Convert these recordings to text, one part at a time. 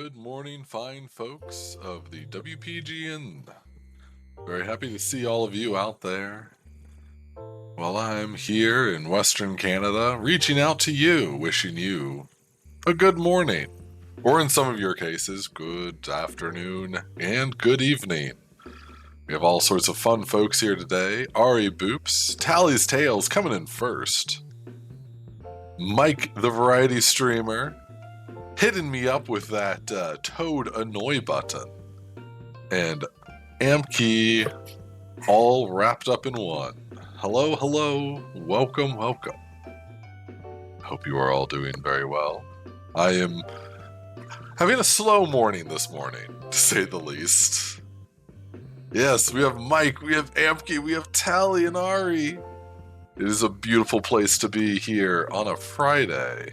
Good morning, fine folks of the WPGN. Very happy to see all of you out there. Well, I'm here in Western Canada, reaching out to you, wishing you a good morning, or in some of your cases, good afternoon and good evening. We have all sorts of fun folks here today. Ari Boops, Tally's Tales coming in first. Mike, the variety streamer, hitting me up with that Toad Annoy button. And Amkey, all wrapped up in one. Hello, hello, welcome, welcome. Hope you are all doing very well. I am having a slow morning this morning, to say the least. Yes, we have Mike, we have Amkey, we have Tally and Ari. It is a beautiful place to be here on a Friday.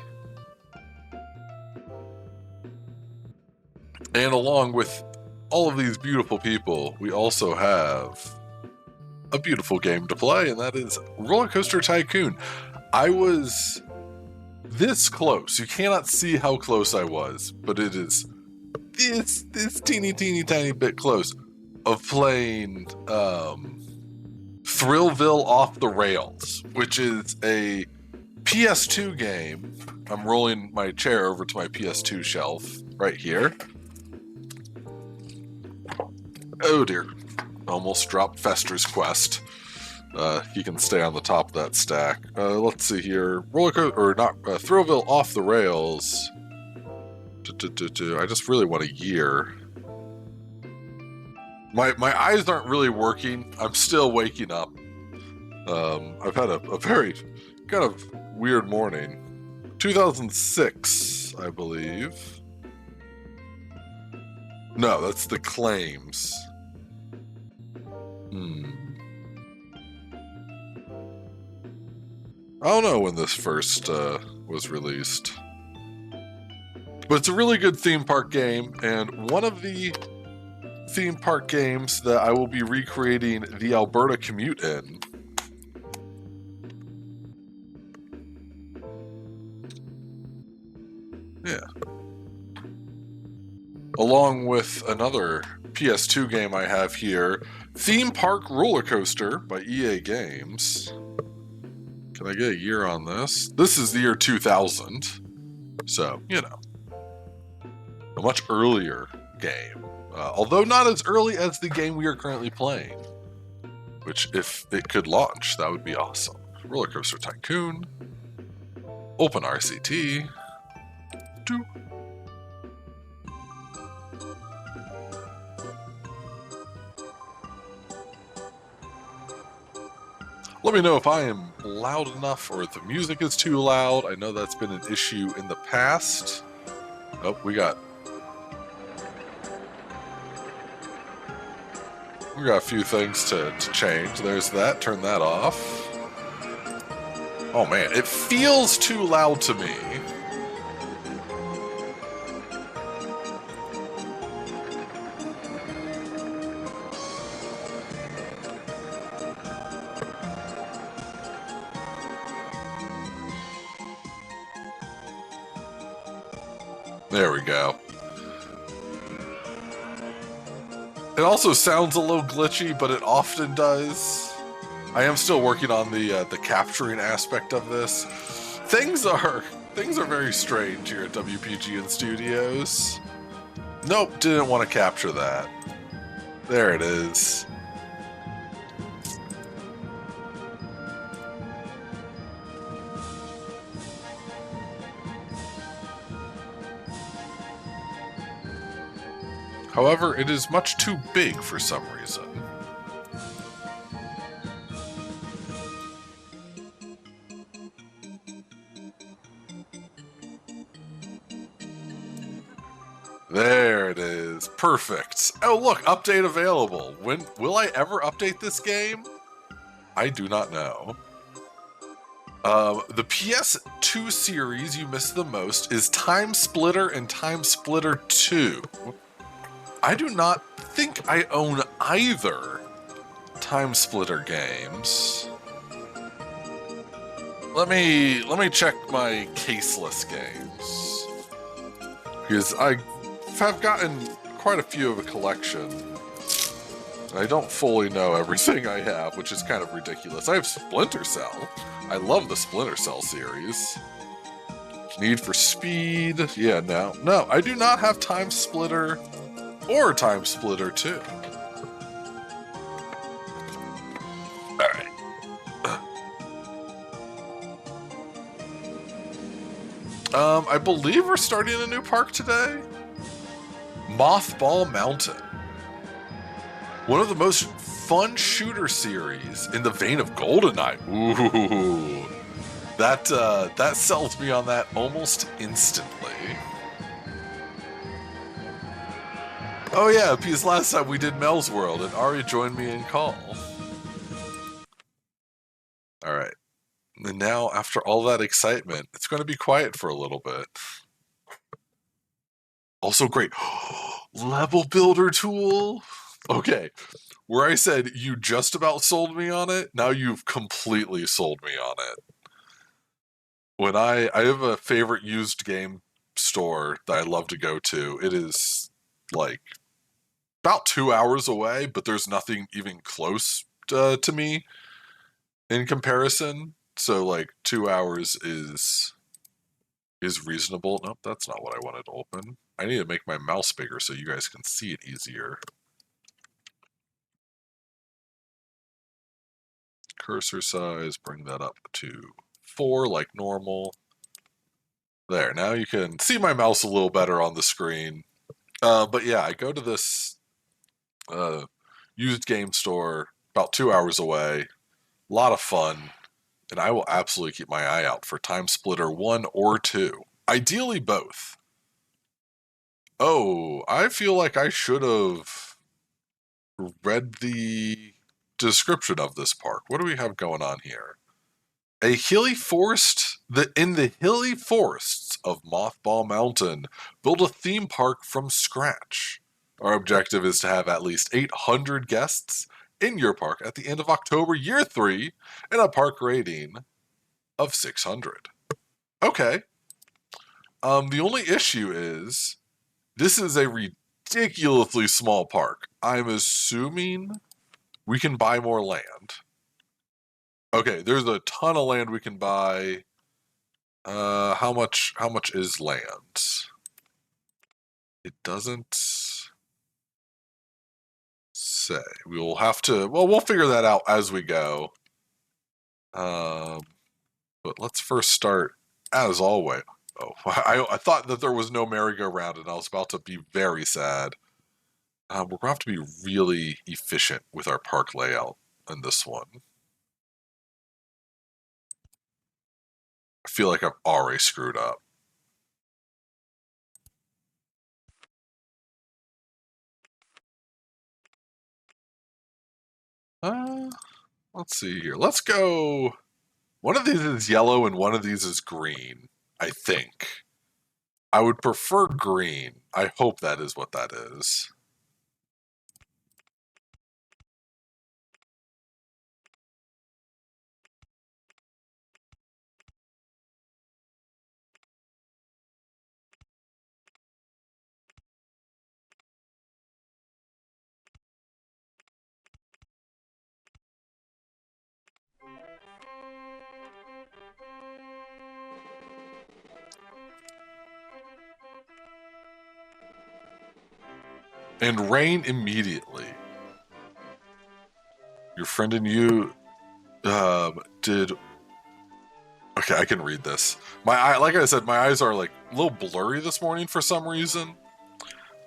And along with all of these beautiful people, we also have a beautiful game to play, and that is RollerCoaster Tycoon. I was this close. You cannot see how close I was, but it is this teeny tiny bit close of playing Thrillville Off the Rails, which is a PS2 game. I'm rolling my chair over to my PS2 shelf right here. Oh dear. Almost dropped Fester's Quest. He can stay on the top of that stack. Let's see here. Thrillville Off the Rails. I just really want a year. My eyes aren't really working. I'm still waking up. I've had a very kind of weird morning. 2006, I believe. No, that's the claims. I don't know when this first was released. But it's a really good theme park game, and one of the theme park games that I will be recreating the Alberta commute in. Yeah. Along with another PS2 game I have here, Theme Park Roller Coaster by EA Games. Can I get a year on this? This is the year 2000, so, you know, a much earlier game. Although not as early as the game we are currently playing, which, if it could launch, that would be awesome. RollerCoaster Tycoon, open RCT, Let me know if I am loud enough or if the music is too loud. I know that's been an issue in the past. Oh, we got a few things to change. There's that. Turn that off. Oh man, it feels too loud to me. There we go. It also sounds a little glitchy, but it often does. I am still working on the capturing aspect of this. Things are very strange here at WPGN Studios. Nope, didn't want to capture that. There it is. However, it is much too big for some reason. There it is. Perfect. Oh, look, update available. When will I ever update this game? I do not know. The PS2 series you missed the most is Time Splitter and Time Splitter 2. I do not think I own either Time Splitter games. Let me check my caseless games, because I have gotten quite a few of a collection. I don't fully know everything I have, which is kind of ridiculous. I have Splinter Cell. I love the Splinter Cell series. Need for Speed. Yeah, no, I do not have Time Splitter or Time Splitter 2. Alright. I believe we're starting a new park today. Mothball Mountain. One of the most fun shooter series in the vein of GoldenEye. Ooh. That sells me on that almost instantly. Oh yeah, because last time we did Mel's World and Ari joined me in call. Alright. And now, after all that excitement, it's going to be quiet for a little bit. Also great. Level builder tool? Okay. Where I said you just about sold me on it, now you've completely sold me on it. When I have a favorite used game store that I love to go to. It is like about 2 hours away, but there's nothing even close to me in comparison. So like 2 hours is reasonable. Nope, that's not what I wanted to open. I need to make my mouse bigger so you guys can see it easier. Cursor size, bring that up to 4 like normal. There, now you can see my mouse a little better on the screen. But yeah, I go to this used game store about 2 hours away. A lot of fun. And I will absolutely keep my eye out for Time Splitter 1 or 2. Ideally both. Oh, I feel like I should have read the description of this park. What do we have going on here? A hilly forest, in the hilly forests of Mothball Mountain, build a theme park from scratch. Our objective is to have at least 800 guests in your park at the end of October, year 3, and a park rating of 600. Okay. The only issue is this is a ridiculously small park. I'm assuming we can buy more land. Okay, there's a ton of land we can buy. How much is land? It doesn't say. We will have to, well, we'll figure that out as we go. But let's first start, as always. Oh, I thought that there was no merry-go-round, and I was about to be very sad. We're going to have to be really efficient with our park layout in this one. I feel like I've already screwed up. Let's see here. Let's go. One of these is yellow and one of these is green, I think. I would prefer green. I hope that is what that is. And rain immediately. Your friend and you did. Okay, I can read this. Like I said, my eyes are like a little blurry this morning for some reason.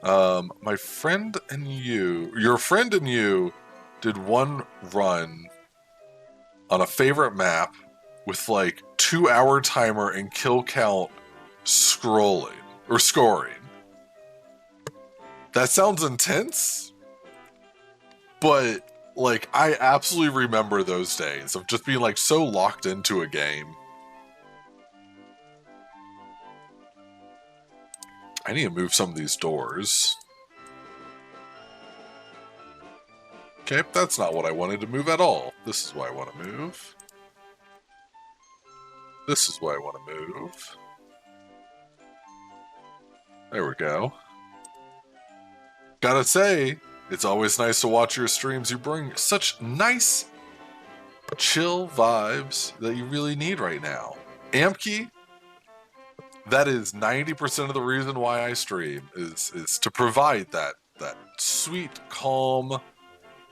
My friend and your friend and you did one run on a favorite map with like 2 hour timer and kill count scoring. That sounds intense, but like I absolutely remember those days of just being like so locked into a game. I need to move some of these doors. Okay, that's not what I wanted to move at all. This is what I want to move. This is what I want to move. There we go. Gotta say, it's always nice to watch your streams. You bring such nice, chill vibes that you really need right now. Amki, that is 90% of the reason why I stream is to provide that sweet, calm,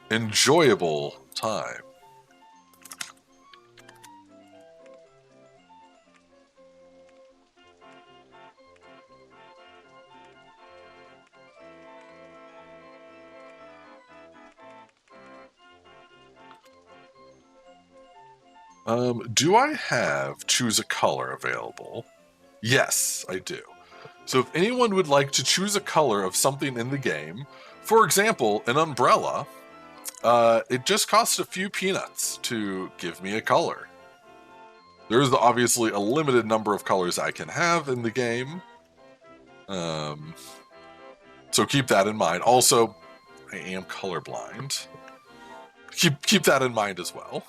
enjoyable time. Do I have choose a color available? Yes, I do. So if anyone would like to choose a color of something in the game, for example, an umbrella, it just costs a few peanuts to give me a color. There's obviously a limited number of colors I can have in the game. So keep that in mind. Also, I am colorblind. Keep that in mind as well.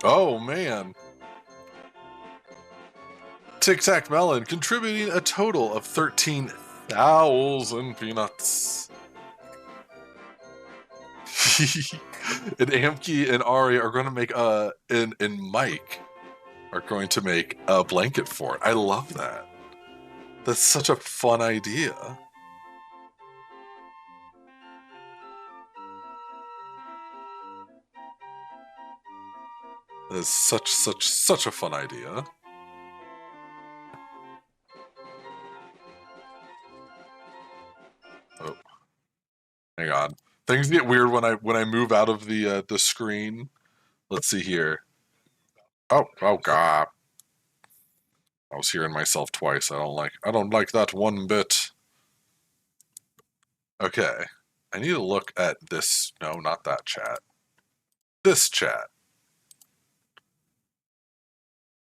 Oh man. Tic Tac Melon contributing a total of 13,000 peanuts. And Amki and Ari are going to make and Mike are going to make a blanket for it. I love that. That's such a fun idea. That's such a fun idea. Oh, hang on. Things get weird when I move out of the screen. Let's see here. Oh god. I was hearing myself twice. I don't like that one bit. Okay. I need to look at this. No, not that chat. This chat.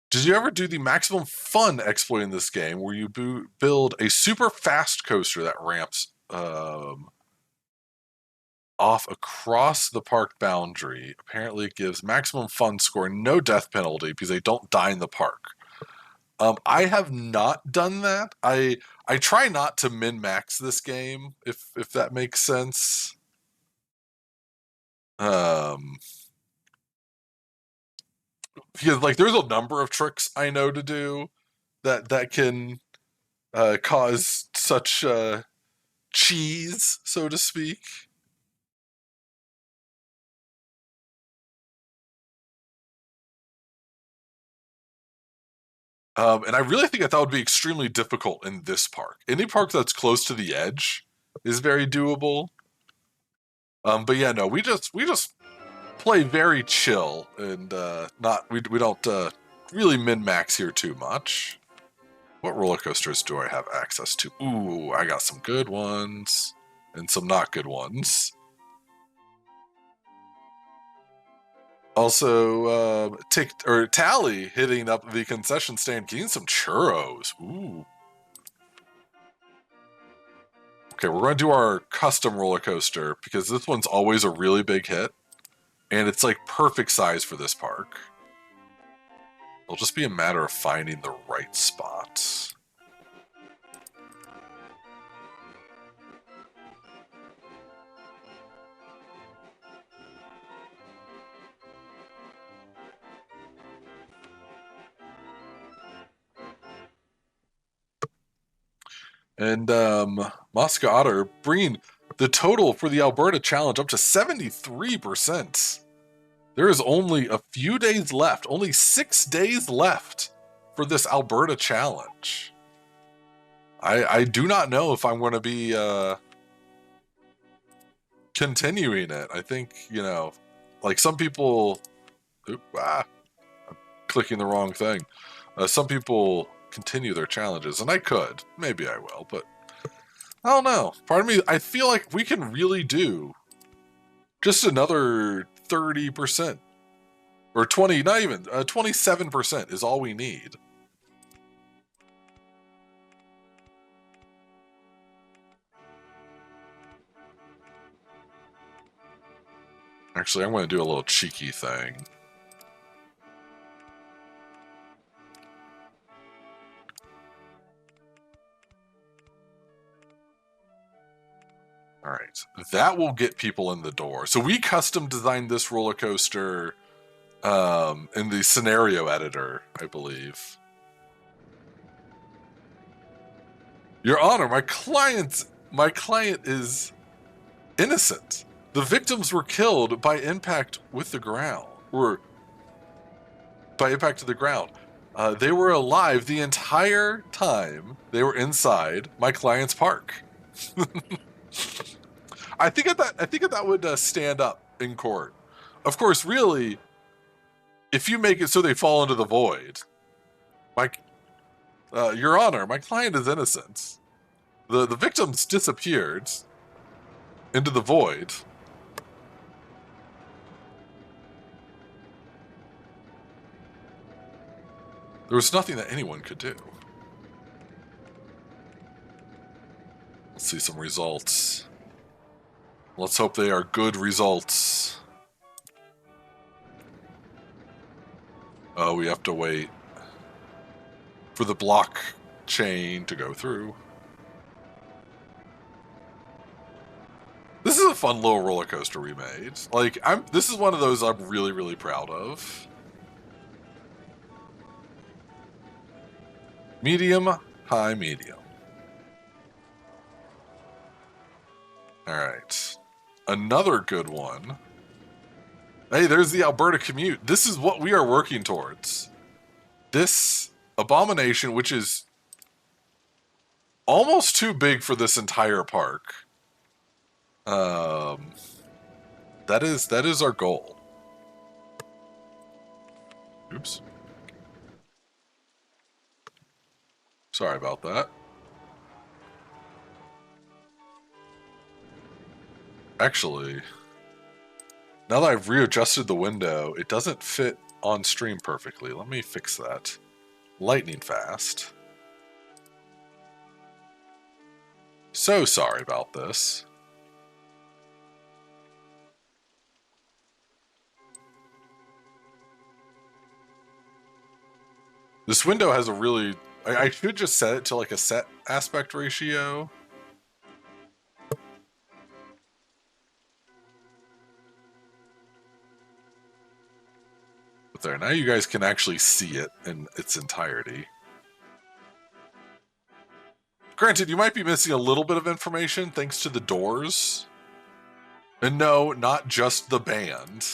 Did you ever do the maximum fun exploit in this game where you build a super fast coaster that ramps off across the park boundary? Apparently it gives maximum fun score, no death penalty because they don't die in the park. I have not done that. I try not to min-max this game, if that makes sense. Because like there's a number of tricks I know to do that can cause such cheese, so to speak. And I really think that would be extremely difficult in this park. Any park that's close to the edge is very doable. But yeah, no, we just play very chill and we don't really min max here too much. What roller coasters do I have access to? Ooh, I got some good ones and some not good ones. Also, Tally hitting up the concession stand, getting some churros. Ooh. Okay, we're going to do our custom roller coaster because this one's always a really big hit, and it's like perfect size for this park. It'll just be a matter of finding the right spot. And Mosca Otter bringing the total for the Alberta Challenge up to 73%. There is only a few days left, only 6 days left for this Alberta Challenge. I do not know if I'm going to be continuing it. I think, you know, like some people... I'm clicking the wrong thing. Some people continue their challenges, and I could. Maybe I will, but I don't know. Part of me, I feel like we can really do just another 30%. Or 20, not even, 27% is all we need. Actually, I'm going to do a little cheeky thing. All right, that will get people in the door. So we custom designed this roller coaster in the scenario editor, I believe. Your Honor, my client is innocent. The victims were killed by impact with the ground, or by impact to the ground. They were alive the entire time they were inside my client's park. I think that would stand up in court. Of course, really, if you make it so they fall into the void, Your Honor, my client is innocent. The victims disappeared into the void. There was nothing that anyone could do. Let's see some results. Let's hope they are good results. Oh, we have to wait for the blockchain to go through. This is a fun little roller coaster we made. Like, this is one of those I'm really, really proud of. Medium, high, medium. Alright. Another good one. Hey, there's the Alberta commute. This is what we are working towards. This abomination, which is almost too big for this entire park. That is our goal. Oops. Sorry about that. Actually, now that I've readjusted the window, it doesn't fit on stream perfectly. Let me fix that. Lightning fast. So sorry about this. This window has a really... I should just set it to like a set aspect ratio. But there, now you guys can actually see it in its entirety. Granted, you might be missing a little bit of information thanks to the doors. And no, not just the band.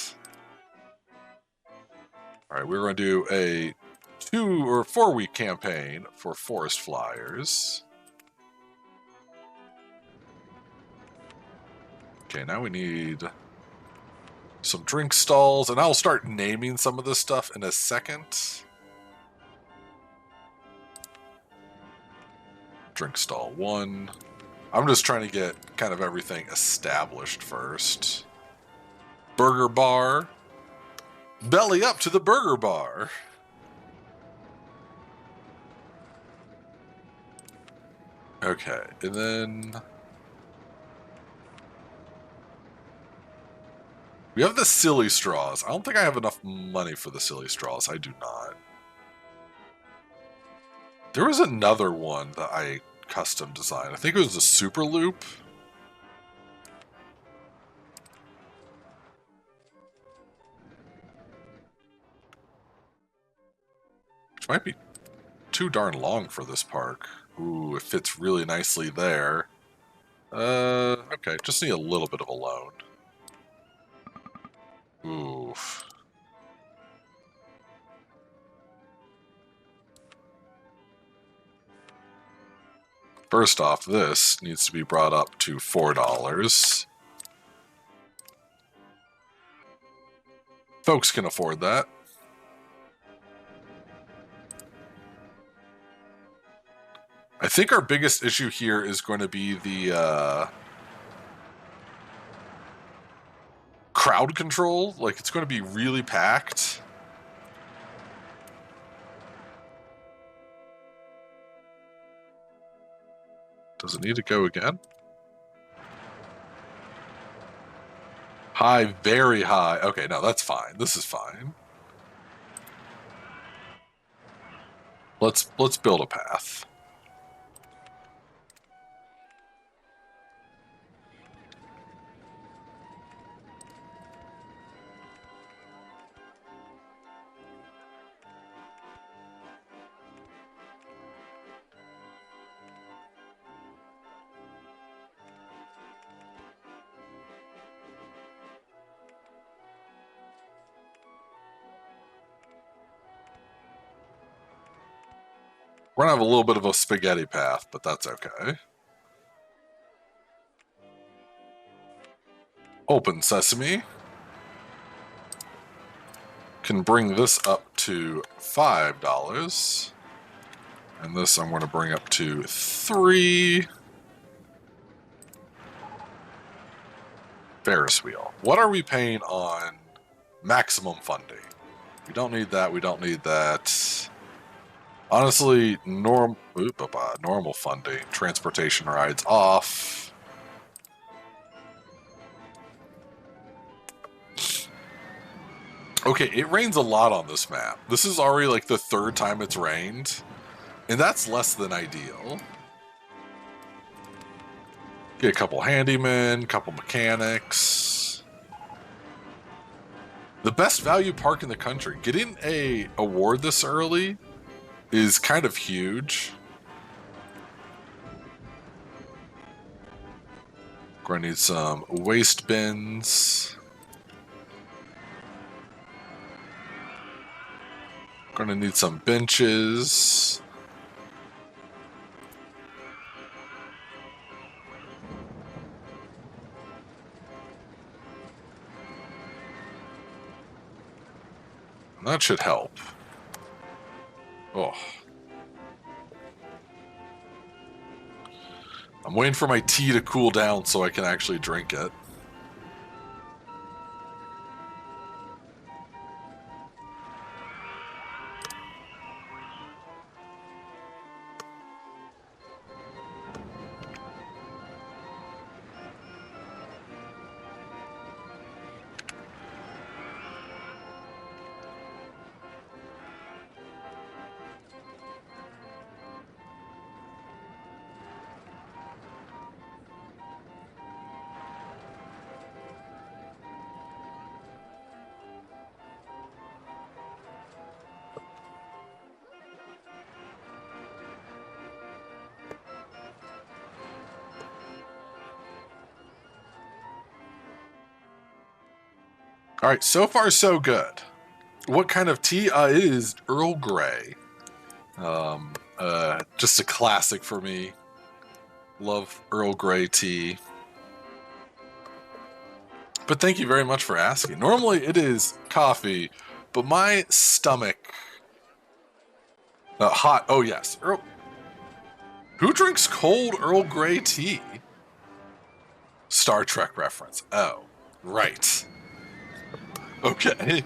Alright, we're going to do a 2 or 4 week campaign for Forest Flyers. Okay, now we need some drink stalls, and I'll start naming some of this stuff in a second. Drink stall 1. I'm just trying to get kind of everything established first. Burger bar. Belly up to the burger bar. Okay, and then we have the silly straws. I don't think I have enough money for the silly straws. I do not. There was another one that I custom designed. I think it was a super loop. Which might be too darn long for this park. Ooh, it fits really nicely there. Okay, just need a little bit of a loan. Oof. First off, this needs to be brought up to $4. Folks can afford that. I think our biggest issue here is going to be the crowd control. Like, it's going to be really packed. Does it need to go again? High, very high. Okay, no, that's fine. This is fine. Let's build a path. We're gonna have a little bit of a spaghetti path, but that's okay. Open sesame. Can bring this up to $5. And this I'm going to bring up to $3. Ferris wheel. What are we paying on maximum funding? We don't need that. We don't need that. Honestly, normal funding. Transportation rides off. Okay, it rains a lot on this map. This is already like the third time it's rained. And that's less than ideal. Get a couple handymen, couple mechanics. The best value park in the country. Getting a award this early is kind of huge. Gonna need some waste bins. Gonna need some benches. That should help. Oh. I'm waiting for my tea to cool down so I can actually drink it. All right, so far so good. What kind of tea? It is Earl Grey. Just a classic for me. Love Earl Grey tea. But thank you very much for asking. Normally it is coffee, but my stomach... hot, oh yes. Who drinks cold Earl Grey tea? Star Trek reference. Oh, right. Okay.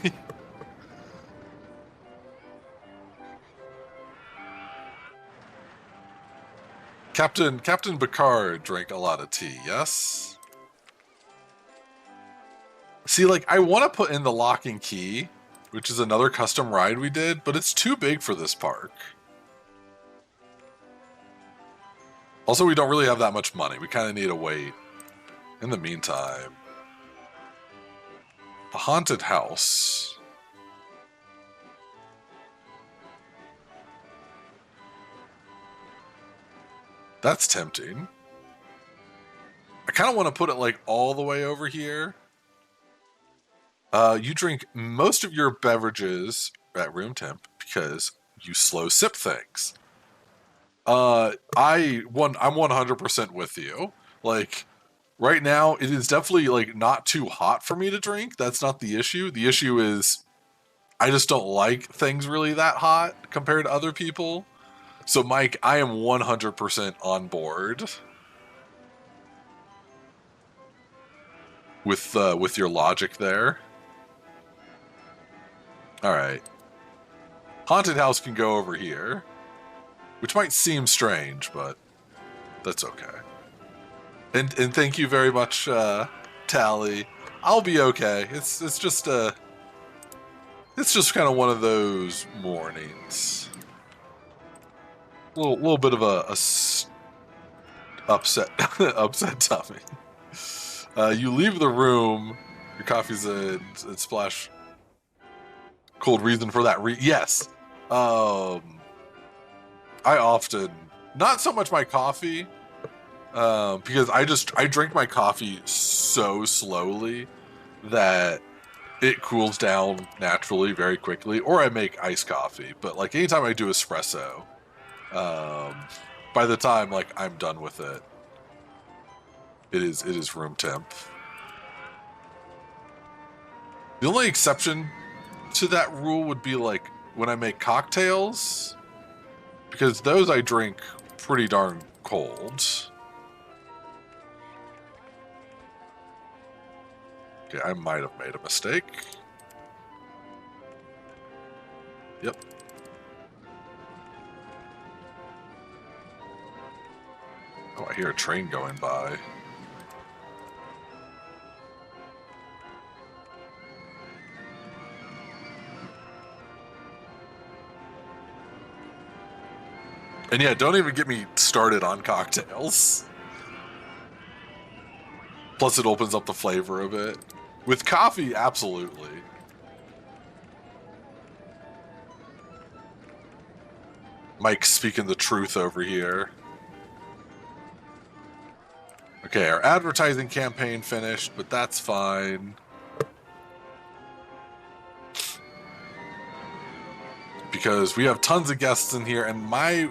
Captain Picard drank a lot of tea, yes? See, like, I want to put in the lock and key, which is another custom ride we did, but it's too big for this park. Also, we don't really have that much money. We kind of need to wait. In the meantime, a haunted house. That's tempting. I kind of want to put it like all the way over here. You drink most of your beverages at room temp because you slow sip things. I'm 100% with you. Like, right now, it is definitely like not too hot for me to drink. That's not the issue. The issue is I just don't like things really that hot compared to other people. So, Mike, I am 100% on board with your logic there. All right. Haunted house can go over here, which might seem strange, but that's okay. And thank you very much, Tally. I'll be okay. It's just kind of one of those mornings. Little bit of a upset upset tummy. You leave the room. Your coffee's a splash. Cold reason for that. Yes. I often, not so much my coffee, because I drink my coffee so slowly that it cools down naturally very quickly, or I make iced coffee. But like anytime I do espresso, by the time like I'm done with it, it is room temp. The only exception to that rule would be like when I make cocktails, because those I drink pretty darn cold. Okay, I might have made a mistake. Yep. Oh, I hear a train going by. And yeah, don't even get me started on cocktails. Plus, it opens up the flavor a bit. With coffee, absolutely. Mike speaking the truth over here. Okay, our advertising campaign finished, but that's fine. Because we have tons of guests in here, and I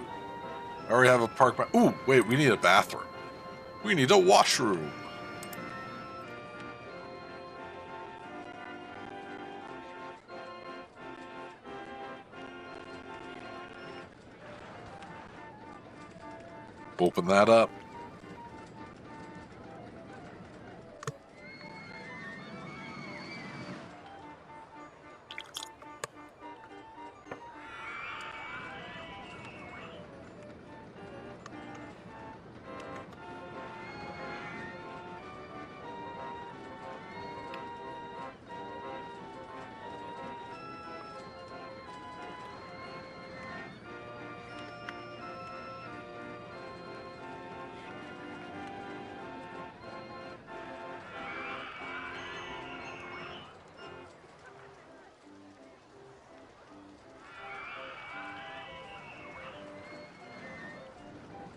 already have a park. Ooh, wait, we need a bathroom. We need a washroom. Open that up.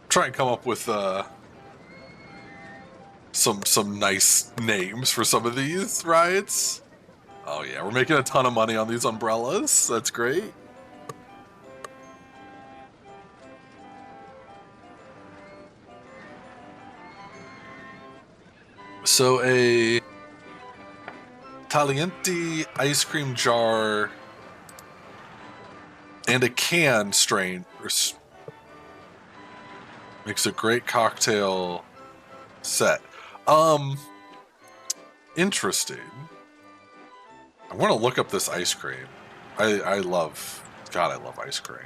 Try and come up with some nice names for some of these rides. Oh yeah, we're making a ton of money on these umbrellas. That's great. So a Tagliente ice cream jar and a can strain makes a great cocktail set. Interesting. I want to look up this ice cream. I love, God, I love ice cream.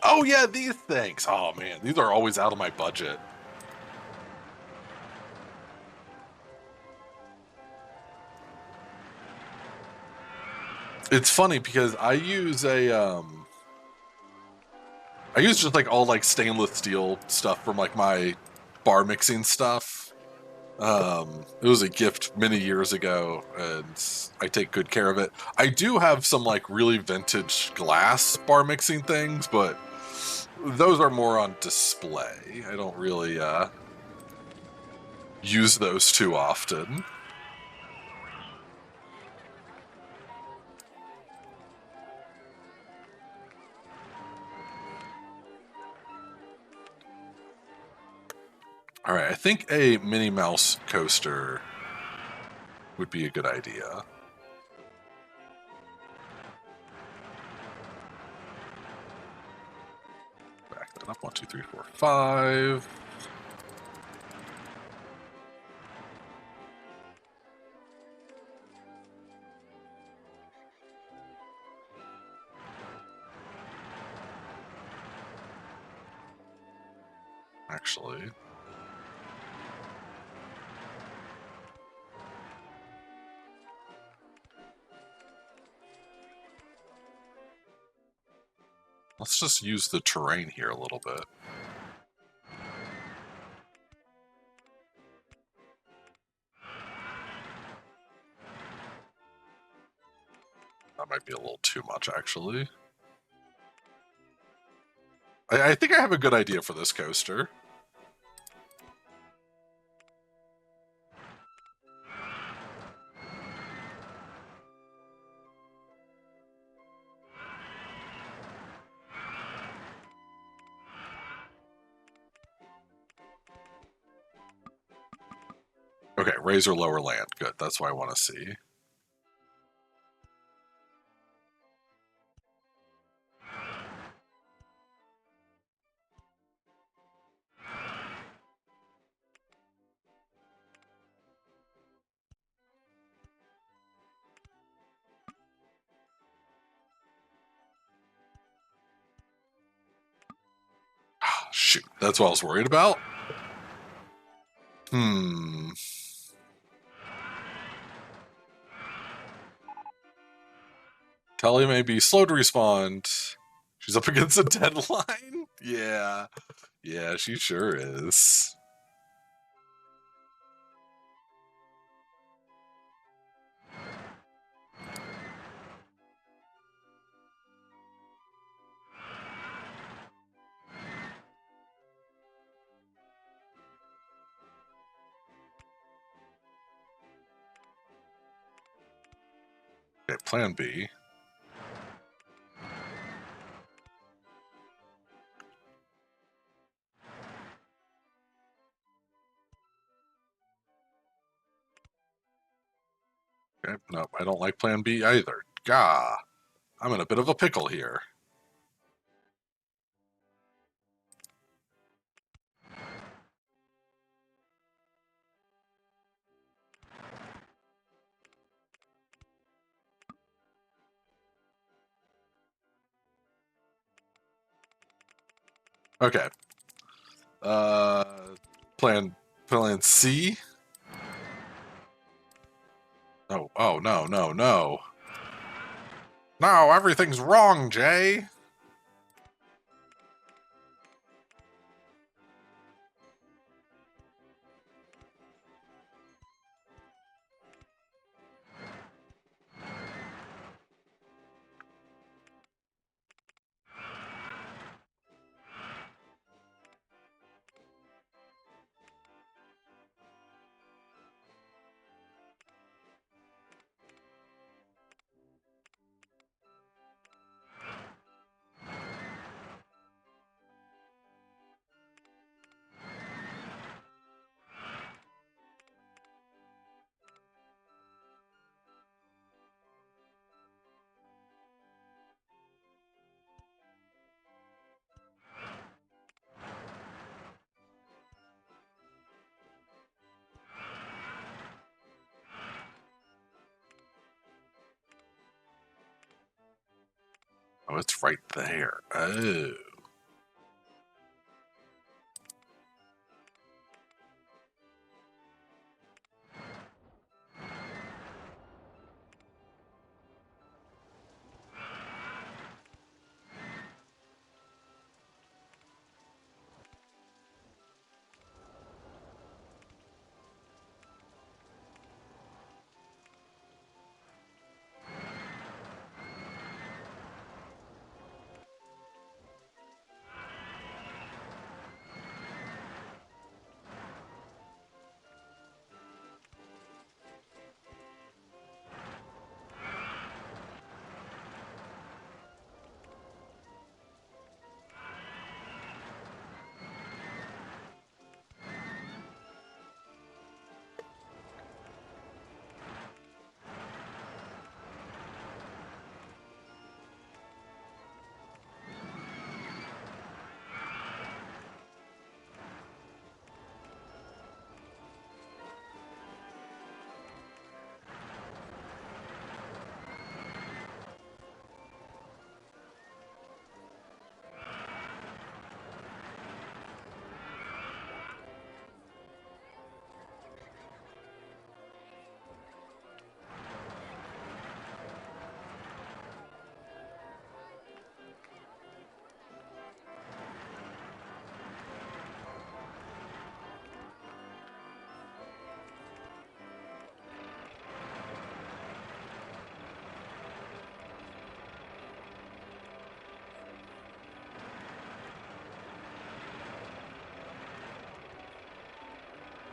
Oh yeah, these things. Oh man, these are always out of my budget. It's funny because I use I use just like all like stainless steel stuff from like my bar mixing stuff. It was a gift many years ago, and I take good care of it. I do have some like really vintage glass bar mixing things, but those are more on display. I don't really use those too often. All right, I think a Minnie Mouse coaster would be a good idea. Back that up. 1, 2, 3, 4, 5. Actually, let's just use the terrain here a little bit. That might be a little too much, actually. I think I have a good idea for this coaster. Okay, raise or lower land. Good, that's what I want to see. Shoot, that's what I was worried about. Telly may be slow to respond. She's up against a deadline? Yeah. Yeah, she sure is. Okay, plan B. Okay, no, I don't like plan B either. Gah, I'm in a bit of a pickle here. Okay. Uh, plan C. Oh, no, no, no. No, everything's wrong, Jay. Oh, it's right there. Oh.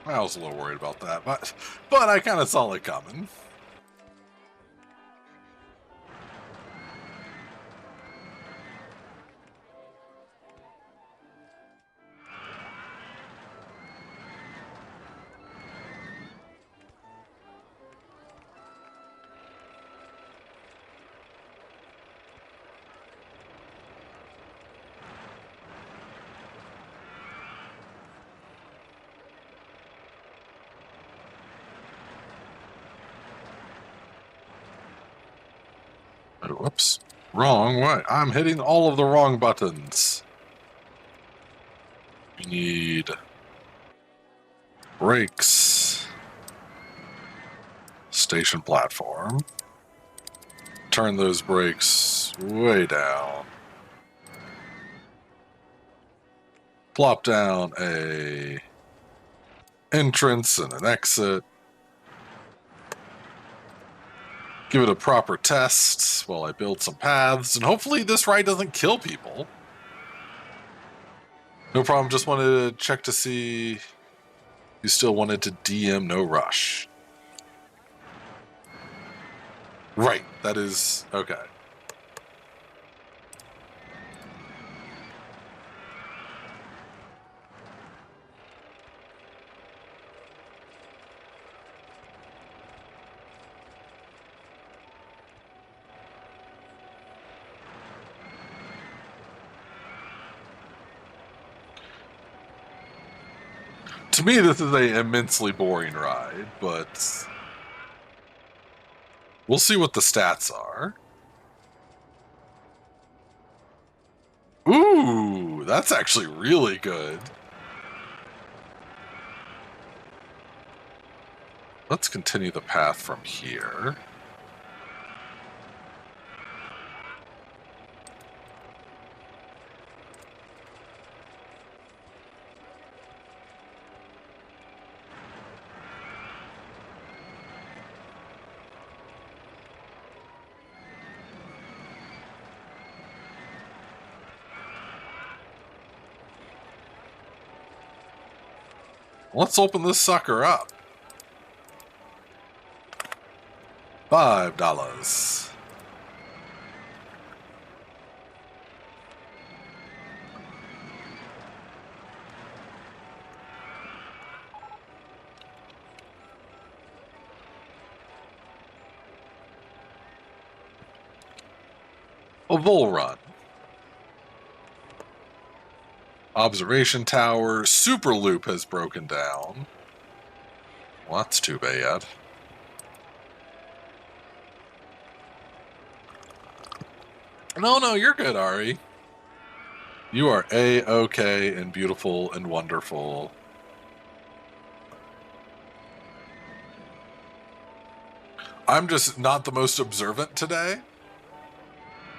I was a little worried about that, but I kind of saw it coming. Oh, whoops. Wrong way. I'm hitting all of the wrong buttons. We need brakes. Station platform. Turn those brakes way down. Plop down a entrance and an exit. Give it a proper test while I build some paths, and hopefully this ride doesn't kill people. No problem, just wanted to check to see you still wanted to DM no rush. Right, that is okay. To me, this is an immensely boring ride, but we'll see what the stats are. Ooh, that's actually really good. Let's continue the path from here. Let's open this sucker up. $5. A bull run. Observation tower. Super loop has broken down. Well, that's too bad. No, you're good, Ari. You are A-okay and beautiful and wonderful. I'm just not the most observant today.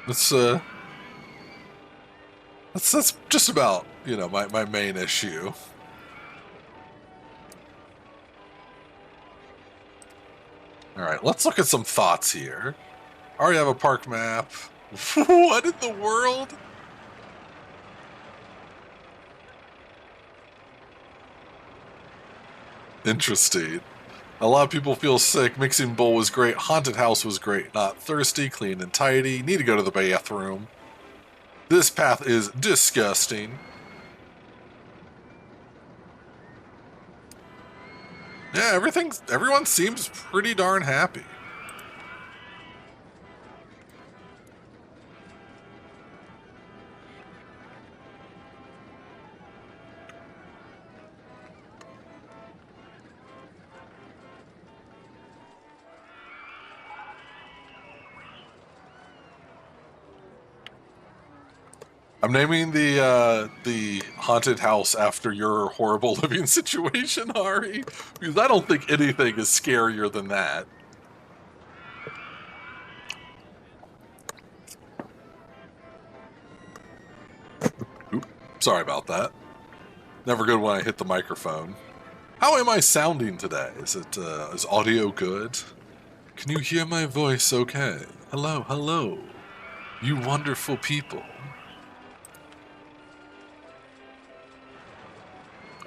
That's just about, my main issue. Alright, let's look at some thoughts here. I already have a park map. What in the world? Interesting. A lot of people feel sick. Mixing bowl was great. Haunted house was great. Not thirsty, clean and tidy. Need to go to the bathroom. This path is disgusting. Yeah, everyone seems pretty darn happy. I'm naming the haunted house after your horrible living situation, Ari, because I don't think anything is scarier than that. Oop, sorry about that. Never good when I hit the microphone. How am I sounding today? Is audio good? Can you hear my voice okay? Hello, you wonderful people.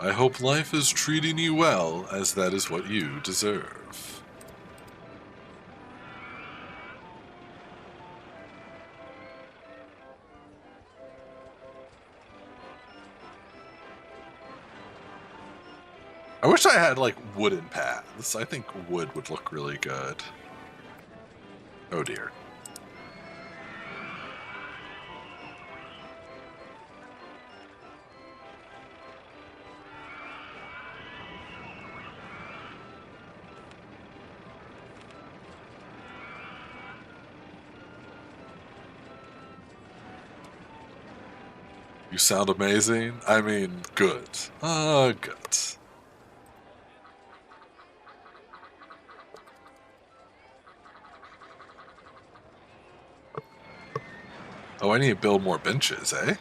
I hope life is treating you well, as that is what you deserve. I wish I had, like, wooden paths. I think wood would look really good. Oh dear. You sound amazing. I mean, good. Good. Oh, I need to build more benches, eh?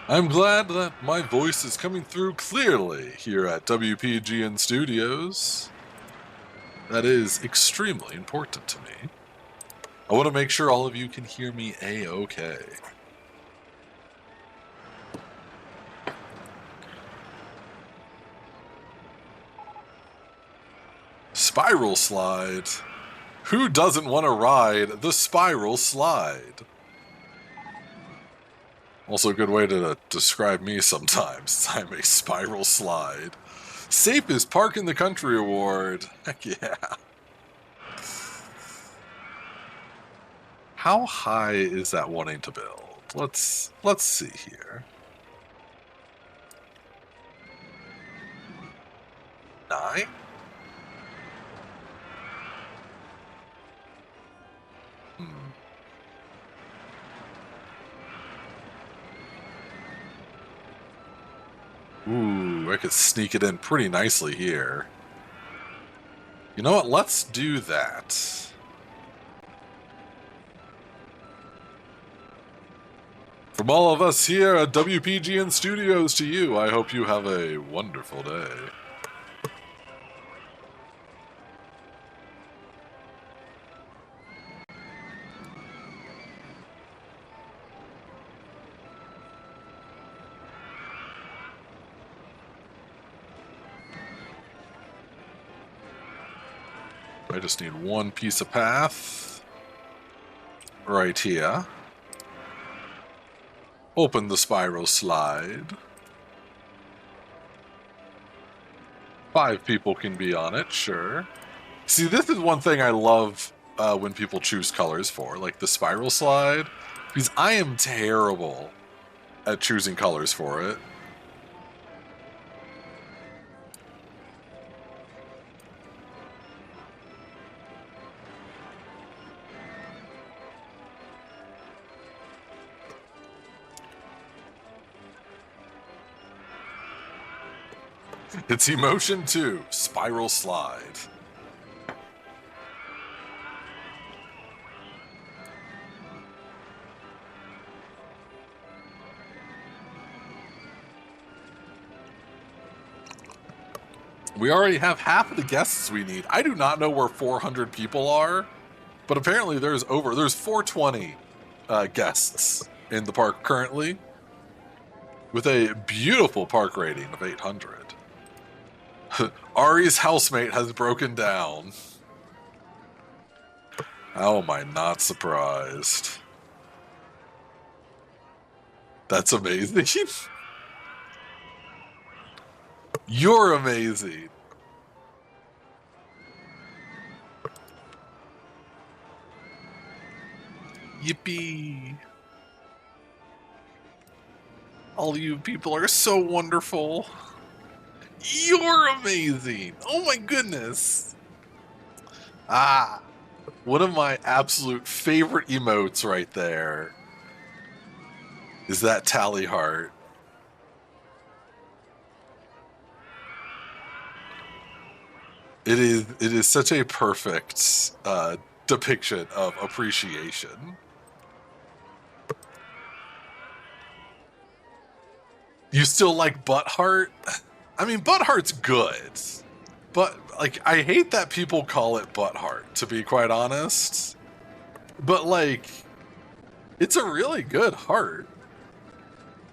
I'm glad that my voice is coming through clearly here at WPGN Studios. That is extremely important to me. I want to make sure all of you can hear me a-okay. Spiral slide. Who doesn't want to ride the spiral slide? Also a good way to describe me sometimes. I'm a spiral slide. Safest Park in the Country Award. Heck yeah. How high is that wanting to build? Let's see here. 9? Ooh, I could sneak it in pretty nicely here. You know what? Let's do that. From all of us here at WPGN Studios to you, I hope you have a wonderful day. I just need one piece of path right here. Open the spiral slide. 5 people can be on it, sure. See, this is one thing I love when people choose colors for, like the spiral slide, because I am terrible at choosing colors for it. It's emotion 2, spiral slide. We already have half of the guests we need. I do not know where 400 people are, but apparently there's 420 guests in the park currently, with a beautiful park rating of 800. Ari's housemate has broken down. How am I not surprised? That's amazing. You're amazing. Yippee. All you people are so wonderful. You're amazing. Oh my goodness. Ah, one of my absolute favorite emotes right there is that tally heart. It is such a perfect depiction of appreciation. You still like butt heart? I mean, butt heart's good, but like I hate that people call it butt heart, to be quite honest. But like, It's a really good heart.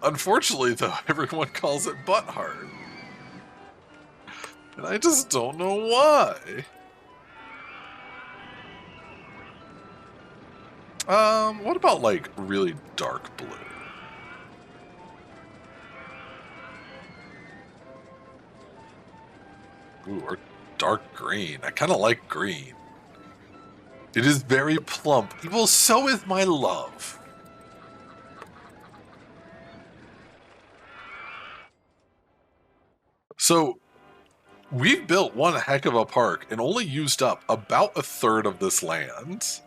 Unfortunately, though, everyone calls it butt heart. And I just don't know why. What about, like, really dark blue? Ooh, or dark green. I kind of like green. It is very plump. Well, so is my love. So, we've built one heck of a park and only used up about a third of this land.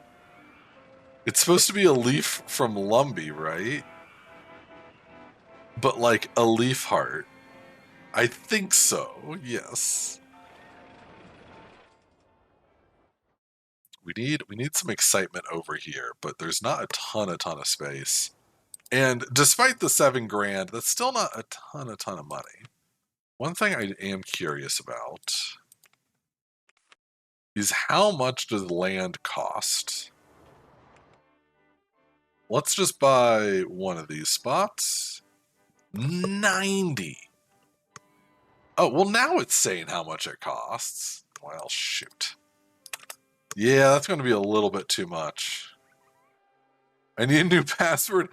It's supposed to be a leaf from Lumbee, right? But like a leaf heart. I think so, yes. We need some excitement over here, but there's not a ton of space. And despite the $7,000, that's still not a ton of money. One thing I am curious about is how much does land cost? Let's just buy one of these spots. 90. Oh, well, now it's saying how much it costs. Well, shoot. Yeah, that's going to be a little bit too much. I need a new password.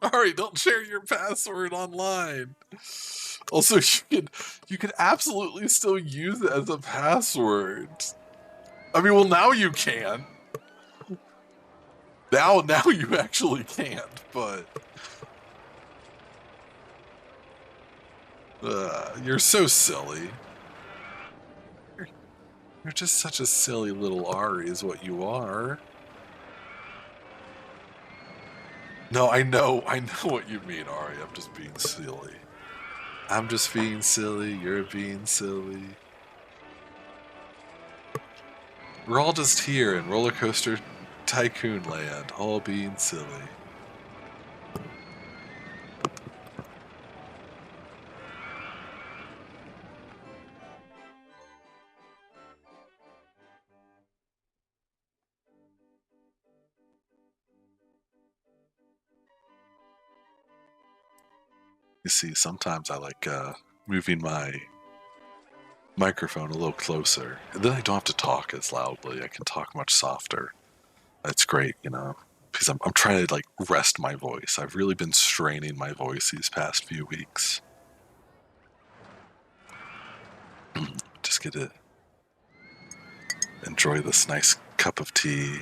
Alright, don't share your password online. Also, you could absolutely still use it as a password. I mean, well, now you can. Now you actually can't, but you're so silly. You're just such a silly little Ari is what you are. No, I know what you mean, Ari. I'm just being silly. I'm just being silly, you're being silly. We're all just here in RollerCoaster Tycoon land, all being silly. You see, sometimes I like moving my microphone a little closer, and then I don't have to talk as loudly. I can talk much softer. That's great, you know, because I'm trying to like rest my voice. I've really been straining my voice these past few weeks. Just get to enjoy this nice cup of tea.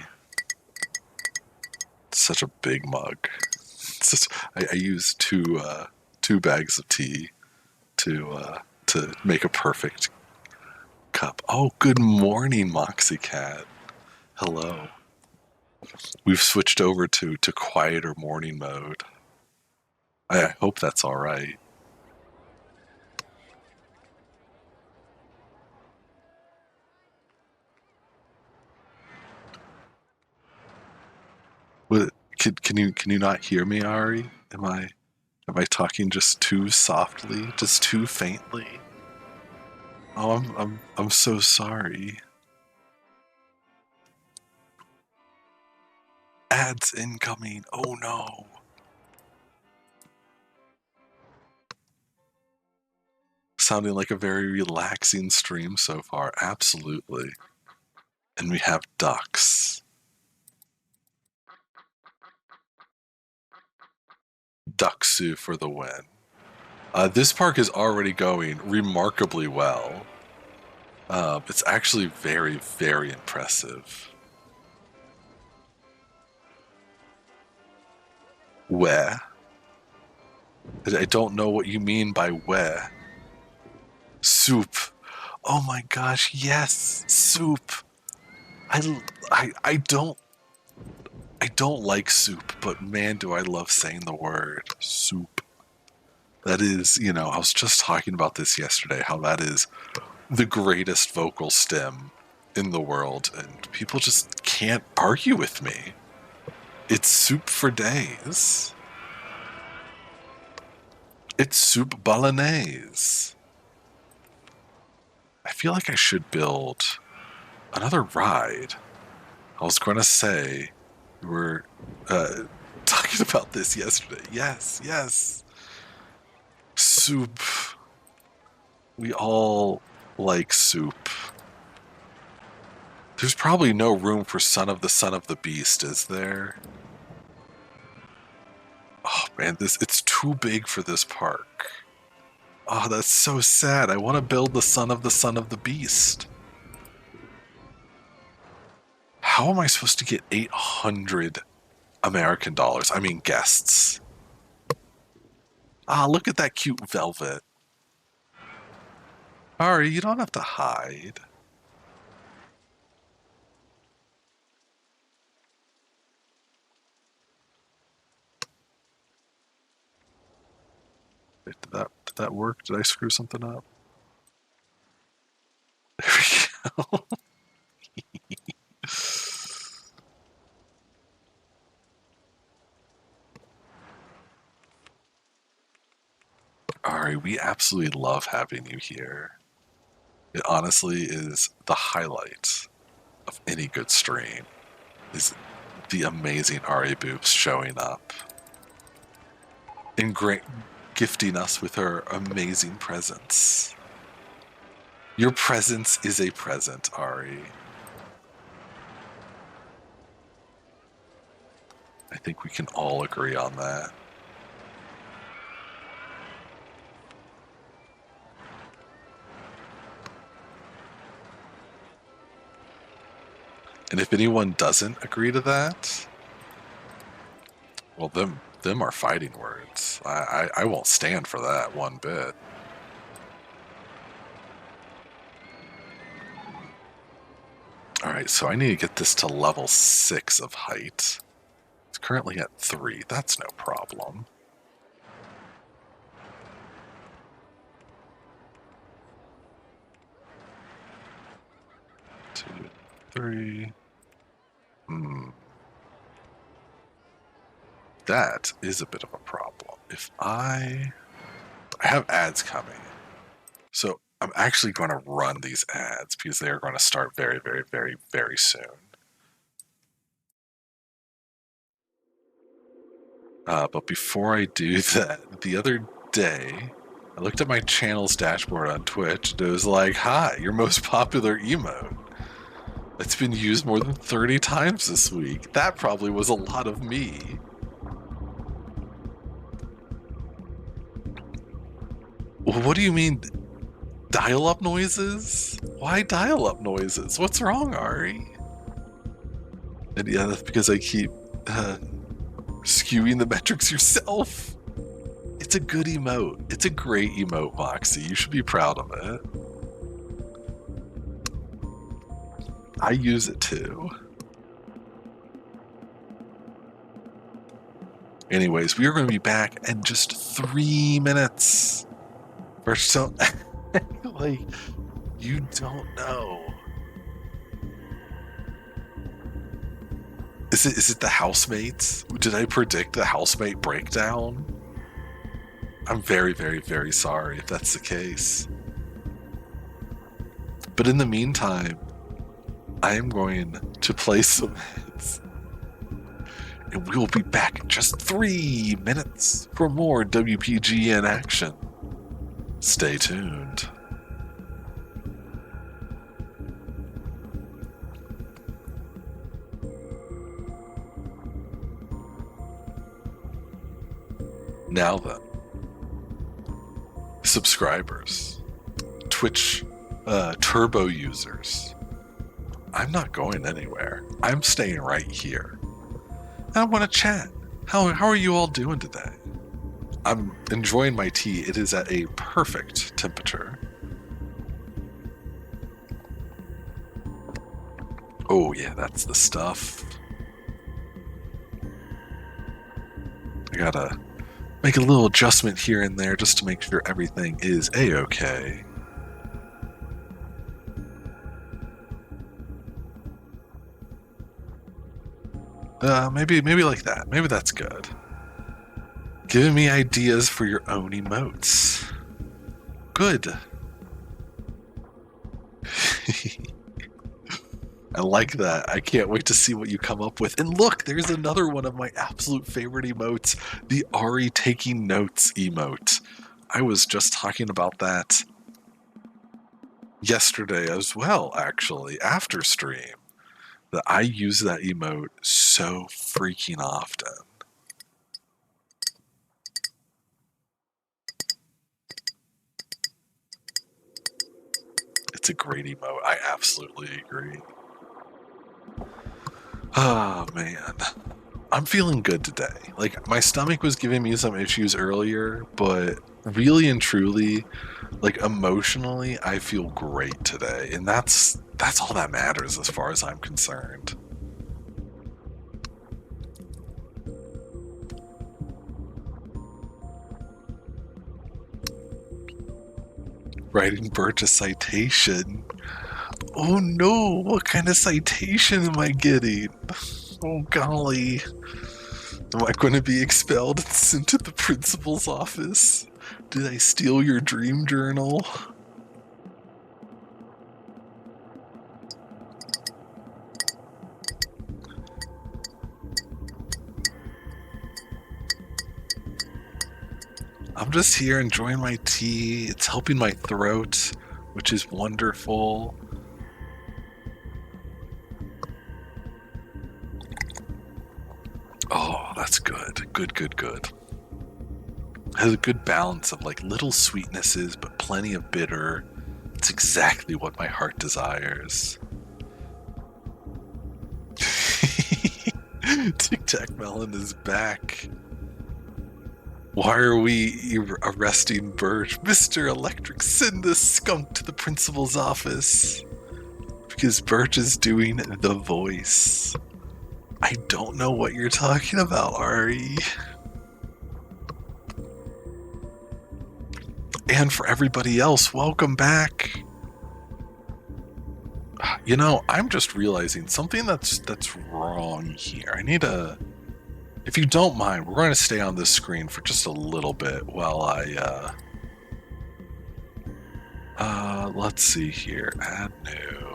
It's such a big mug. It's just, I use two bags of tea to make a perfect cup. Oh, good morning, Moxie Cat. Hello. We've switched over to quieter morning mode. I hope that's all right. What, can you not hear me, Ari? Am I talking just too softly, just too faintly? Oh, I'm so sorry. Ads incoming. Oh no. Sounding like a very relaxing stream so far. Absolutely. And we have ducks. Ducksu for the win. This park is already going remarkably well. It's actually very, very impressive. Where? I don't know what you mean by where. Soup. Oh my gosh, yes, soup. I don't like soup, but man, do I love saying the word soup. That is, you know, I was just talking about this yesterday, how that is the greatest vocal stem in the world, and people just can't argue with me. It's soup for days. It's soup bolognese. I feel like I should build another ride. I was going to say We were talking about this yesterday. Yes, yes. Soup. We all like soup. There's probably no room for son of the beast, is there? Oh man, it's too big for this park. Oh, that's so sad. I want to build the son of the beast. How am I supposed to get 800 American dollars? I mean guests. Ah, look at that cute velvet. Ari, you don't have to hide. Wait, did that work? Did I screw something up? There we go. Ari, we absolutely love having you here. It honestly is the highlight of any good stream, is the amazing Ari Boops showing up and gifting us with her amazing presence. Your presence is a present, Ari. I think we can all agree on that. And if anyone doesn't agree to that, well, them are fighting words. I won't stand for that one bit. Alright, so I need to get this to level 6 of height. It's currently at 3. That's no problem. Two, 3. That is a bit of a problem. If I have ads coming, so I'm actually going to run these ads because they are going to start very, very, very, very soon. But before I do that, the other day, I looked at my channel's dashboard on Twitch, and it was like, hi, your most popular emote. It's been used more than 30 times this week. That probably was a lot of me. What do you mean, dial-up noises? Why dial-up noises? What's wrong, Ari? And yeah, that's because I keep skewing the metrics yourself. It's a good emote. It's a great emote, Moxie. You should be proud of it. I use it too. Anyways, we are going to be back in just 3 minutes. First, so like, you don't know. Is it the housemates? Did I predict the housemate breakdown? I'm very, very, very sorry if that's the case. But in the meantime, I am going to play some hits. And we will be back in just 3 minutes for more WPGN action. Stay tuned. Now then, subscribers, Twitch turbo users, I'm not going anywhere. I'm staying right here. I want to chat. How are you all doing today? I'm enjoying my tea. It is at a perfect temperature. Oh yeah, that's the stuff. I gotta make a little adjustment here and there just to make sure everything is a-okay. Maybe like that. Maybe that's good. Giving me ideas for your own emotes. Good. I like that. I can't wait to see what you come up with. And look, there's another one of my absolute favorite emotes, the Ari taking notes emote. I was just talking about that yesterday as well, actually, after stream. That I use that emote so freaking often. It's a great emote. I absolutely agree. Oh, man. I'm feeling good today. Like, my stomach was giving me some issues earlier, but really and truly, like, emotionally, I feel great today. And that's all that matters as far as I'm concerned. Writing Birch a citation. Oh no, what kind of citation am I getting? Oh golly. Am I going to be expelled and sent to the principal's office? Did I steal your dream journal? I'm just here enjoying my tea. It's helping my throat, which is wonderful. Oh, that's good. Good, good, good. Has a good balance of like little sweetnesses, but plenty of bitter. It's exactly what my heart desires. Tic Tac Melon is back. Why are we arresting Birch? Mr. Electric, send this skunk to the principal's office. Because Birch is doing the voice. I don't know what you're talking about, Ari. And for everybody else, welcome back. You know, I'm just realizing something that's wrong here. I need a... If you don't mind, we're going to stay on this screen for just a little bit while I, let's see here. Add new.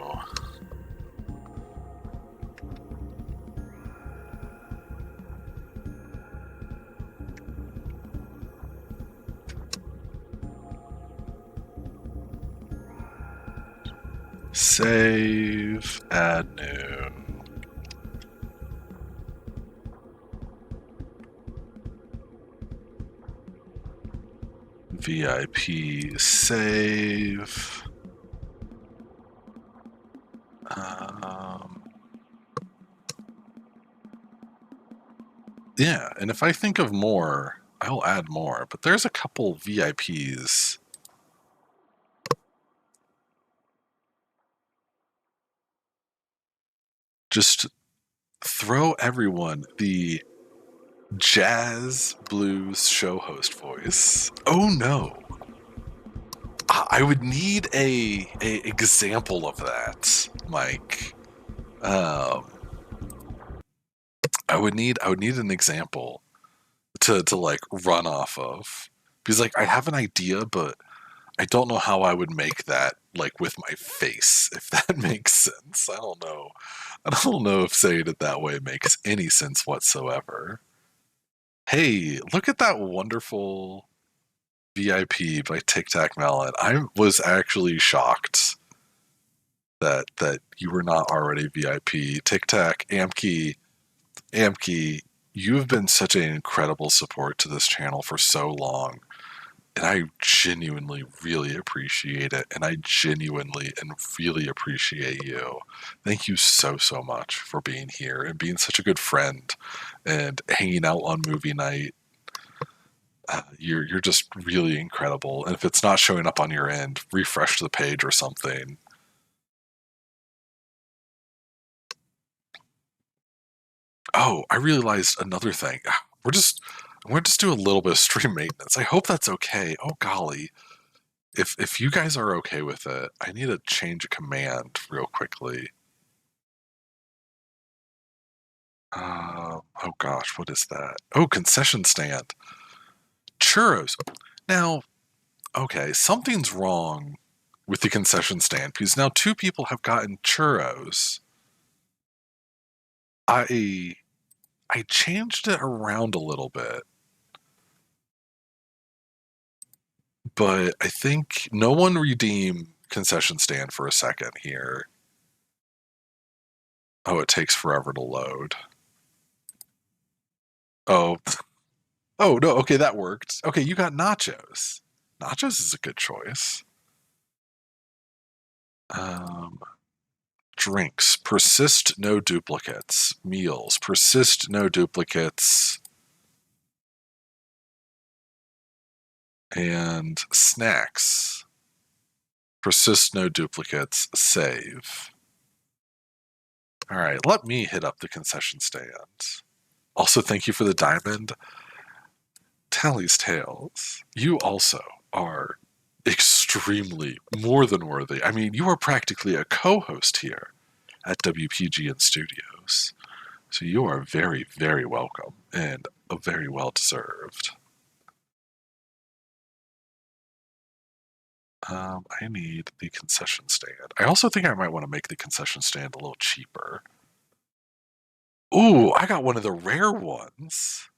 Save, add new. VIP, save. Yeah, and if I think of more, I'll add more, but there's a couple VIPs. Just throw everyone the jazz blues show host voice. Oh no. I would need a example of that, Mike. I would need an example to like run off of. Because like I have an idea, but I don't know how I would make that like with my face, if that makes sense. I don't know. I don't know if saying it that way makes any sense whatsoever. Hey, look at that wonderful VIP by Tic Tac Melon. I was actually shocked that you were not already VIP. Tic Tac, Amkey, you have been such an incredible support to this channel for so long. And I genuinely really appreciate it. And I genuinely and really appreciate you. Thank you so, so much for being here and being such a good friend and hanging out on movie night. You're just really incredible. And if it's not showing up on your end, refresh the page or something. Oh, I realized another thing. I'm gonna just do a little bit of stream maintenance. I hope that's okay. Oh golly. If you guys are okay with it, I need to change a command real quickly. Oh gosh, what is that? Oh, concession stand. Churros. Now, okay, something's wrong with the concession stand because now two people have gotten churros. I changed it around a little bit, but I think no one redeem concession stand for a second here. Oh, it takes forever to load. Oh, oh no. Okay, that worked. Okay, you got nachos. Nachos is a good choice. Um, Drinks, persist, no duplicates. Meals, persist, no duplicates. And snacks, persist, no duplicates. Save. All right, let me hit up the concession stand. Also, thank you for the diamond. Tally's Tales, you also are extremely more than worthy. I mean, you are practically a co-host here at WPGN Studios. So you are very, very welcome and very well deserved. I need the concession stand. I also think I might want to make the concession stand a little cheaper. Ooh, I got one of the rare ones.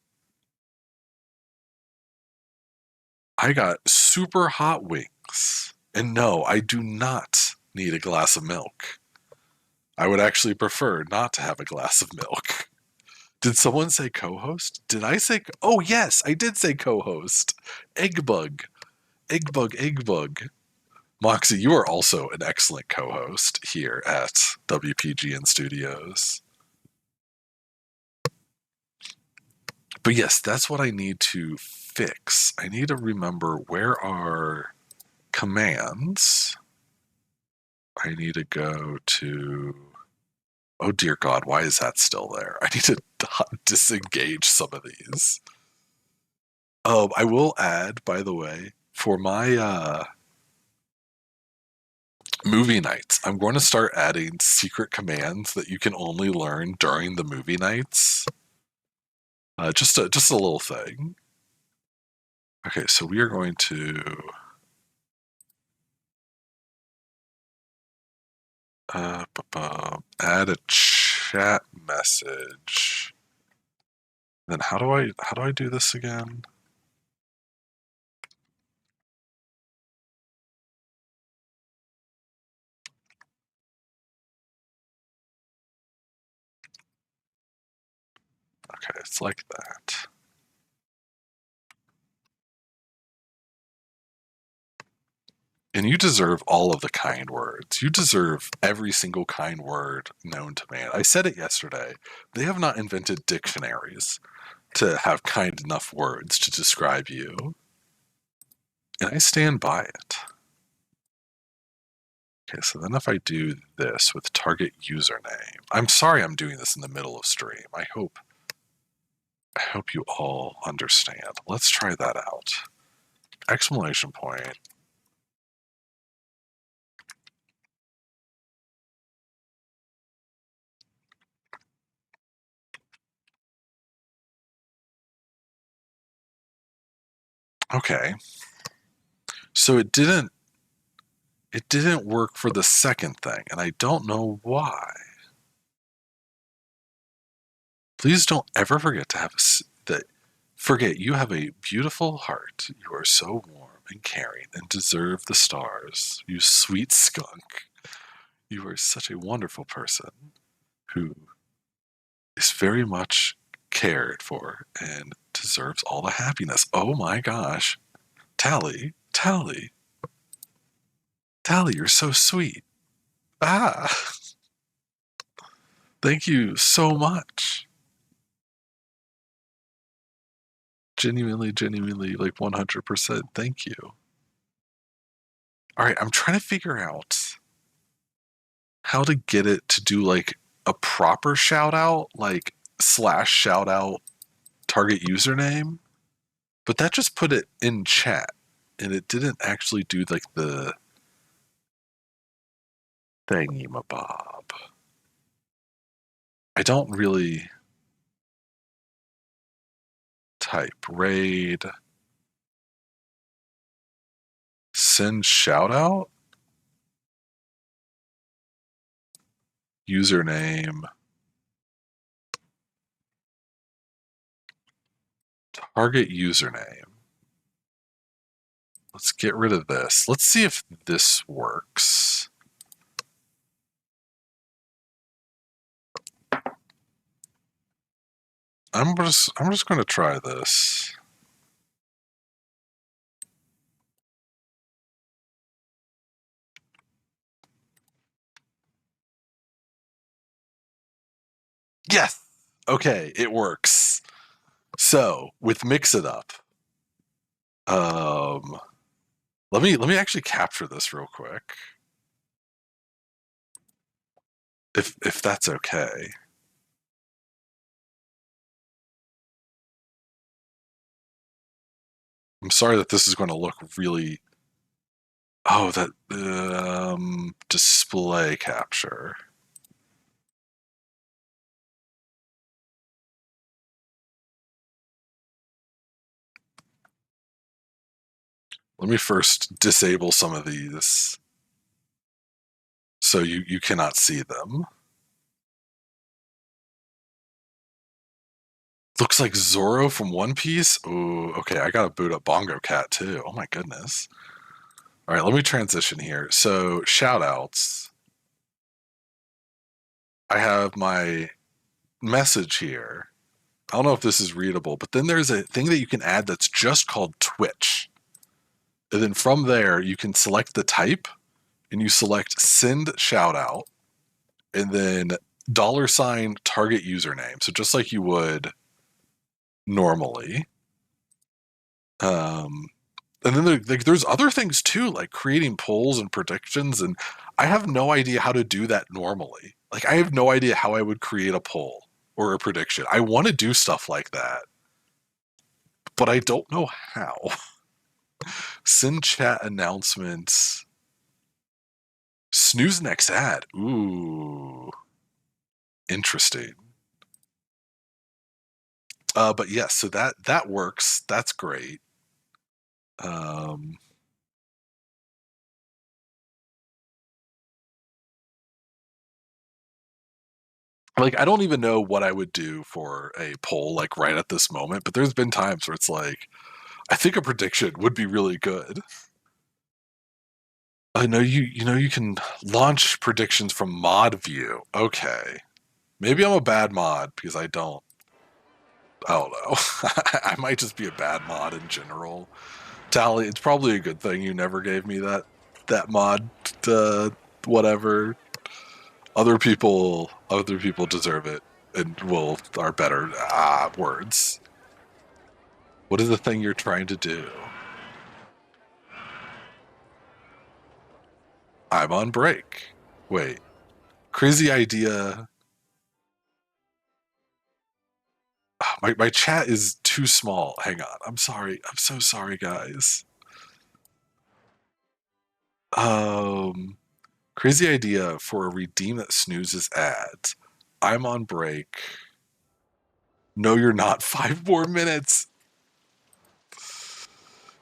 I got super hot wings. And no, I do not need a glass of milk. I would actually prefer not to have a glass of milk. Did someone say co-host? Did I say? Oh yes, I did say co-host. Egg bug, egg bug, egg bug. Moxie, you are also an excellent co-host here at WPGN Studios. But yes, that's what I need to fix. I need to remember where are commands. I need to go to. Oh dear God, why is that still there? I need to disengage some of these. I will add, by the way, for my movie nights, I'm going to start adding secret commands that you can only learn during the movie nights. Just a little thing. Okay, so we are going to add a chat message. Then how do I do this again? Okay, it's like that. And you deserve all of the kind words. You deserve every single kind word known to man. I said it yesterday. They have not invented dictionaries to have kind enough words to describe you. And I stand by it. Okay, so then if I do this with target username, I'm sorry I'm doing this in the middle of stream. I hope you all understand. Let's try that out. Exclamation point. Okay. So it didn't work for the second thing, and I don't know why. Please don't ever forget to have that. Forget you have a beautiful heart. You are so warm and caring and deserve the stars. You sweet skunk. You are such a wonderful person who is very much cared for and deserves all the happiness. Oh my gosh. Tally, Tally, Tally, you're so sweet. Ah, thank you so much. Genuinely, genuinely, like 100%. Thank you. All right, I'm trying to figure out how to get it to do like a proper shout out, like slash shout out target username, but that just put it in chat and it didn't actually do like the thingy mabob. I don't really type raid send shout out username Target username. Let's get rid of this. Let's see if this works. I'm just going to try this. Yes. Okay, it works. So with Mix It Up, let me actually capture this real quick, if that's okay. I'm sorry that this is going to look really. Oh, that display capture. Let me first disable some of these so you cannot see them. Looks like Zoro from One Piece. Oh, okay, I gotta boot up Bongo Cat too. Oh my goodness. All right, let me transition here. So shout outs. I have my message here. I don't know if this is readable, but then there's a thing that you can add that's just called Twitch. And then from there, you can select the type and you select send shout out and then $ target username. So just like you would normally. And then there's other things too, like creating polls and predictions. And I have no idea how to do that normally. Like I have no idea how I would create a poll or a prediction. I want to do stuff like that, but I don't know how. Send chat announcements. Snooze next ad. Ooh, interesting. But yes, so that works. That's great. Like I don't even know what I would do for a poll like right at this moment, but there's been times where it's like I think a prediction would be really good. I know you can launch predictions from mod view. Okay. Maybe I'm a bad mod because I don't know. I might just be a bad mod in general. Tally, it's probably a good thing you never gave me that mod whatever. Other people deserve it and are better words. What is the thing you're trying to do? I'm on break. Wait. Crazy idea. My chat is too small. Hang on. I'm sorry. I'm so sorry, guys. Crazy idea for a redeem that snoozes ads. I'm on break. No, you're not. 5 more minutes.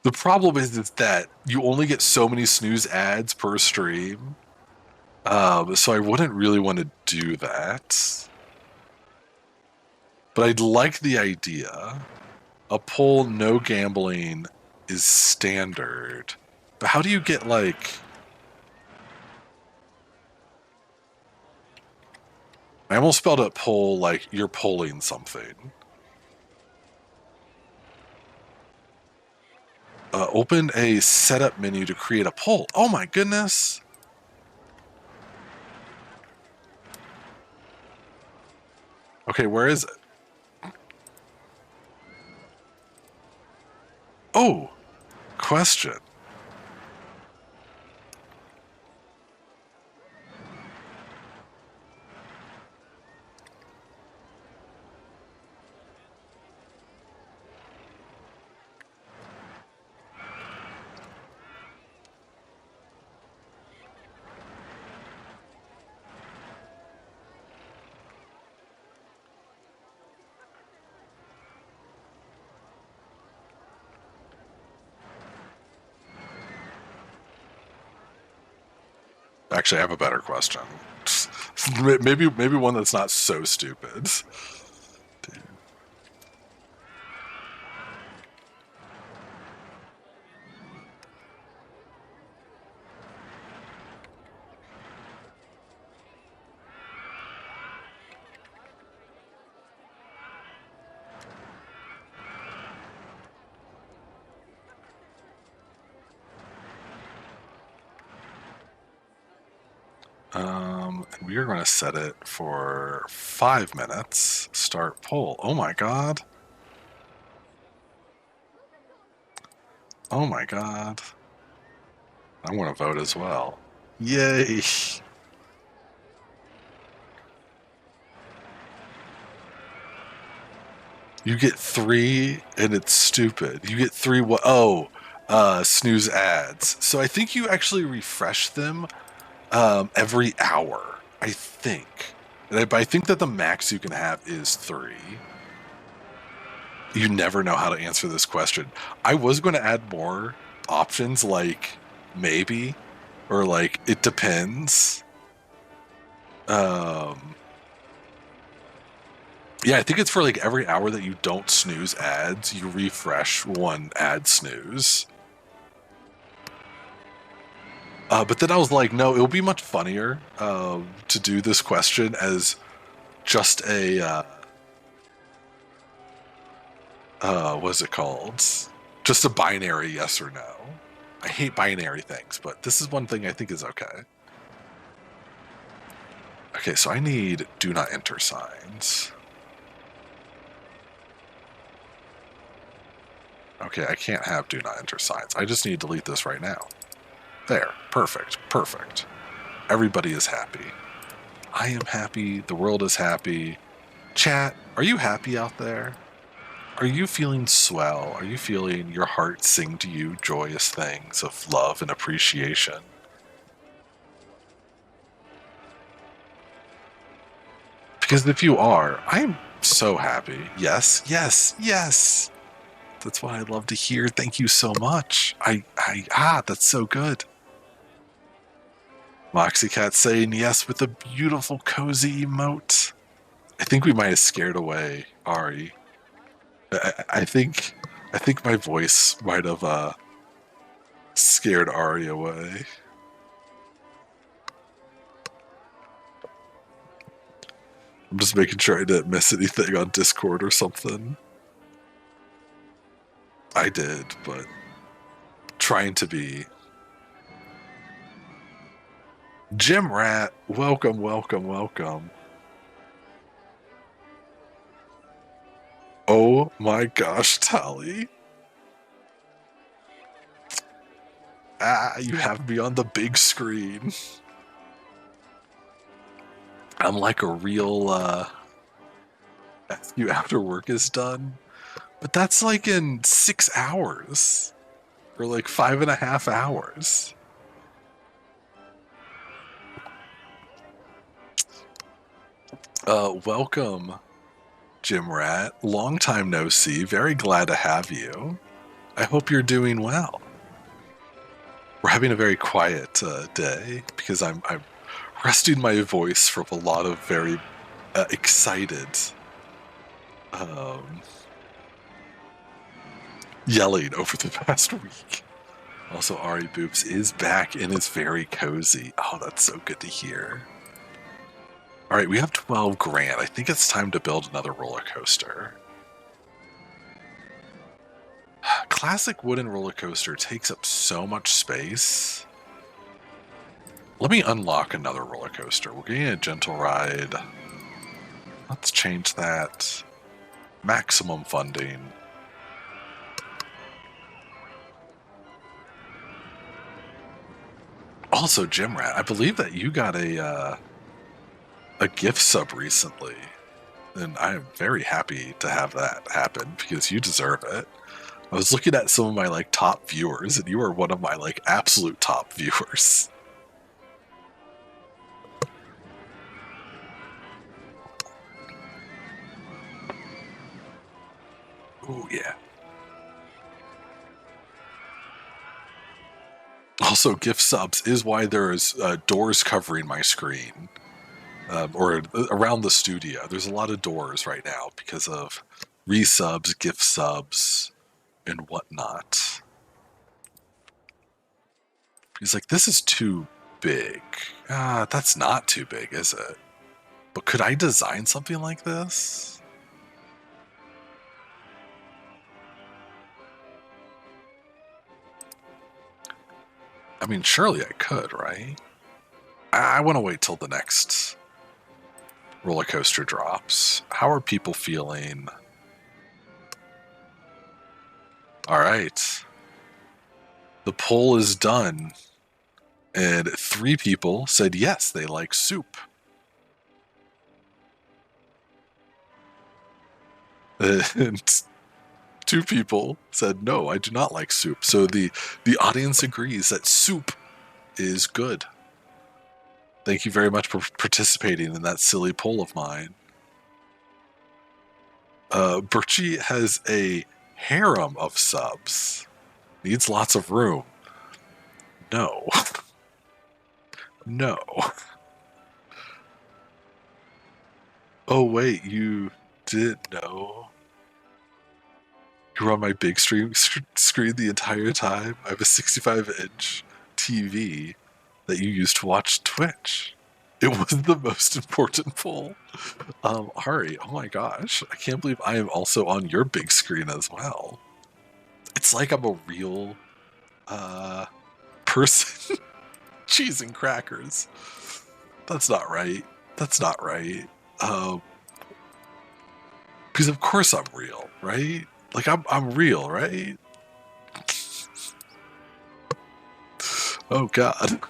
The problem is that you only get so many snooze ads per stream. So I wouldn't really want to do that. But I'd like the idea. A poll, no gambling is standard. But how do you get like... I almost spelled it poll like you're polling something. Open a setup menu to create a poll. Oh my goodness. Okay, where is it? Oh, question. Actually, I have a better question. maybe one that's not so stupid. we are going to set it for 5 minutes. Start poll. Oh my god. Oh my god. I'm going to vote as well. Yay. You get 3, and it's stupid. You get 3 what? Oh, snooze ads. So I think you actually refresh them every hour, I think. But I think that the max you can have is 3. You never know how to answer this question. I was going to add more options, like maybe, or like it depends. Yeah, I think it's for like every hour that you don't snooze ads, you refresh 1 ad snooze. But then I was like, no, it'll be much funnier to do this question as just a what's it called? Just a binary yes or no. I hate binary things, but this is one thing I think is okay. Okay, so I need do not enter signs. Okay, I can't have do not enter signs. I just need to delete this right now. There, perfect, perfect. Everybody is happy. I am happy, the world is happy. Chat, are you happy out there? Are you feeling swell? Are you feeling your heart sing to you joyous things of love and appreciation? Because if you are, I am so happy. Yes, yes, yes. That's what I love to hear. Thank you so much. That's so good. Moxie Cat saying yes with a beautiful cozy emote. I think we might have scared away Ari. I think my voice might have scared Ari away. I'm just making sure I didn't miss anything on Discord or something. I did, but trying to be. Jim Rat, welcome, welcome, welcome. Oh my gosh, Tally. You have me on the big screen. I'm like a real, you after work is done. But that's like in 6 hours. Or like 5.5 hours. Welcome, Jim Rat. Long time no see. Very glad to have you. I hope you're doing well. We're having a very quiet day because I'm resting my voice from a lot of very excited yelling over the past week. Also, Ari Boops is back and is very cozy. Oh, that's so good to hear. All right, we have 12 grand. I think it's time to build another roller coaster. Classic wooden roller coaster takes up so much space. Let me unlock another roller coaster. We're getting a gentle ride. Let's change that. Maximum funding. Also, Jim Rat, I believe that you got a gift sub recently, and I am very happy to have that happen because you deserve it. I was looking at some of my like top viewers, and you are one of my like absolute top viewers. Oh yeah. Also, gift subs is why there's doors covering my screen, or around the studio. There's a lot of doors right now because of resubs, gift subs, and whatnot. He's like, this is too big. That's not too big, is it? But could I design something like this? I mean, surely I could, right? I want to wait till the next roller coaster drops. How are people feeling? All right. The poll is done. And 3 people said yes, they like soup. And 2 people said no, I do not like soup. So the audience agrees that soup is good. Thank you very much for participating in that silly poll of mine. Birchie has a harem of subs. Needs lots of room. No. No. Oh, wait, you did know? You were on my big screen the entire time? I have a 65-inch TV that you use to watch Twitch. It was the most important poll. Ari, oh my gosh, I can't believe I am also on your big screen as well. It's like I'm a real person. Cheese and crackers. That's not right. That's not right. Because of course I'm real, right? Like I'm real, right? Oh god.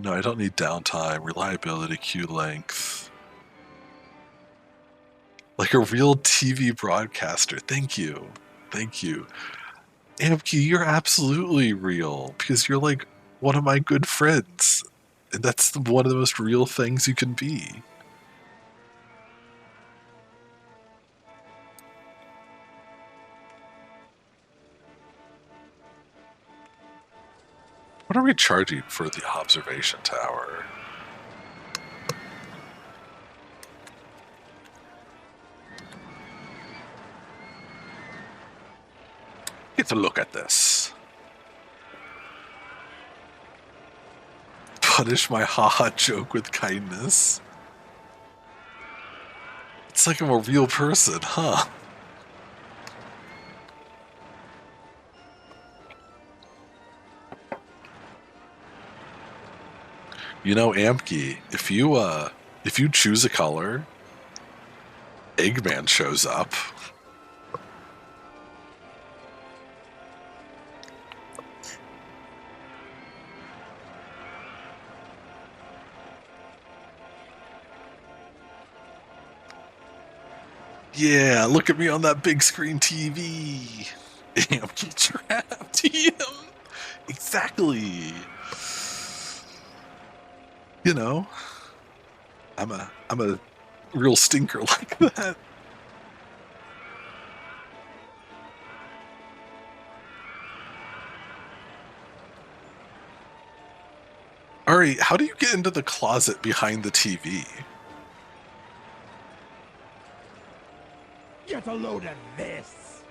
No, I don't need downtime, reliability, queue length. Like a real TV broadcaster. Thank you. Thank you. Amki, you're absolutely real because you're like one of my good friends. And that's one of the most real things you can be. What are we charging for the observation tower? Get a look at this. Punish my haha joke with kindness. It's like I'm a real person, huh? You know, Amki, if you choose a color, Eggman shows up. Yeah, look at me on that big screen TV. Amki trapped him. Exactly. You know, I'm a real stinker like that. Ari, how do you get into the closet behind the TV? Get a load of this.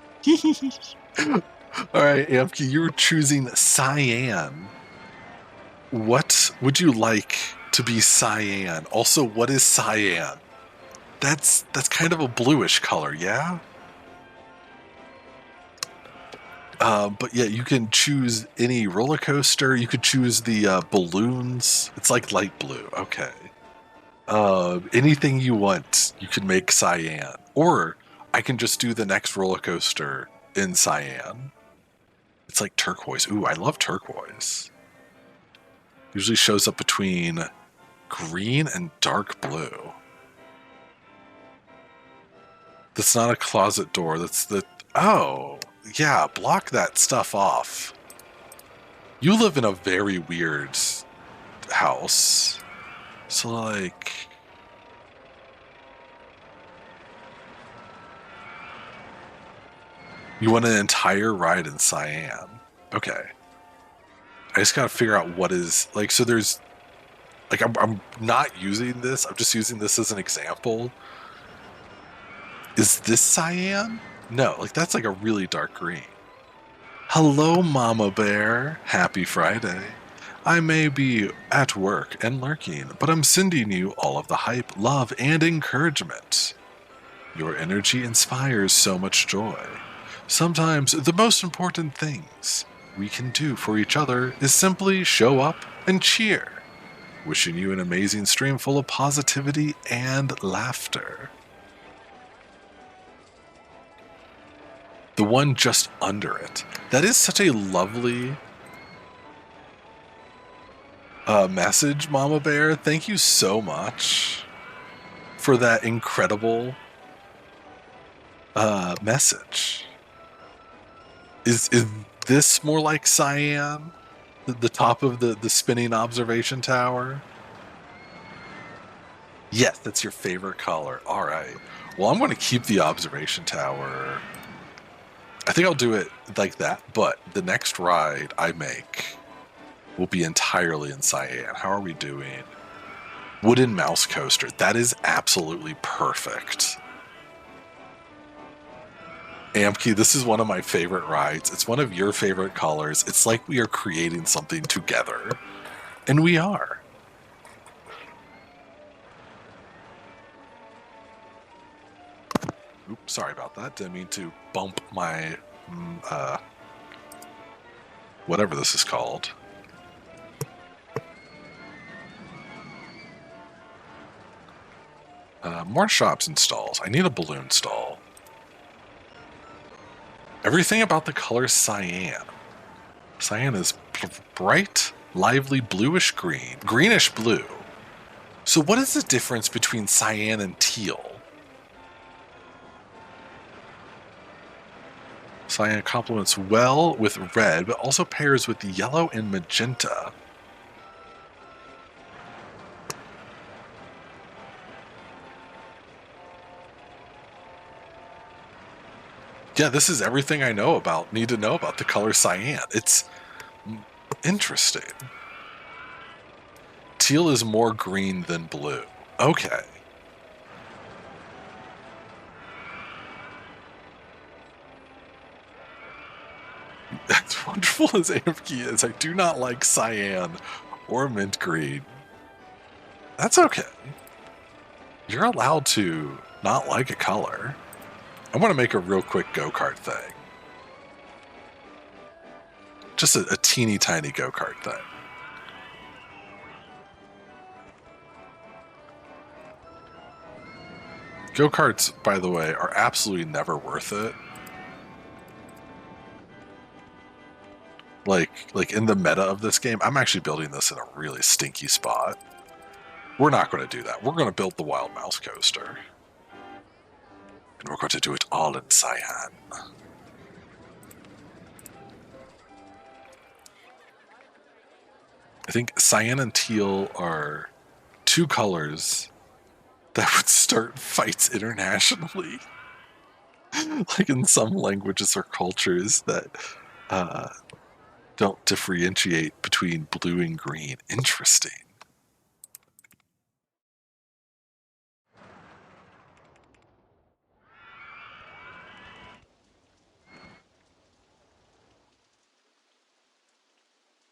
All right, Amki, you're choosing cyan. What would you like to be cyan? Also, what is cyan? That's kind of a bluish color, yeah? But yeah, you can choose any roller coaster. You could choose the balloons. It's like light blue. Okay. Anything you want, you can make cyan. Or I can just do the next roller coaster in cyan. It's like turquoise. Ooh, I love turquoise. Usually shows up between green and dark blue. That's not a closet door. That's the... Oh, yeah, block that stuff off. You live in a very weird house. So, like... You want an entire ride in cyan. Okay. I just gotta figure out what is... Like, so there's... Like, I'm not using this. I'm just using this as an example. Is this cyan? No, like, that's like a really dark green. Hello, Mama Bear. Happy Friday. I may be at work and lurking, but I'm sending you all of the hype, love, and encouragement. Your energy inspires so much joy. Sometimes the most important things we can do for each other is simply show up and cheer. Wishing you an amazing stream full of positivity and laughter. The one just under it. That is such a lovely message, Mama Bear. Thank you so much for that incredible message. Is this more like cyan? The top of the spinning observation tower? Yes, that's your favorite color. All right. Well, I'm going to keep the observation tower. I think I'll do it like that, but the next ride I make will be entirely in cyan. How are we doing? Wooden mouse coaster. That is absolutely perfect. Amki, this is one of my favorite rides. It's one of your favorite colors. It's like we are creating something together. And we are. Oops, sorry about that. Didn't mean to bump my, whatever this is called. More shops and stalls. I need a balloon stall. Everything about the color cyan. Cyan is bright, lively bluish green, greenish blue. So what is the difference between cyan and teal? Cyan complements well with red, but also pairs with yellow and magenta. Yeah, this is everything I need to know about the color cyan. It's interesting. Teal is more green than blue. Okay. As wonderful as Amki is, I do not like cyan or mint green. That's okay. You're allowed to not like a color. I want to make a real quick go-kart thing. Just a teeny tiny go-kart thing. Go-karts, by the way, are absolutely never worth it. Like in the meta of this game, I'm actually building this in a really stinky spot. We're not going to do that. We're going to build the Wild Mouse Coaster. And we're going to do it all in cyan. I think cyan and teal are two colors that would start fights internationally. Like in some languages or cultures that don't differentiate between blue and green. Interesting.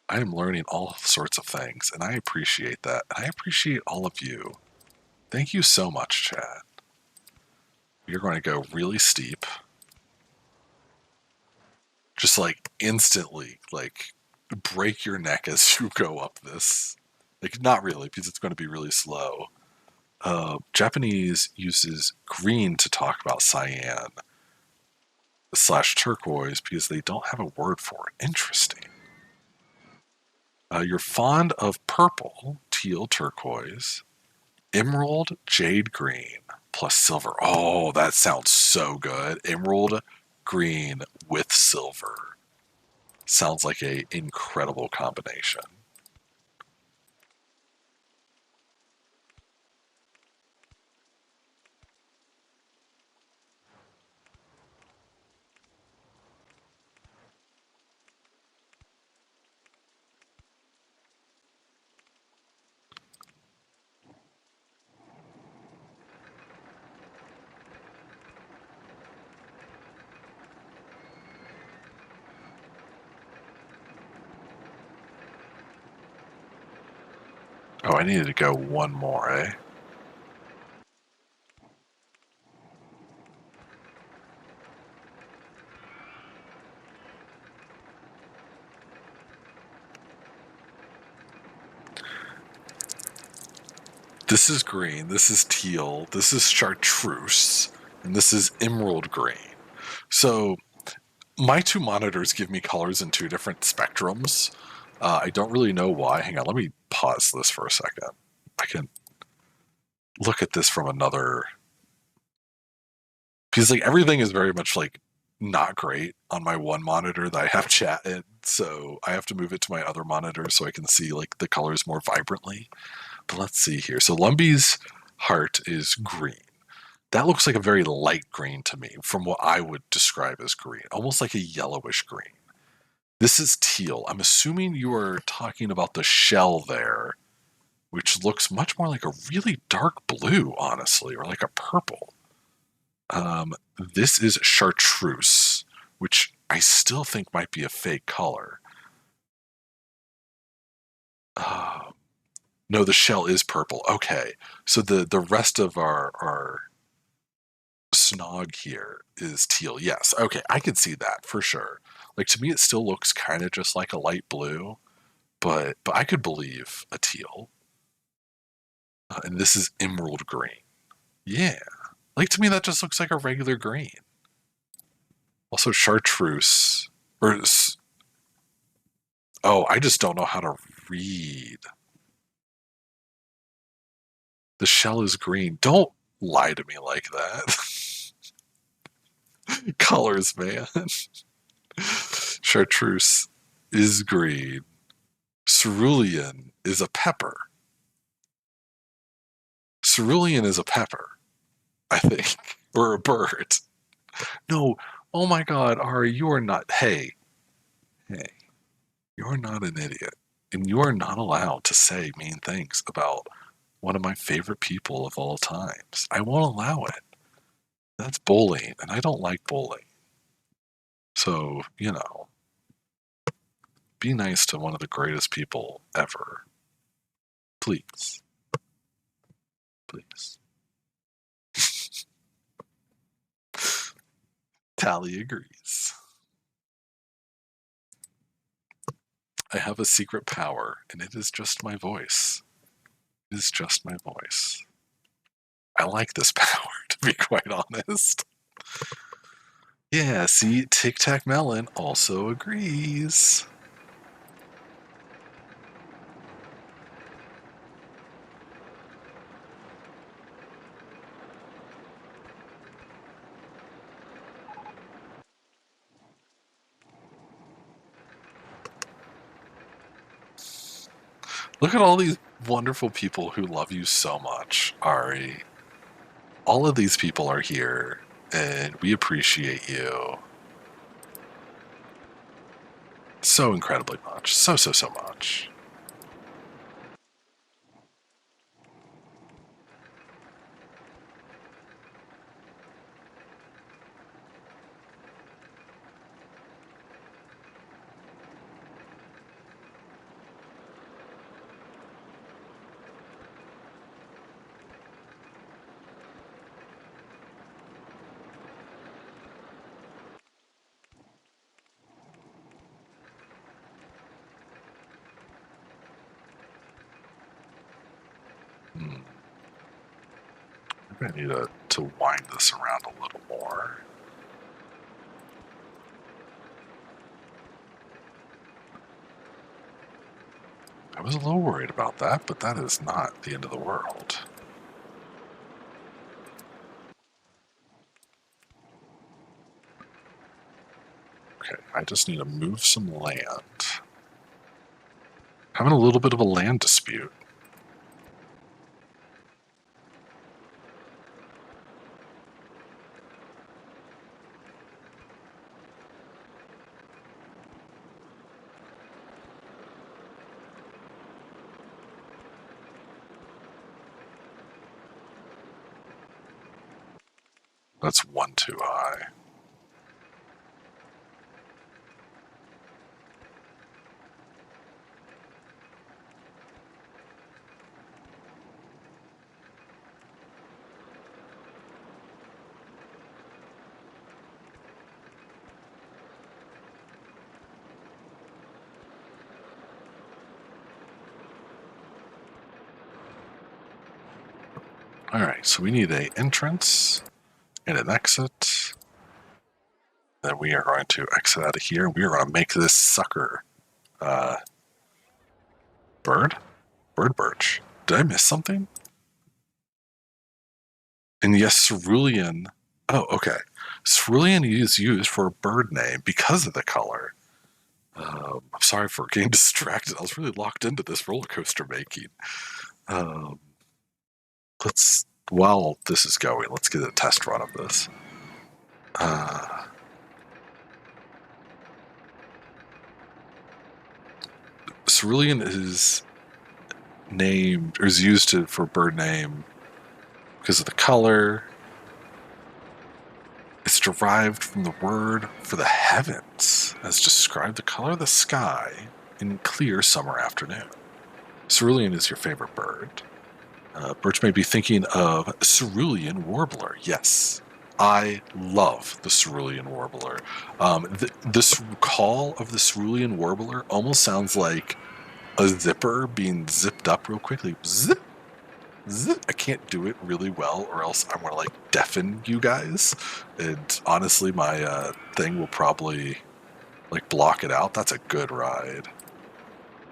I am learning all sorts of things, and I appreciate that. And I appreciate all of you. Thank you so much, chat. You're going to go really steep. Just like instantly, like break your neck as you go up this. Like, not really, because it's going to be really slow. Japanese uses green to talk about cyan / turquoise because they don't have a word for it. Interesting. You're fond of purple, teal, turquoise, emerald, jade green, plus silver. Oh, that sounds so good. Emerald green with silver. Sounds like an incredible combination. Oh, I needed to go one more, eh? this is green, this is teal, this is chartreuse, and this is emerald green. So my two monitors give me colors in two different spectrums. I don't really know why. Hang on, let me pause this for a second. I can look at this from another, because like everything is very much like not great on my one monitor that I have chat in, so I have to move it to my other monitor so I can see like the colors more vibrantly. But let's see here. So Lumby's heart is green. That looks like a very light green to me from what I would describe as green, almost like a yellowish green. This is teal. I'm assuming you are talking about the shell there, which looks much more like a really dark blue, honestly, or like a purple. This is chartreuse, which I still think might be a fake color. No, the shell is purple. Okay, so the rest of our snog here is teal. Yes, okay, I can see that for sure. Like to me, it still looks kind of just like a light blue, but I could believe a teal. And this is emerald green. Yeah, like to me that just looks like a regular green. Also chartreuse, or oh, I just don't know how to read. The shell is green. Don't lie to me like that. Colors, man. Chartreuse is green. Cerulean is a pepper. Cerulean is a pepper, I think, or a bird. No, oh my God, Ari, you are not. Hey, you are not an idiot, and you are not allowed to say mean things about one of my favorite people of all times. I won't allow it. That's bullying, and I don't like bullying. So, be nice to one of the greatest people ever. Please. Please. Tally agrees. I have a secret power, and it is just my voice. It is just my voice. I like this power, to be quite honest. Yeah, see, Tic Tac Melon also agrees. Look at all these wonderful people who love you so much, Ari. All of these people are here, and we appreciate you so incredibly much. So, so, so much. Hmm. Maybe I need to wind this around a little more. I was a little worried about that, but that is not the end of the world. Okay, I just need to move some land. Having a little bit of a land dispute. That's one too high. Alright, so we need a entrance and an exit. Then we are going to exit out of here. We are going to make this sucker bird? Bird birch. Did I miss something? And yes, cerulean. Oh, okay. Cerulean is used for a bird name because of the color. I'm sorry for getting distracted. I was really locked into this roller coaster making. While this is going, let's get a test run of this. Cerulean is named, or is used for bird name because of the color. It's derived from the word for the heavens, as described the color of the sky in clear summer afternoon. Cerulean is your favorite bird. Birch may be thinking of cerulean warbler. Yes, I love the cerulean warbler. This call of the cerulean warbler almost sounds like a zipper being zipped up real quickly. Zip, zip. I can't do it really well, or else I'm gonna like deafen you guys. And honestly, my thing will probably like block it out. That's a good ride.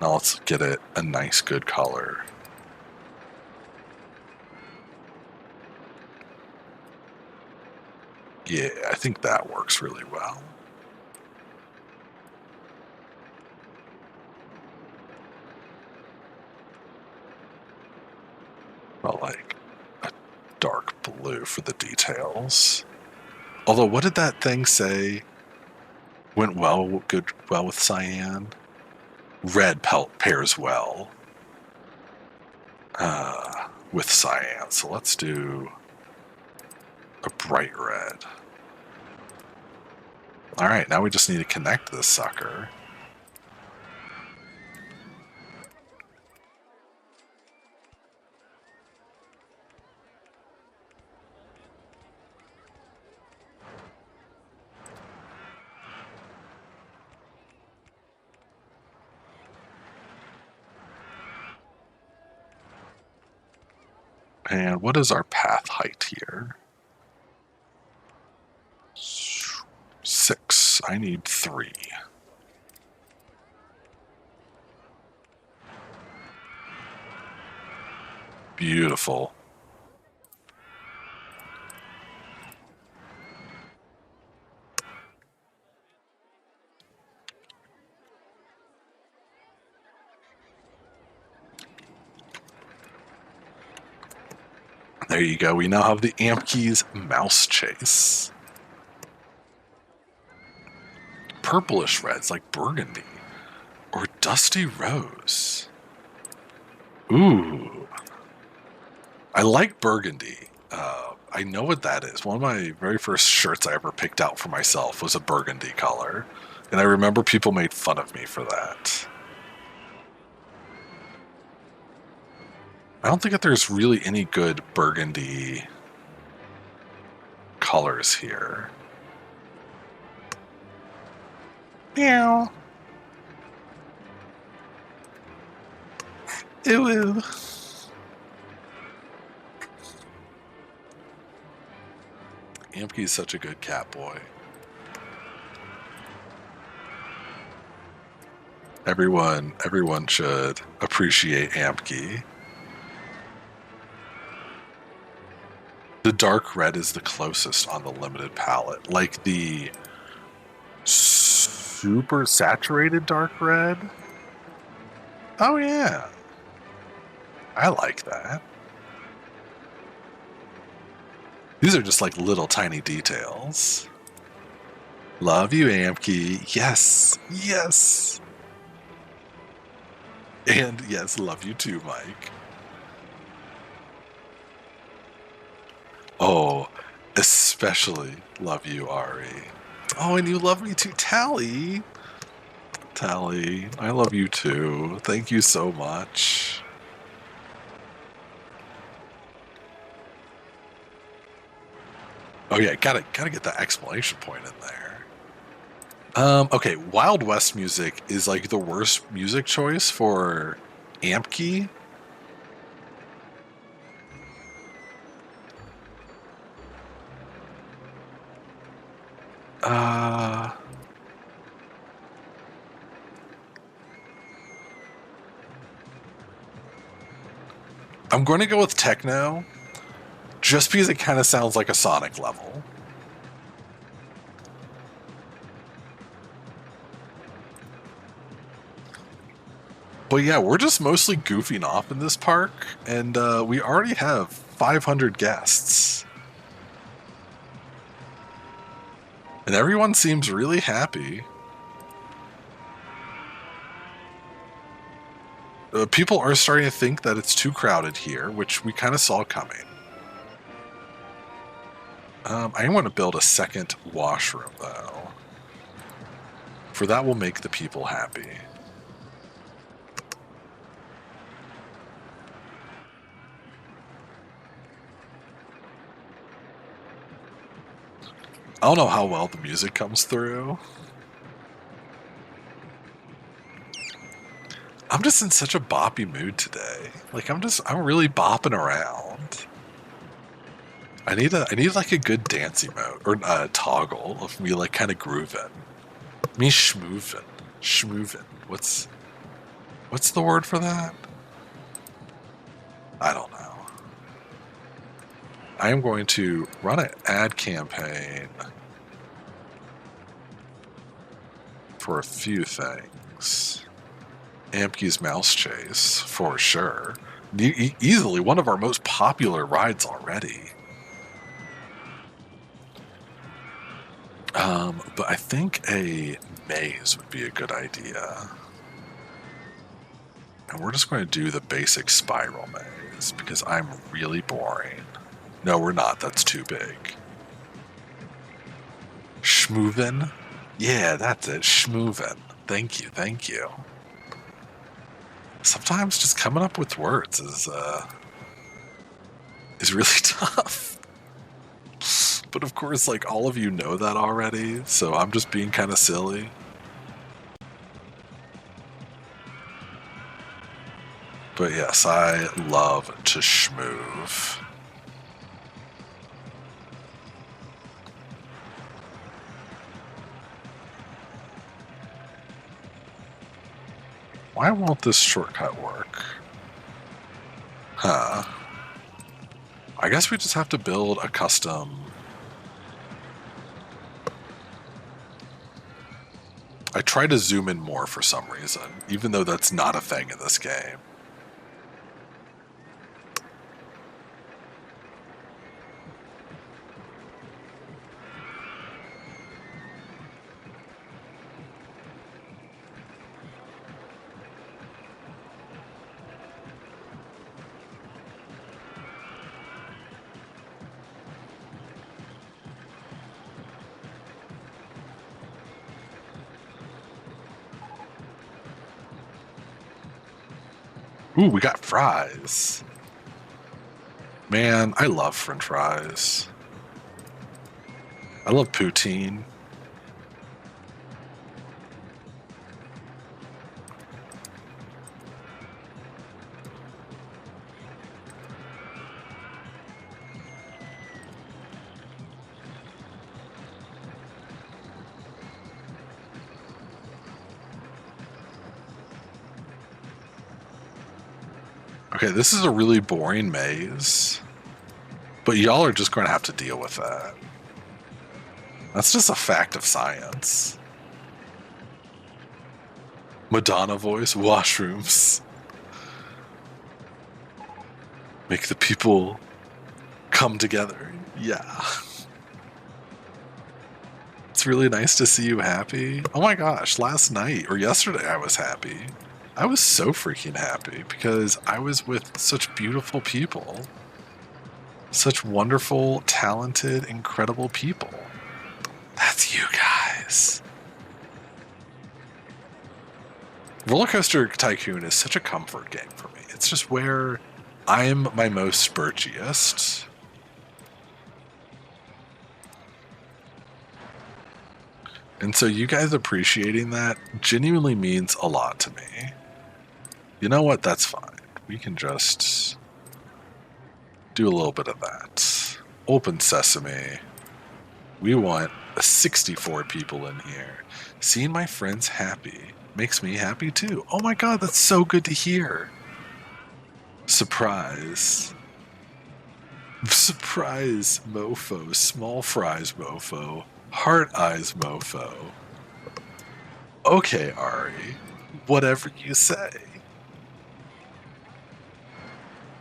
Now let's get it a nice, good color. Yeah, I think that works really well. Well, like a dark blue for the details. Although, what did that thing say? Went well with cyan. Red pairs well with cyan. So let's do a bright red. All right, now we just need to connect this sucker. And what is our path height here? 6. I need 3. Beautiful. There you go. We now have the Amkey's Mouse Chase. Purplish reds like burgundy or dusty rose. Ooh. I like burgundy. I know what that is. One of my very first shirts I ever picked out for myself was a burgundy color. And I remember people made fun of me for that. I don't think that there's really any good burgundy colors here. Meow. Ew. Amkey's such a good cat boy. Everyone should appreciate Amkey. The dark red is the closest on the limited palette. Like the super saturated dark red. Oh yeah. I like that. These are just like little tiny details. Love you, Amkey. Yes. Yes. And yes, love you too, Mike. Oh, especially love you, Ari. Oh, and you love me too, Tally. Tally, I love you too. Thank you so much. Oh yeah, gotta get that exclamation point in there. Okay, Wild West music is like the worst music choice for Amkey. I'm going to go with techno, just because it kind of sounds like a Sonic level. But yeah, we're just mostly goofing off in this park, and we already have 500 guests. And everyone seems really happy. People are starting to think that it's too crowded here, which we kind of saw coming. I want to build a second washroom, though. For that will make the people happy. I don't know how well the music comes through. I'm just in such a boppy mood today. Like I'm really bopping around. I need like a good dancing mode or a toggle of me like kind of grooving. Me schmoovin. What's the word for that? I don't know. I am going to run an ad campaign for a few things. Ampke's Mouse Chase, for sure. Easily one of our most popular rides already. But I think a maze would be a good idea. And we're just going to do the basic spiral maze because I'm really boring. No, we're not. That's too big. Schmoovin? Yeah, that's it. Schmoovin. Thank you. Sometimes just coming up with words is really tough. But of course, like all of you know that already, so I'm just being kind of silly. But yes, I love to schmoove. Why won't this shortcut work? Huh. I guess we just have to build a custom... I try to zoom in more for some reason, even though that's not a thing in this game. Ooh, we got fries. Man, I love French fries. I love poutine. Okay, this is a really boring maze, but y'all are just going to have to deal with that. That's just a fact of science. Madonna voice, washrooms. Make the people come together. Yeah. It's really nice to see you happy. Oh my gosh, last night or yesterday I was happy. I was so freaking happy because I was with such beautiful people. Such wonderful, talented, incredible people. That's you guys. RollerCoaster Tycoon is such a comfort game for me. It's just where I'm my most spurchiest. And so you guys appreciating that genuinely means a lot to me. You know what? That's fine. We can just do a little bit of that. Open sesame. We want 64 people in here. Seeing my friends happy makes me happy too. Oh my god, that's so good to hear. Surprise. Surprise mofo. Small fries mofo. Heart eyes mofo. Okay, Ari. Whatever you say.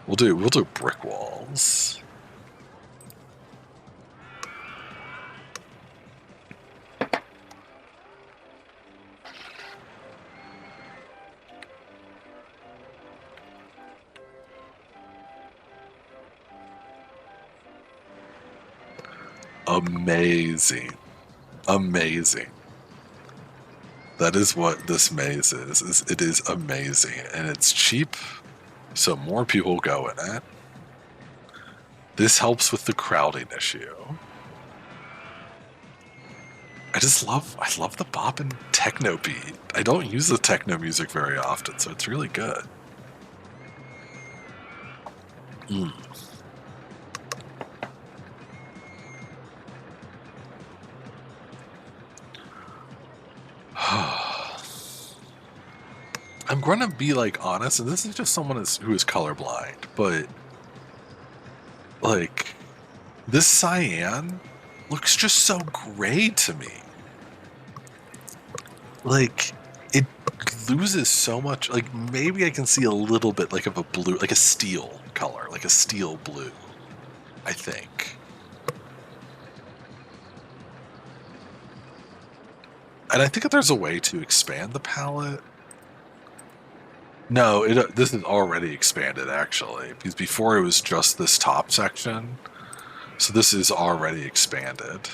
We'll do brick walls. Amazing. Amazing. That is what this maze is it is amazing, and it's cheap, so more people go in it. This helps with the crowding issue. I love the bop and techno beat. I don't use the techno music very often, so it's really good. Mm. I'm going to be like honest, and this is just someone who is colorblind, but like this cyan looks just so gray to me. Like it loses so much. Like maybe I can see a little bit like of a blue, like a steel color, like a steel blue, I think. And I think that there's a way to expand the palette. No, this is already expanded actually, because before it was just this top section. So this is already expanded.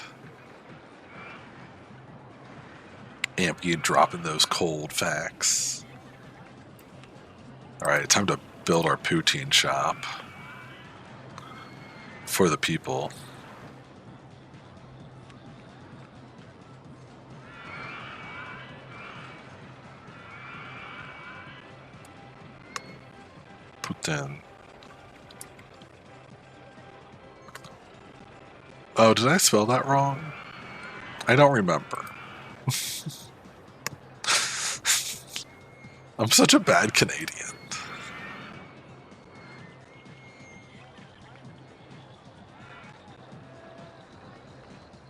Ampy dropping those cold facts. Alright, time to build our poutine shop. For the people. Putin. Oh, did I spell that wrong? I don't remember. I'm such a bad Canadian.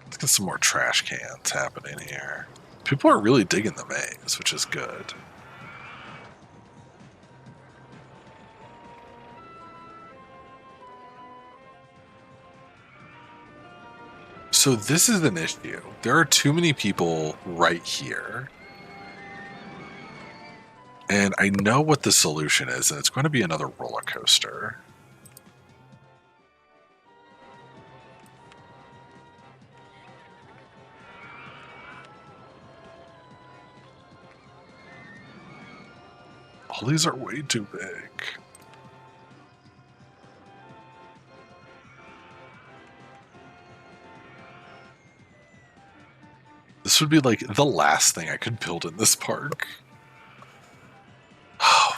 Let's get some more trash cans happening here. People are really digging the maze, which is good. So this is an issue. There are too many people right here. And I know what the solution is, and it's going to be another roller coaster. All these are way too big. This would be like the last thing I could build in this park.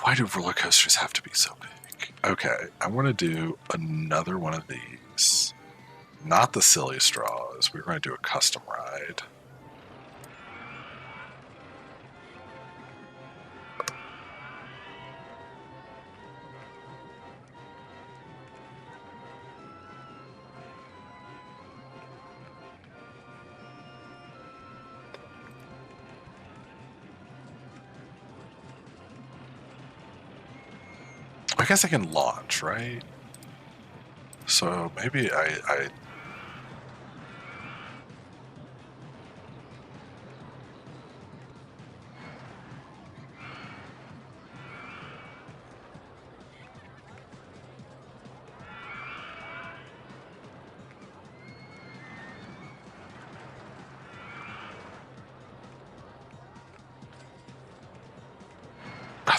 Why do roller coasters have to be so big? Okay, I'm going to do another one of these. Not the silly straws. We're going to do a custom ride. I guess I can launch, right? So maybe I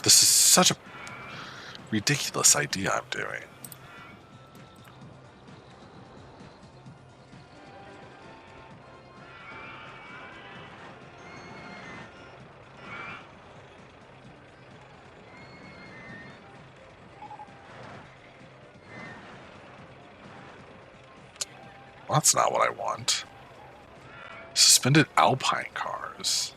this is such a ridiculous idea I'm doing. Well, that's not what I want. Suspended alpine cars.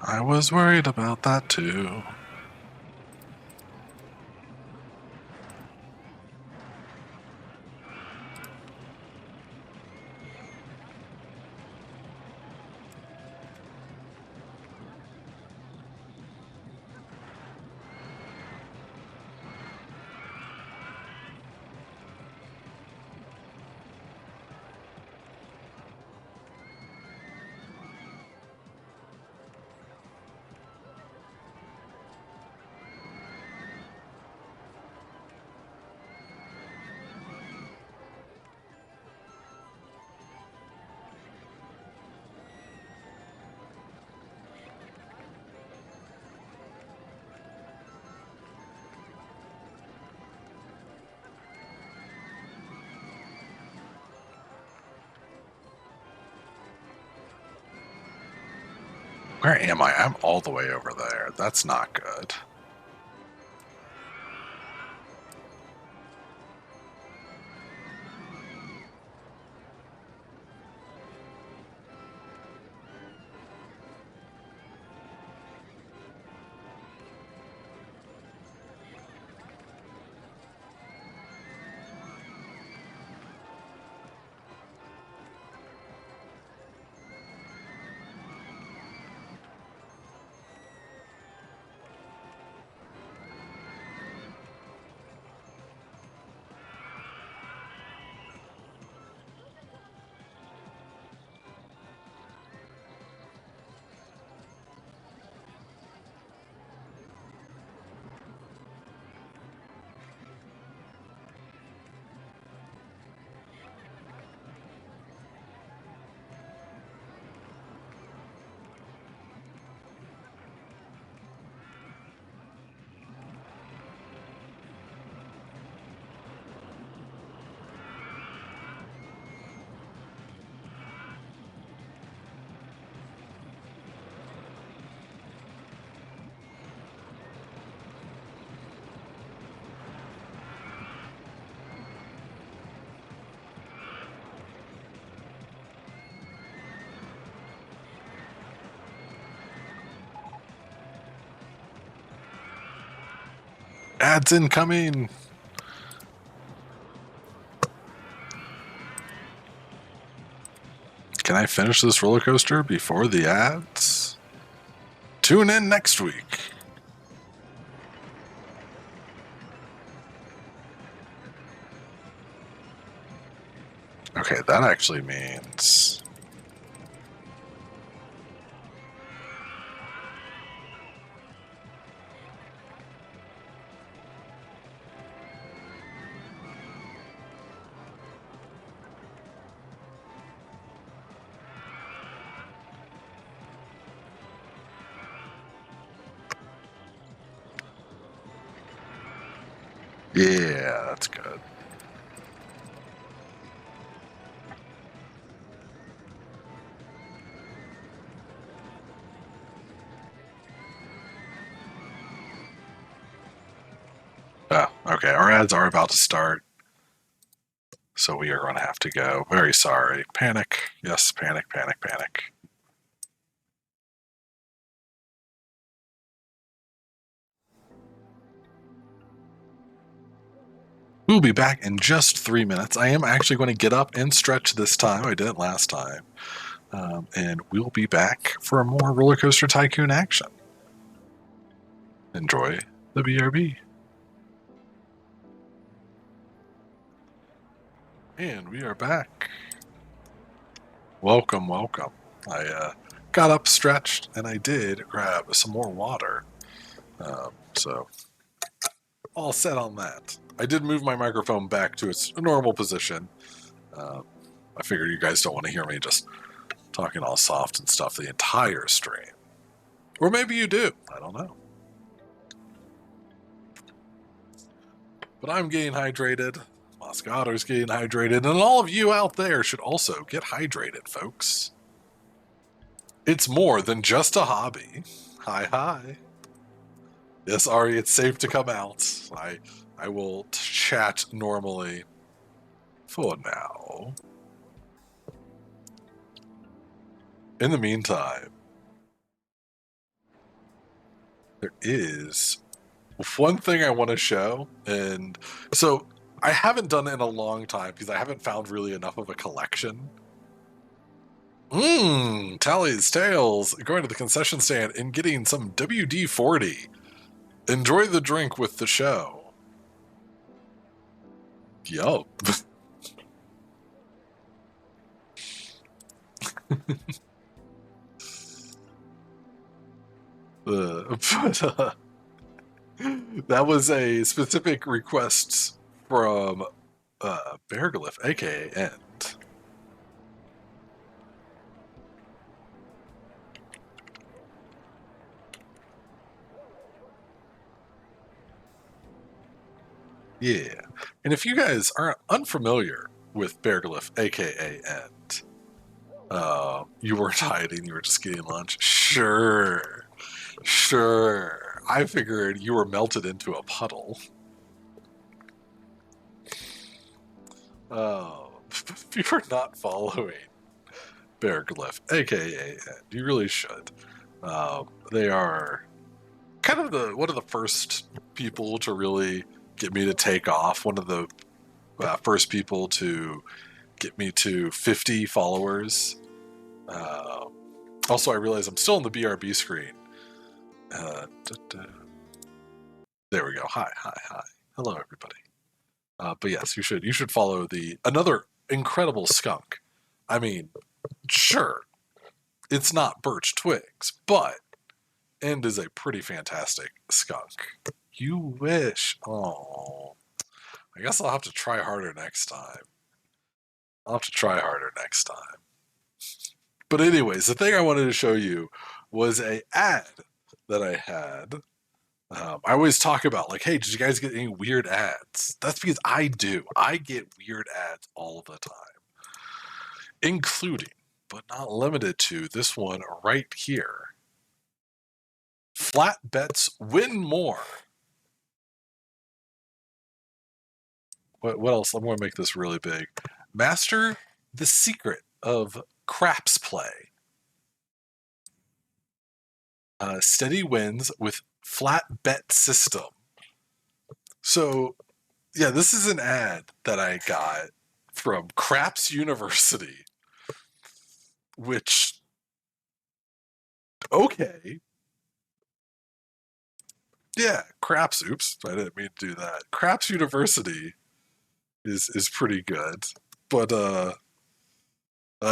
I was worried about that too. Where am I? I'm all the way over there. That's not good. Ads incoming! Can I finish this roller coaster before the ads? Tune in next week. Okay, that actually means... Yeah, that's good. Oh, okay, our ads are about to start. So we are going to have to go. Very sorry. Panic. Yes, panic, panic, panic. We'll be back in just 3 minutes. I am actually going to get up and stretch this time. I didn't last time. And we'll be back for more Roller Coaster Tycoon action. Enjoy the BRB. And we are back. Welcome, welcome. I got up, stretched, and I did grab some more water. So, all set on that. I did move my microphone back to its normal position. I figure you guys don't want to hear me just talking all soft and stuff the entire stream. Or maybe you do. I don't know. But I'm getting hydrated. Moscato's getting hydrated. And all of you out there should also get hydrated, folks. It's more than just a hobby. Hi, hi. Yes, Ari, it's safe to come out. I will chat normally for now. In the meantime, there is one thing I want to show, and so I haven't done it in a long time because I haven't found really enough of a collection. Tally's Tales, going to the concession stand and getting some WD-40. Enjoy the drink with the show. Yup. But that was a specific request from Bearglyph, aka End. Yeah. And if you guys aren't unfamiliar with Bearglyph, aka End, you weren't hiding, you were just getting lunch. Sure. I figured you were melted into a puddle. If you are not following Bearglyph, aka End, you really should. They are kind of one of the first people to really get me to take off. One of the first people to get me to 50 followers. Also, I realize I'm still on the BRB screen. There we go. Hi. Hello, everybody. But yes, you should follow another incredible skunk. I mean, sure, it's not birch twigs, but End is a pretty fantastic skunk. You wish. Oh, I guess I'll have to try harder next time. But anyways, the thing I wanted to show you was a ad that I had. I always talk about like, hey, did you guys get any weird ads? That's because I do. I get weird ads all the time, including, but not limited to, this one right here. Flat bets win more. What else? I'm going to make this really big. Master the secret of craps play. Steady wins with flat bet system. So, yeah, this is an ad that I got from Craps University, which, okay. Yeah, Craps, oops, I didn't mean to do that. Craps University is pretty good, but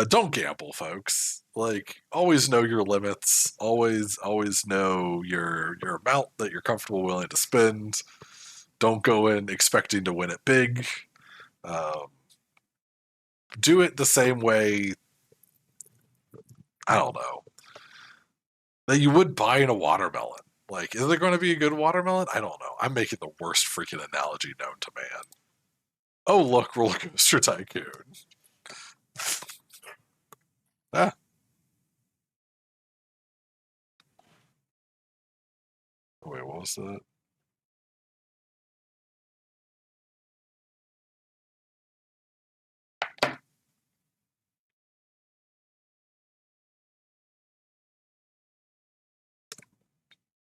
don't gamble, folks. Like, always know your limits. Always know your amount that you're comfortable willing to spend. Don't go in expecting to win it big. Do it the same way, I don't know, that you would buying a watermelon. Like, is there going to be a good watermelon? I don't know. I'm making the worst freaking analogy known to man. Oh, look, RollerCoaster Tycoon. Ah. Wait, what was that?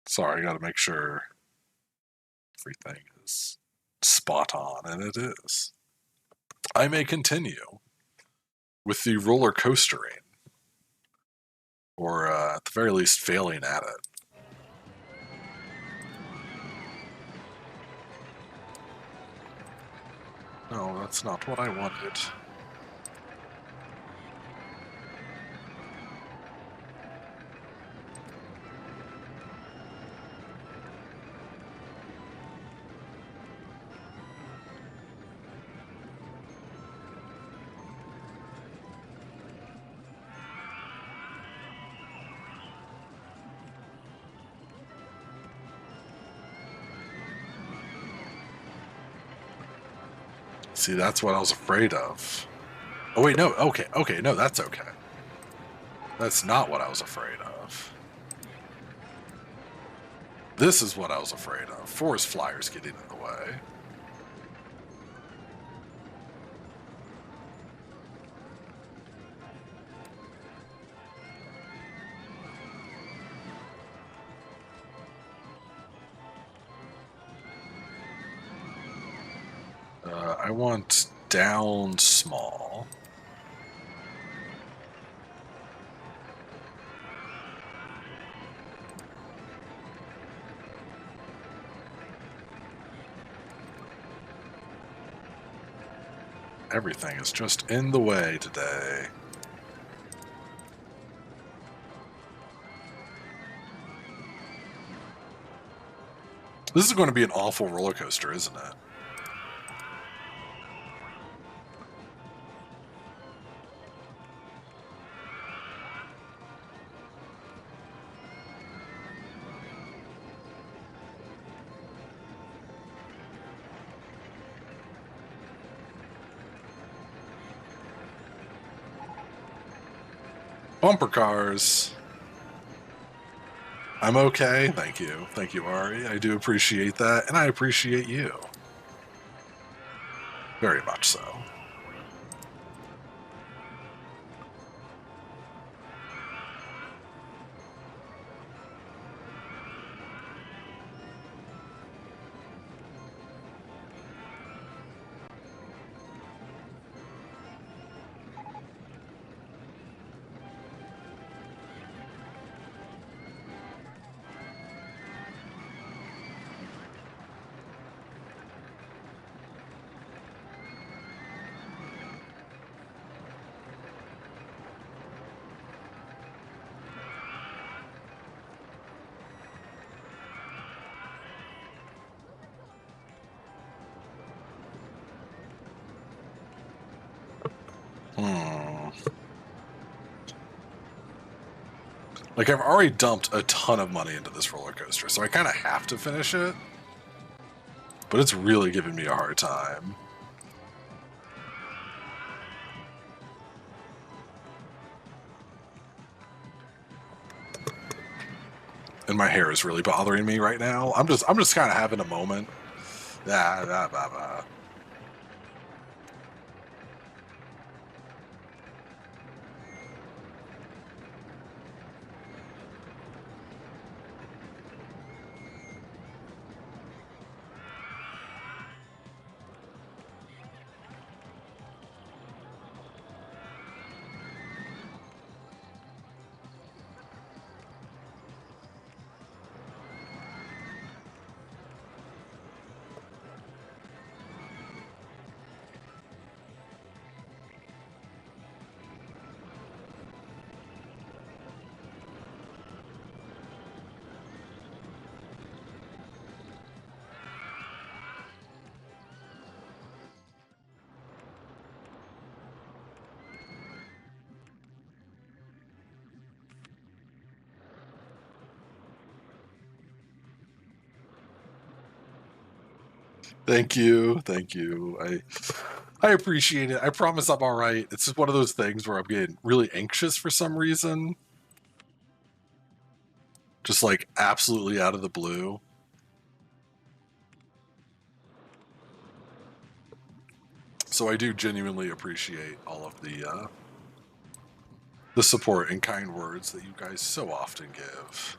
Sorry, I gotta make sure everything is spot on, and it is. I may continue with the roller coastering, or at the very least, failing at it. No, that's not what I wanted. See, that's what I was afraid of. Oh, wait, no. Okay, no, that's okay. That's not what I was afraid of. This is what I was afraid of. Forest flyers getting in the way. I want down small. Everything is just in the way today. This is going to be an awful roller coaster, isn't it? Bumper cars. I'm okay. Thank you. Thank you, Ari. I do appreciate that, and I appreciate you. Very much so. Like, I've already dumped a ton of money into this roller coaster, so I kind of have to finish it. But it's really giving me a hard time. And my hair is really bothering me right now. I'm just kind of having a moment. Thank you. Thank you. I appreciate it. I promise I'm all right. It's just one of those things where I'm getting really anxious for some reason. Just like absolutely out of the blue. So I do genuinely appreciate all of the support and kind words that you guys so often give.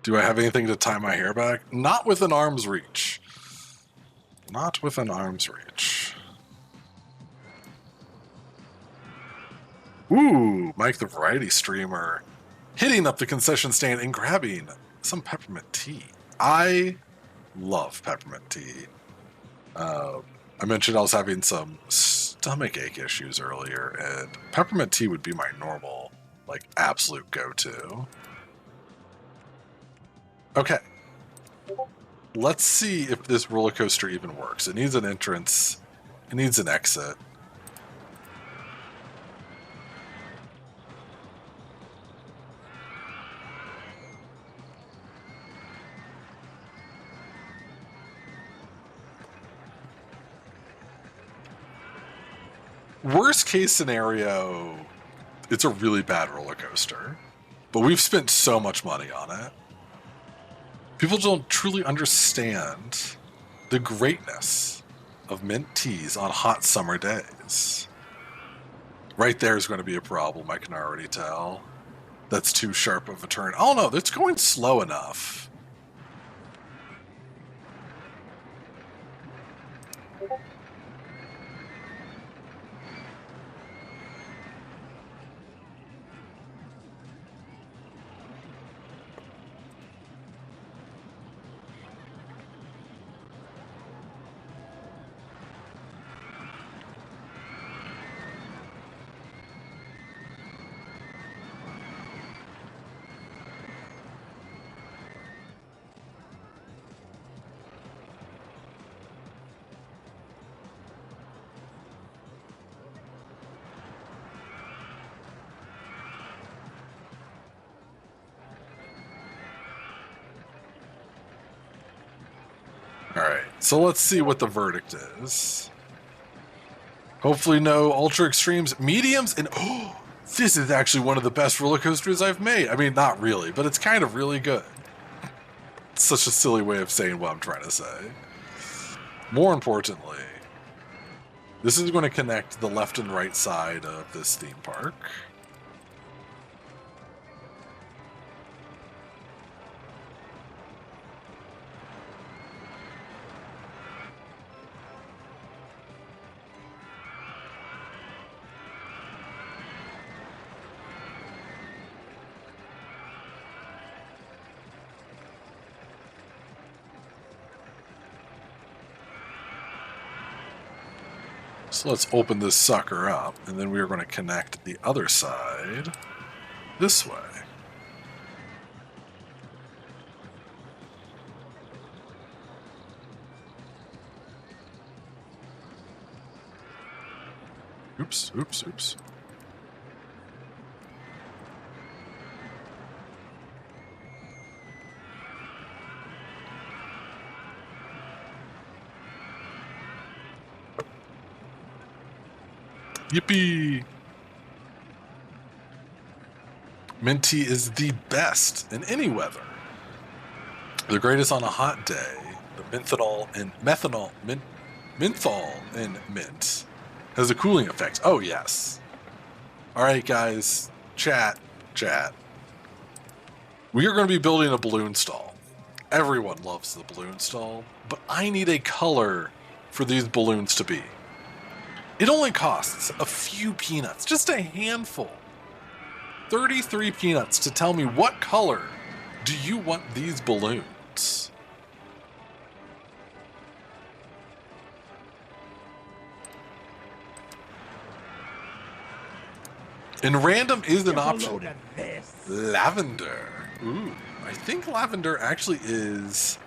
Do I have anything to tie my hair back? Not within arm's reach. Not within arm's reach. Ooh, Mike the Variety Streamer. Hitting up the concession stand and grabbing some peppermint tea. I love peppermint tea. I mentioned I was having some stomach ache issues earlier, and peppermint tea would be my normal, like, absolute go-to. Okay. Let's see if this roller coaster even works. It needs an entrance. It needs an exit. Worst case scenario, it's a really bad roller coaster. But we've spent so much money on it. People don't truly understand the greatness of mint teas on hot summer days. Right there is going to be a problem, I can already tell. That's too sharp of a turn. Oh no, it's going slow enough. Alright, so let's see what the verdict is. Hopefully no ultra extremes, mediums, and oh, this is actually one of the best roller coasters I've made. I mean, not really, but it's kind of really good. It's such a silly way of saying what I'm trying to say. More importantly, this is going to connect the left and right side of this theme park. So let's open this sucker up, and then we are going to connect the other side this way. Oops, oops, oops. Yippee! Mint tea is the best in any weather. The greatest on a hot day. The menthol and mint has a cooling effect. Oh yes. All right, guys, chat. We are going to be building a balloon stall. Everyone loves the balloon stall, but I need a color for these balloons to be. It only costs a few peanuts, just a handful. 33 peanuts to tell me what color do you want these balloons. And random is an option. Lavender. Ooh, I think lavender actually is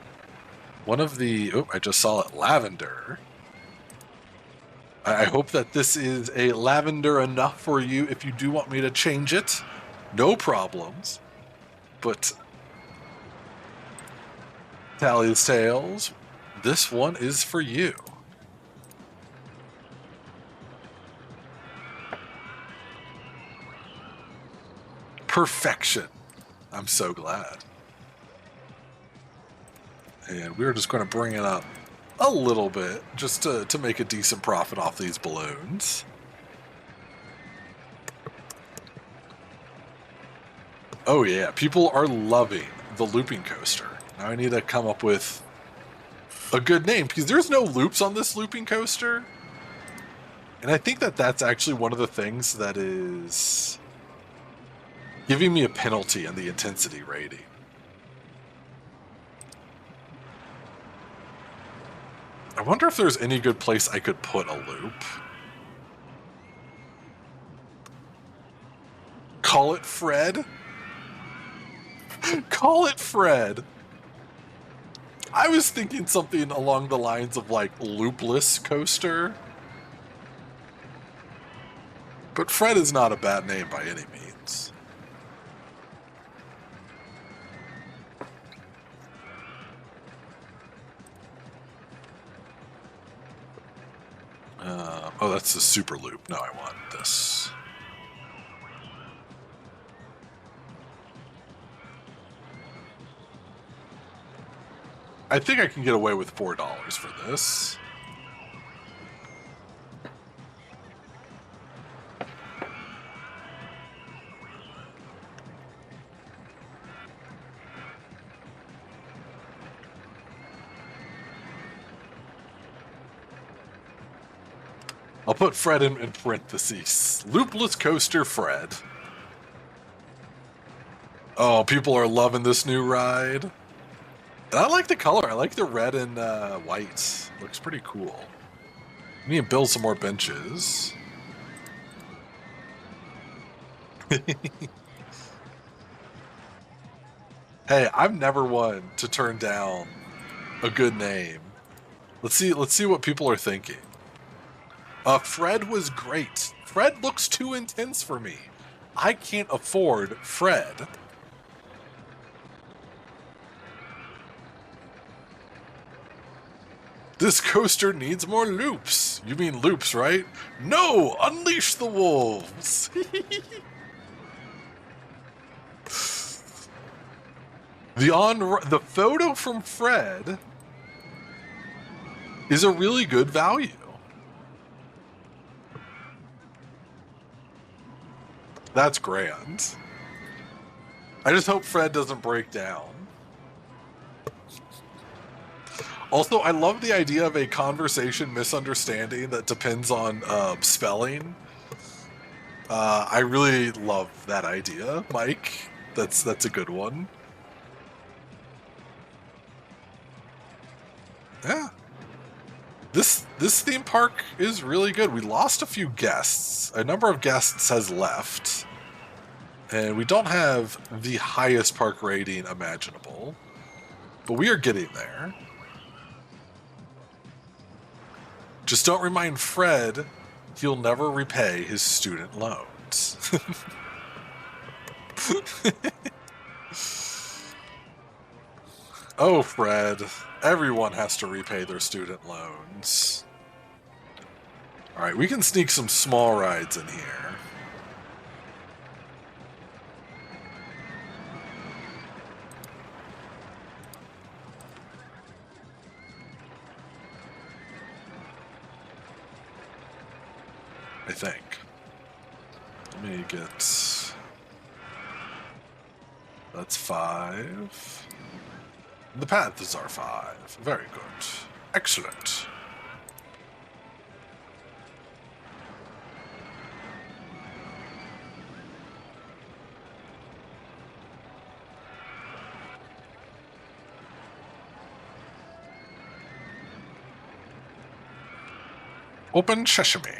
one of the... Oh, I just saw it. Lavender. I hope that this is a lavender enough for you. If you do want me to change it, no problems. But Tally's Tales, this one is for you. Perfection. I'm so glad. And we're just going to bring it up a little bit just to make a decent profit off these balloons. Oh yeah, people are loving the looping coaster. Now I need to come up with a good name because there's no loops on this looping coaster. And I think that that's actually one of the things that is giving me a penalty in the intensity rating. I wonder if there's any good place I could put a loop. Call it Fred? Call it Fred. I was thinking something along the lines of like loopless coaster. But Fred is not a bad name by any means. Oh, that's the super loop. No, I want this. I think I can get away with $4 for this. I'll put Fred in parentheses. Loopless Coaster Fred. Oh, people are loving this new ride. And I like the color. I like the red and white. Looks pretty cool. We need to build some more benches. Hey, I'm never one to turn down a good name. Let's see what people are thinking. Fred was great. Fred looks too intense for me. I can't afford Fred. This coaster needs more loops. You mean loops, right? No! Unleash the wolves! The photo from Fred is a really good value. That's grand. I just hope Fred doesn't break down. Also, I love the idea of a conversation misunderstanding that depends on spelling. I really love that idea, Mike. That's a good one. Yeah. This theme park is really good. We lost a few guests. A number of guests has left. And we don't have the highest park rating imaginable. But we are getting there. Just don't remind Fred he'll never repay his student loans. Oh, Fred. Everyone has to repay their student loans. Alright, we can sneak some small rides in here. I think. Let me get... That's 5. The paths are 5. Very good. Excellent. Open sesame.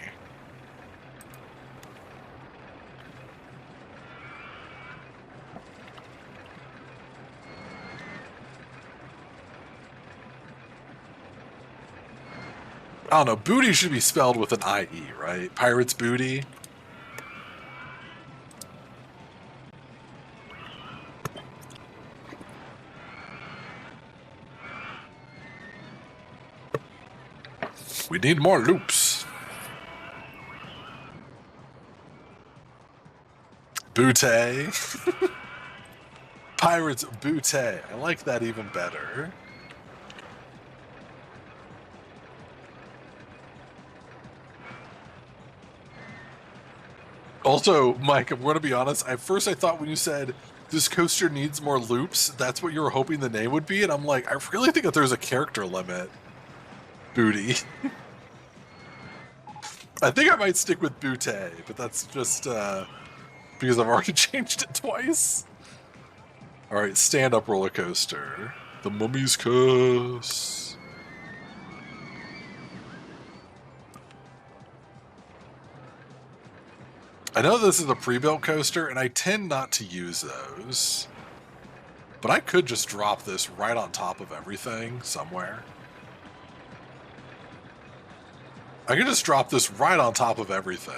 I don't know, booty should be spelled with an I-E, right? Pirate's booty. We need more loops. Booty. Pirate's booty. I like that even better. Also, Mike, I'm going to be honest. At first, I thought when you said this coaster needs more loops, that's what you were hoping the name would be. And I'm like, I really think that there's a character limit. Booty. I think I might stick with Booty, but that's just because I've already changed it twice. All right, stand-up roller coaster. The Mummy's Curse. I know this is a pre-built coaster, and I tend not to use those. But I could just drop this right on top of everything somewhere. I could just drop this right on top of everything.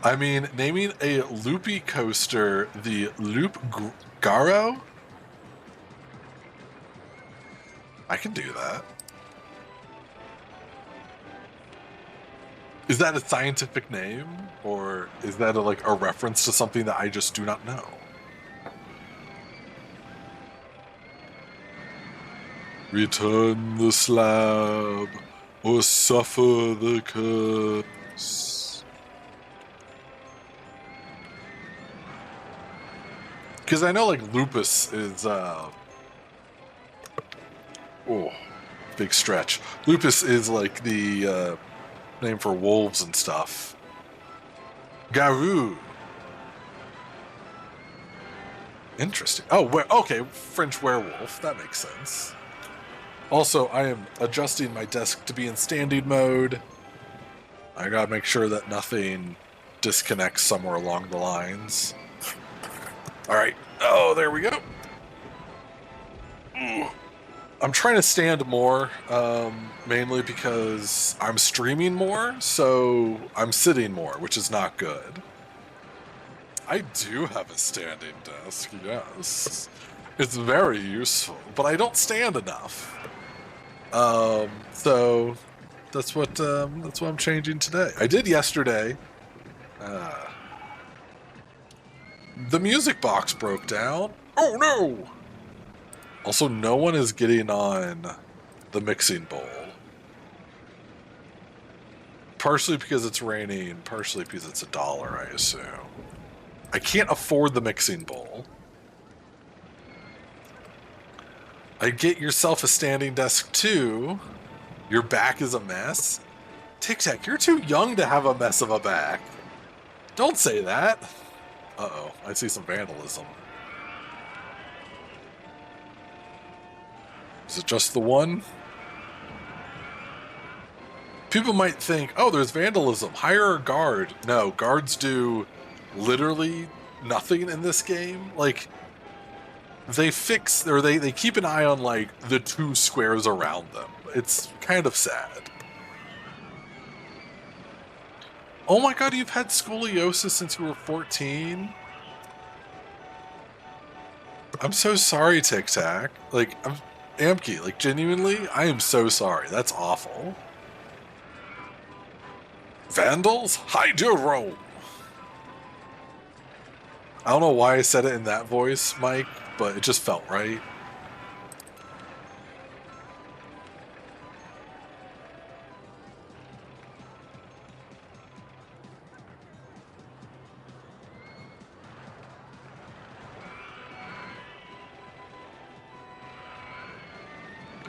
I mean, naming a loopy coaster the Loop Garo? I can do that. Is that a scientific name? Or is that like a reference to something that I just do not know? Return the slab or suffer the curse. Because I know like lupus is oh. big stretch. Lupus is like the name for wolves and stuff. Garou. Interesting. Oh, okay, French werewolf. That makes sense. Also, I am adjusting my desk to be in standing mode. I gotta make sure that nothing disconnects somewhere along the lines. Alright. Oh, there we go. I'm trying to stand more, mainly because I'm streaming more, so I'm sitting more, which is not good. I do have a standing desk, yes. It's very useful, but I don't stand enough. So that's what I'm changing today. I did yesterday. The music box broke down. Oh no! Also, no one is getting on the mixing bowl. Partially because it's raining, partially because it's $1, I assume. I can't afford the mixing bowl. I get yourself a standing desk too. Your back is a mess. Tic Tac, you're too young to have a mess of a back. Don't say that. Uh-oh, I see some vandalism. Is it just the one? People might think, oh, there's vandalism. Hire a guard. No, guards do literally nothing in this game. Like, they fix, or they keep an eye on, like, the 2 squares around them. It's kind of sad. Oh my god, you've had scoliosis since you were 14? I'm so sorry, Tic Tac. Like, Amki, like, genuinely, I am so sorry. That's awful. Vandals, hide your Rome. I don't know why I said it in that voice, Mike, but it just felt right.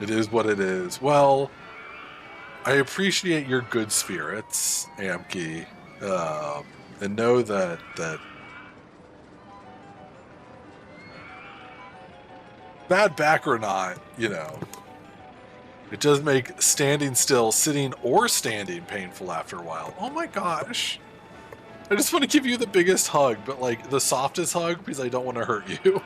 It is what it is. Well, I appreciate your good spirits, Amki, and know that bad back or not, you know, it does make standing still, sitting, or standing painful after a while. Oh my gosh. I just want to give you the biggest hug, but like the softest hug because I don't want to hurt you.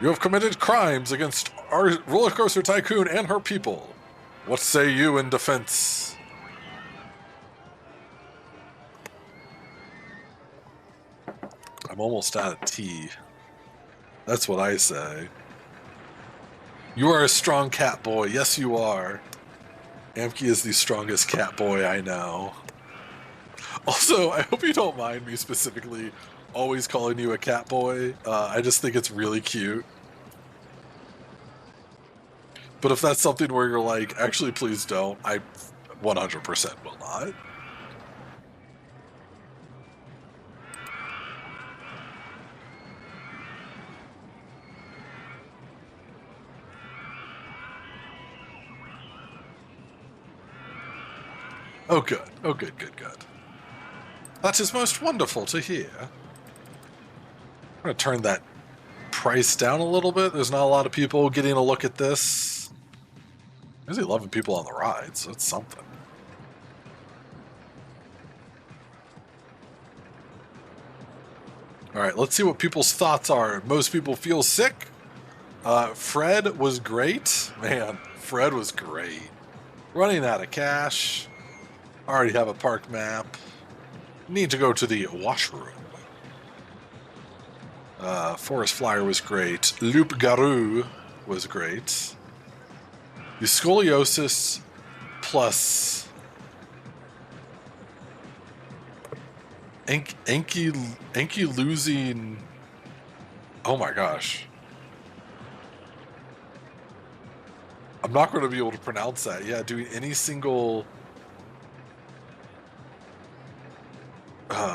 You have committed crimes against our RollerCoaster Tycoon and her people. What say you in defense? I'm almost out of tea. That's what I say. You are a strong cat boy. Yes, you are. Amki is the strongest cat boy I know. Also, I hope you don't mind me specifically always calling you a cat boy. I just think it's really cute. But if that's something where you're like, actually, please don't, I 100% will not. Oh, good. Oh, good, good, good. That is most wonderful to hear. I'm going to turn that price down a little bit. There's not a lot of people getting a look at this. There's 11 people on the ride, so it's something. All right, let's see what people's thoughts are. Most people feel sick. Fred was great. Man, Fred was great. Running out of cash. Already have a park map. Need to go to the washroom. Forest Flyer was great. Loup Garou was great. The scoliosis plus Enki losing. Oh my gosh. I'm not going to be able to pronounce that. Yeah, doing any single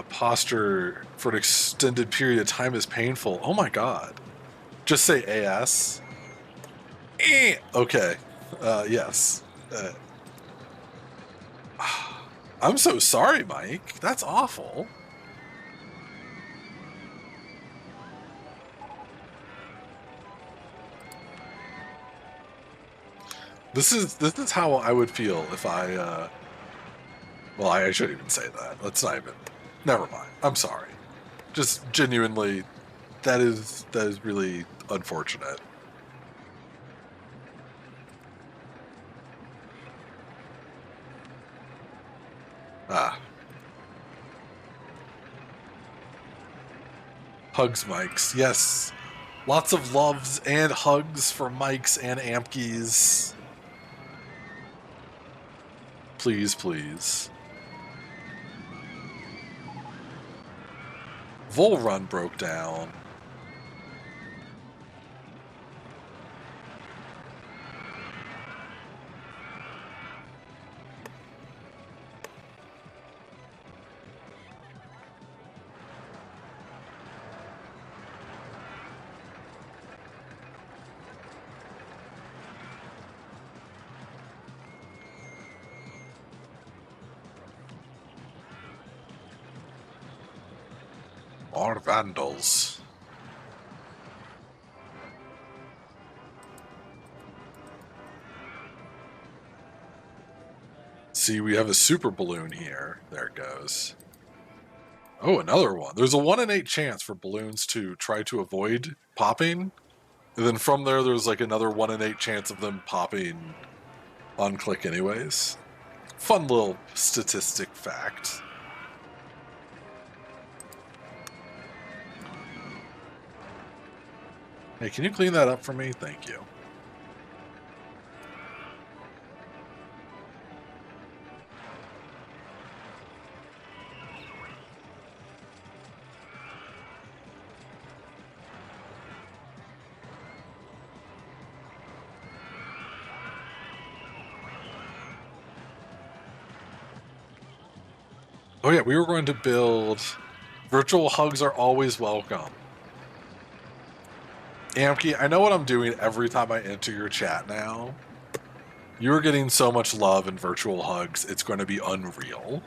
posture for an extended period of time is painful. Oh my god. Just say AS. Okay. Yes. I'm so sorry, Mike. That's awful. This is how I would feel if I well, I shouldn't even say that. Let's not even. Never mind. I'm sorry. Just genuinely, that is really unfortunate. Ah. Hugs, Mikes. Yes. Lots of loves and hugs for Mikes and Ampkies. Please, please. Vol Run broke down. Our vandals. See, we have a super balloon here. There it goes. Oh, another one. There's a 1 in 8 chance for balloons to try to avoid popping. And then from there, there's like another 1 in 8 chance of them popping on click anyways. Fun little statistic fact. Hey, can you clean that up for me? Thank you. Oh yeah, we were going to build... Virtual hugs are always welcome. Amki, I know what I'm doing every time I enter your chat now. You're getting so much love in virtual hugs, it's going to be unreal.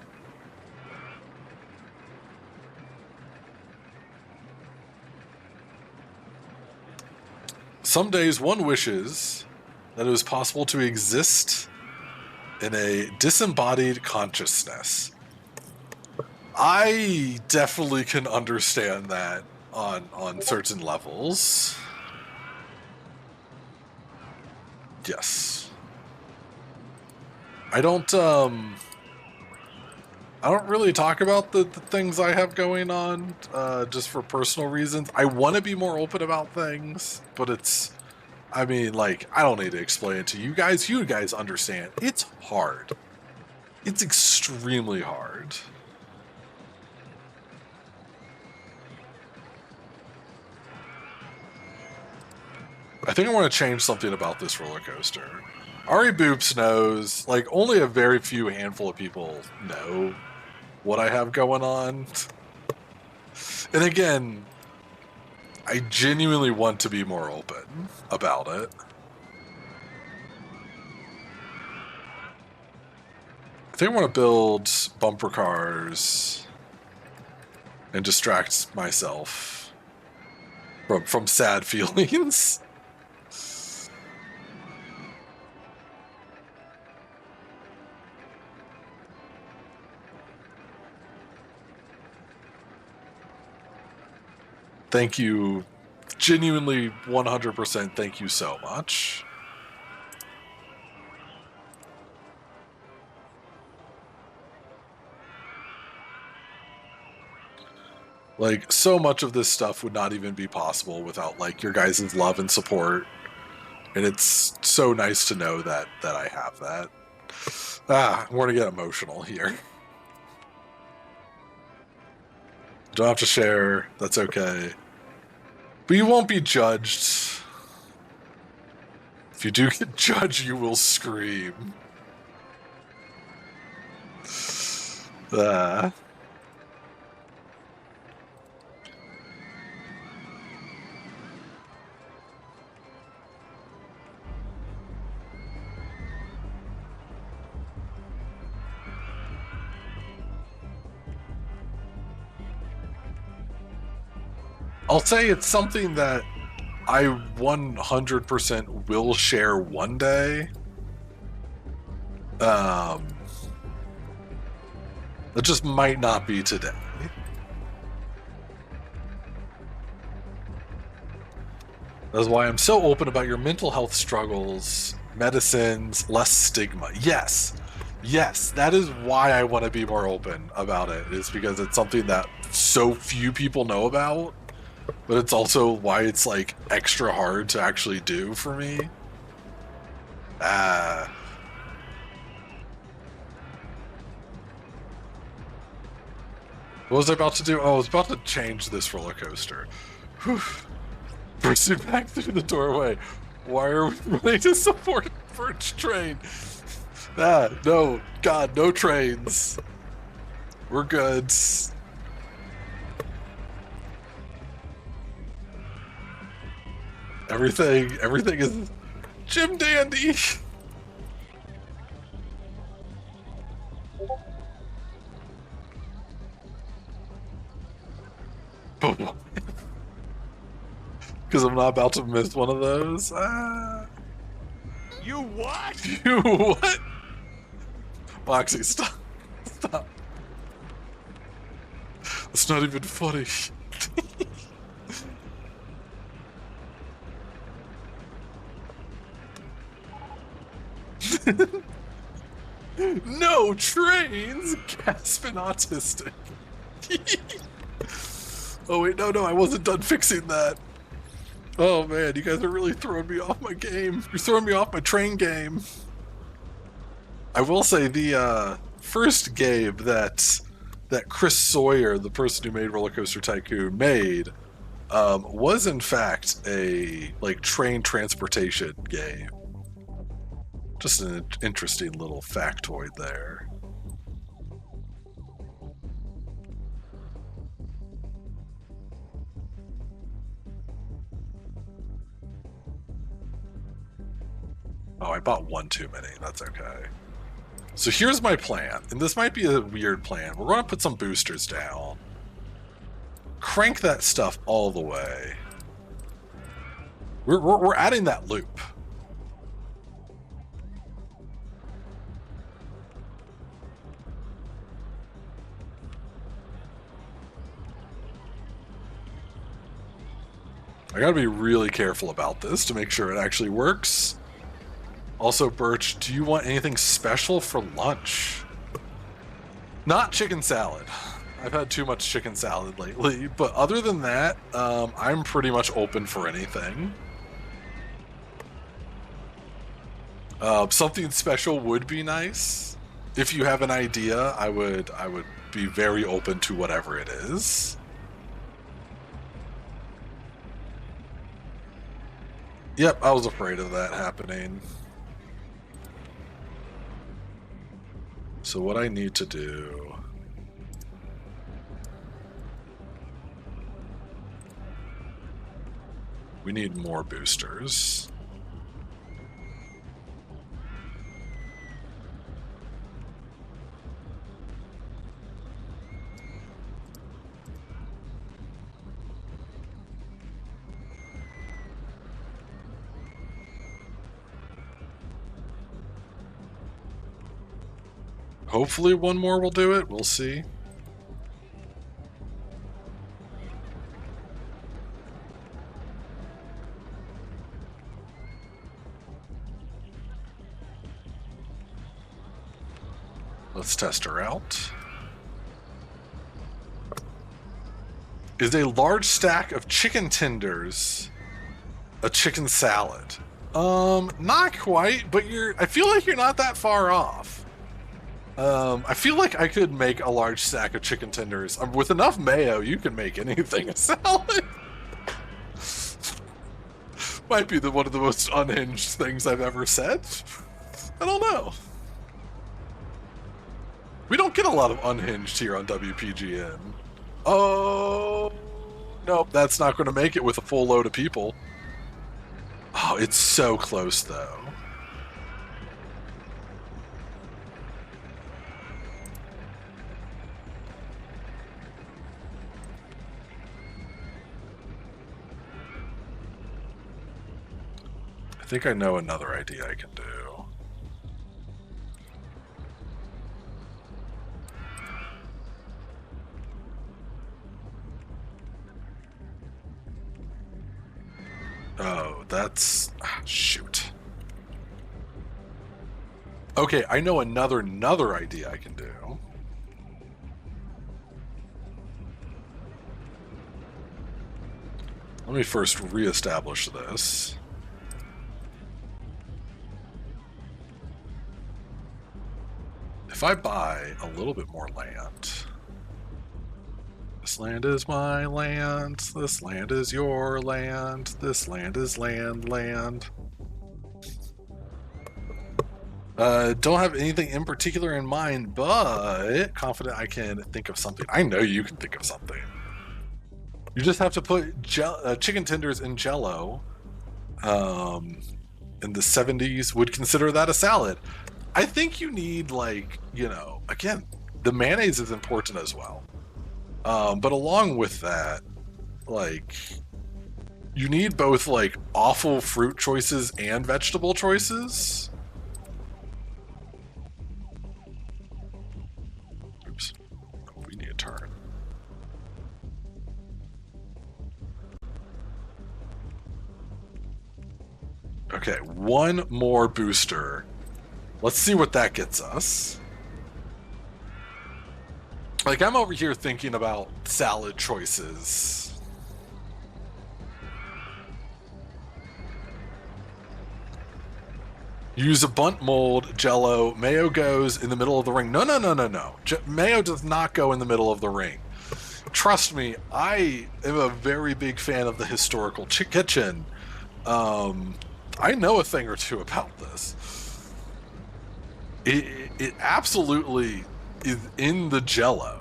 Some days one wishes that it was possible to exist in a disembodied consciousness. I definitely can understand that on certain levels. Yes. I don't really talk about the things I have going on just for personal reasons. I want to be more open about things, but it's, I mean, like, I don't need to explain it to you guys. You guys understand. It's hard. It's extremely hard. I think I want to change something about this roller coaster. Ari Boops knows, like, only a very few handful of people know what I have going on. And again, I genuinely want to be more open about it. I think I want to build bumper cars and distract myself from sad feelings. Thank you. Genuinely 100% thank you so much. Like, so much of this stuff would not even be possible without, like, your guys' love and support. And it's so nice to know that I have that. I'm going to get emotional here. Don't have to share. That's okay. But you won't be judged. If you do get judged, you will scream. I'll say it's something that I 100% will share one day. It just might not be today. That's why I'm so open about your mental health struggles, medicines, less stigma. Yes. Yes, that is why I want to be more open about it, is because it's something that so few people know about, but it's also why it's like extra hard to actually do for me. What was I about to do? Oh, I was about to change this roller coaster. Whew. Pursued back through the doorway. Why are we running to support Birch train? No. God, no trains. We're good. Everything is Jim Dandy. Because I'm not about to miss one of those. You what? You what? Moxie, stop. Stop. It's not even funny. No trains! Gasping autistic. Oh wait, no, I wasn't done fixing that. Oh man, you guys are really throwing me off my game. You're throwing me off my train game. I will say the first game that Chris Sawyer, the person who made RollerCoaster Tycoon, made was in fact a like train transportation game. Just an interesting little factoid there. Oh, I bought one too many. That's okay. So here's my plan, and this might be a weird plan. We're going to put some boosters down. Crank that stuff all the way. We're adding that loop. I gotta be really careful about this to make sure it actually works. Also, Birch, do you want anything special for lunch? Not chicken salad. I've had too much chicken salad lately, but other than that, I'm pretty much open for anything. Something special would be nice. If you have an idea, I would be very open to whatever it is. Yep, I was afraid of that happening. So what I need to do... We need more boosters. Hopefully one more will do it. We'll see. Let's test her out. Is a large stack of chicken tenders a chicken salad? Not quite, but I feel like you're not that far off. I feel like I could make a large stack of chicken tenders. With enough mayo, you can make anything a salad. Might be one of the most unhinged things I've ever said. I don't know. We don't get a lot of unhinged here on WPGN. Oh, nope, that's not going to make it with a full load of people. Oh, it's so close, though. think I know another idea I can do. Oh, that's... shoot. Okay, I know another idea I can do. Let me first reestablish this. If I buy a little bit more land... This land is my land. This land is your land. This land is land. Don't have anything in particular in mind, but confident I can think of something. I know you can think of something. You just have to put chicken tenders in Jell-O. In the 70s, would consider that a salad. I think you need, like, you know, again, the mayonnaise is important as well. But along with that, like, you need both, like, awful fruit choices and vegetable choices. Oops. Oh, we need a turn. Okay, one more booster. Let's see what that gets us. Like, I'm over here thinking about salad choices. Use a bunt mold, Jell-O. Mayo goes in the middle of the ring. No. Mayo does not go in the middle of the ring. Trust me, I am a very big fan of the historical kitchen. I know a thing or two about this. It absolutely is in the Jell-O.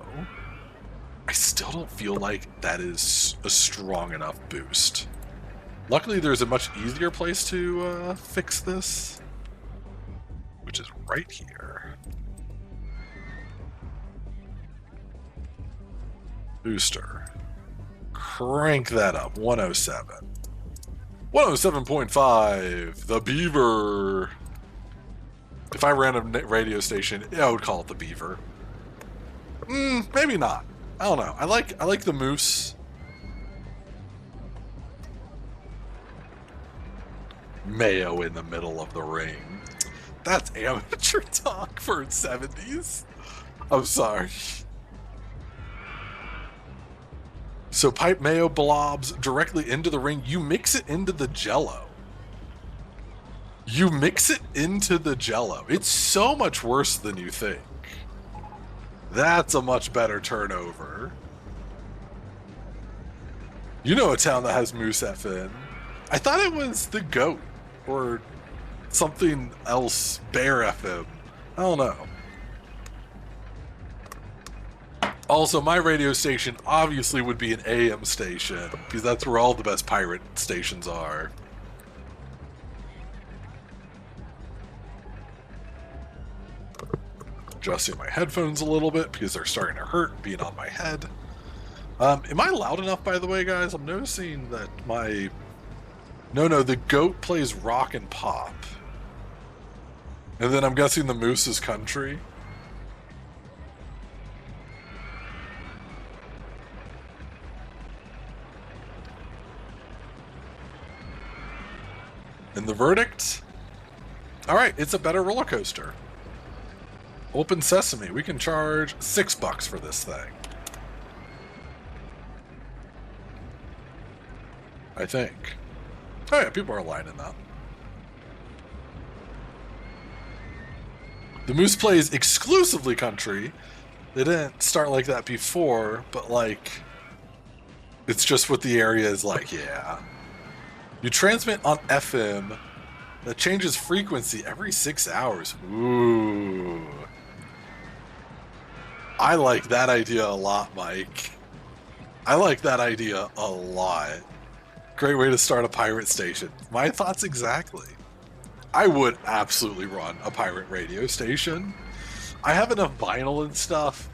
I still don't feel like that is a strong enough boost. Luckily, there's a much easier place to fix this, which is right here. Booster. Crank that up. 107. 107.5. The Beaver. If I ran a radio station, I would call it the Beaver. Maybe not. I don't know. I like the Moose. Mayo in the middle of the ring. That's amateur talk for 70s. I'm sorry. So pipe mayo blobs directly into the ring. You mix it into the Jell-O. You mix it into the Jell-O. It's so much worse than you think. That's a much better turnover. You know a town that has Moose FN. I thought it was the Goat or something else, Bear FM. I don't know. Also, my radio station obviously would be an AM station, because that's where all the best pirate stations are. Adjusting my headphones a little bit, because they're starting to hurt being on my head. Am I loud enough, by the way, guys? I'm noticing that my... No, the Goat plays rock and pop. And then I'm guessing the Moose is country. And the verdict? Alright, it's a better roller coaster. Open sesame, we can charge $6 for this thing. I think. Oh yeah, people are lining up. The Moose plays exclusively country. They didn't start like that before, but like, it's just what the area is like, yeah. You transmit on FM that changes frequency every 6 hours. Ooh. I like that idea a lot, Mike. I like that idea a lot. Great way to start a pirate station. My thoughts exactly. I would absolutely run a pirate radio station. I have enough vinyl and stuff.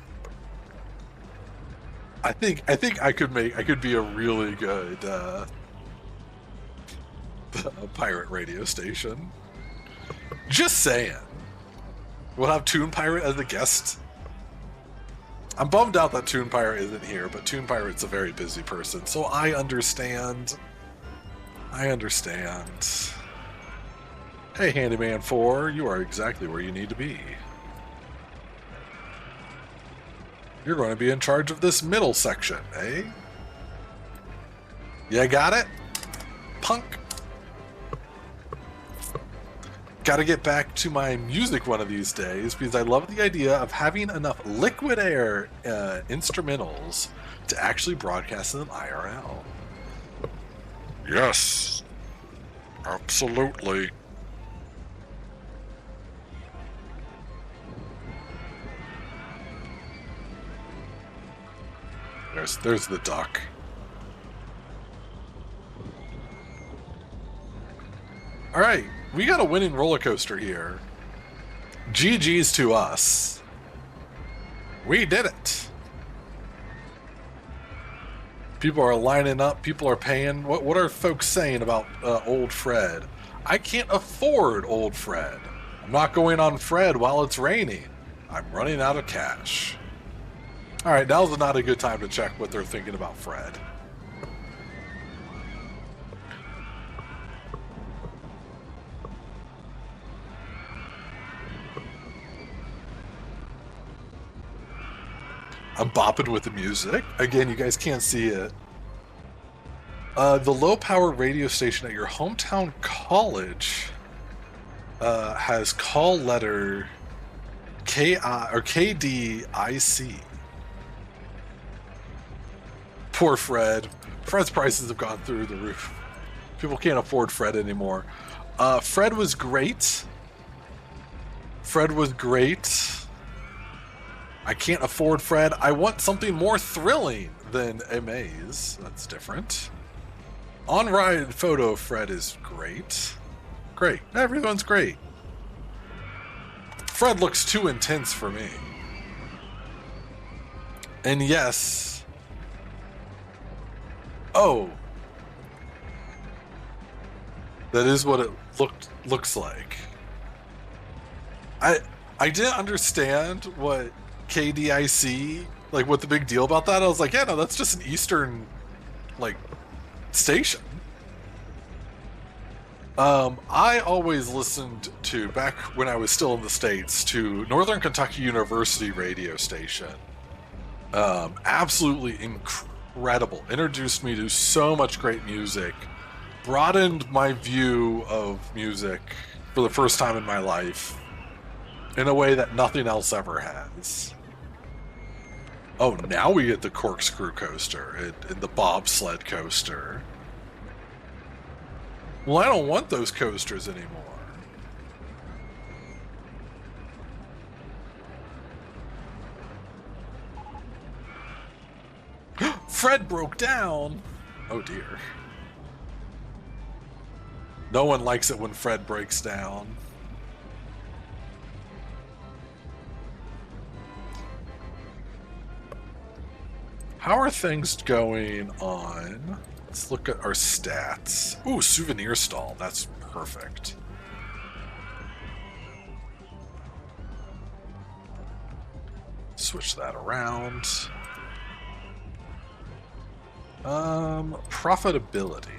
I think I could be a really good a pirate radio station. Just saying. We'll have Toon Pirate as a guest. I'm bummed out that Toon Pirate isn't here, but Toon Pirate's a very busy person, so I understand. I understand. Hey, Handyman 4, you are exactly where you need to be. You're going to be in charge of this middle section, eh? You got it? Punk. Gotta get back to my music one of these days because I love the idea of having enough liquid air instrumentals to actually broadcast them IRL. Yes, absolutely. There's the duck. All right. We got a winning roller coaster here. GG's to us. We did it. People are lining up. People are paying. What are folks saying about old Fred? I can't afford old Fred. I'm not going on Fred while it's raining. I'm running out of cash. All right, now's not a good time to check what they're thinking about Fred. I'm bopping with the music. Again, you guys can't see it. The low-power radio station at your hometown college has call letter KI or KDIC. Poor Fred. Fred's prices have gone through the roof. People can't afford Fred anymore. Fred was great. Fred was great. I can't afford Fred. I want something more thrilling than a maze. That's different. On-ride photo of Fred is great. Great. Everyone's great. Fred looks too intense for me. And yes. Oh. That is what it looks like. I didn't understand what KDIC, like what the big deal about that. I was like, yeah, no, that's just an Eastern like station. I always listened to, back when I was still in the States, to Northern Kentucky University radio station. Absolutely incredible. Introduced me to so much great music. Broadened my view of music for the first time in my life in a way that nothing else ever has. Oh, now we get the corkscrew coaster and the bobsled coaster. Well, I don't want those coasters anymore. Fred broke down. Oh dear. No one likes it when Fred breaks down. How are things going on? Let's look at our stats. Ooh, souvenir stall. That's perfect. Switch that around. Profitability.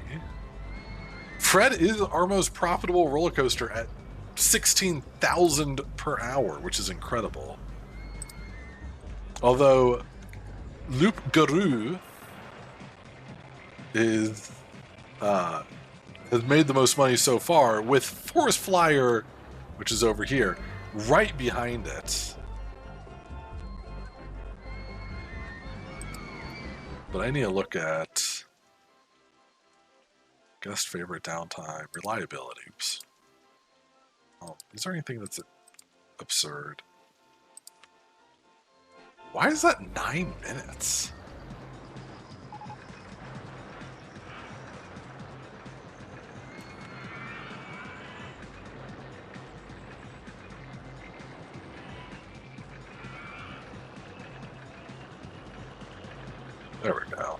Fred is our most profitable roller coaster at 16,000 per hour, which is incredible. Although Loop Garou is has made the most money so far, with Forest Flyer, which is over here, right behind it. But I need to look at guest favorite downtime, reliability. Oops. Oh, is there anything that's absurd? Why is that 9 minutes? There we go.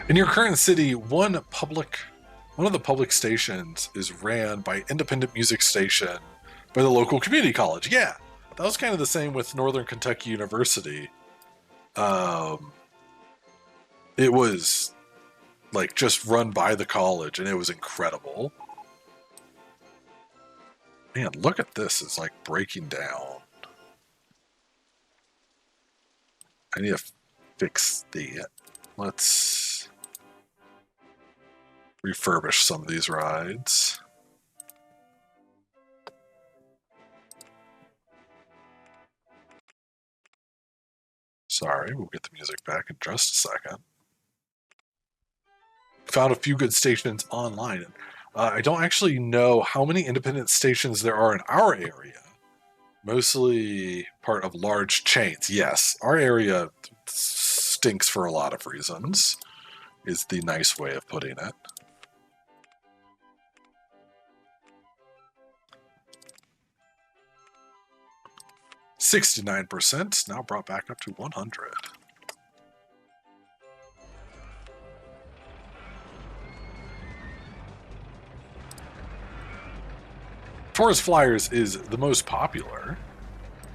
In your current city, one of the public stations is ran by independent music station by the local community college. Yeah, that was kind of the same with Northern Kentucky University. It was like just run by the college, and it was incredible. Man, look at this. It's like breaking down. I need to fix the... Let's refurbish some of these rides. Sorry, we'll get the music back in just a second. Found a few good stations online. I don't actually know how many independent stations there are in our area. Mostly part of large chains. Yes, our area stinks for a lot of reasons, is the nice way of putting it. $69%, now brought back up to 100. Forest Flyers is the most popular.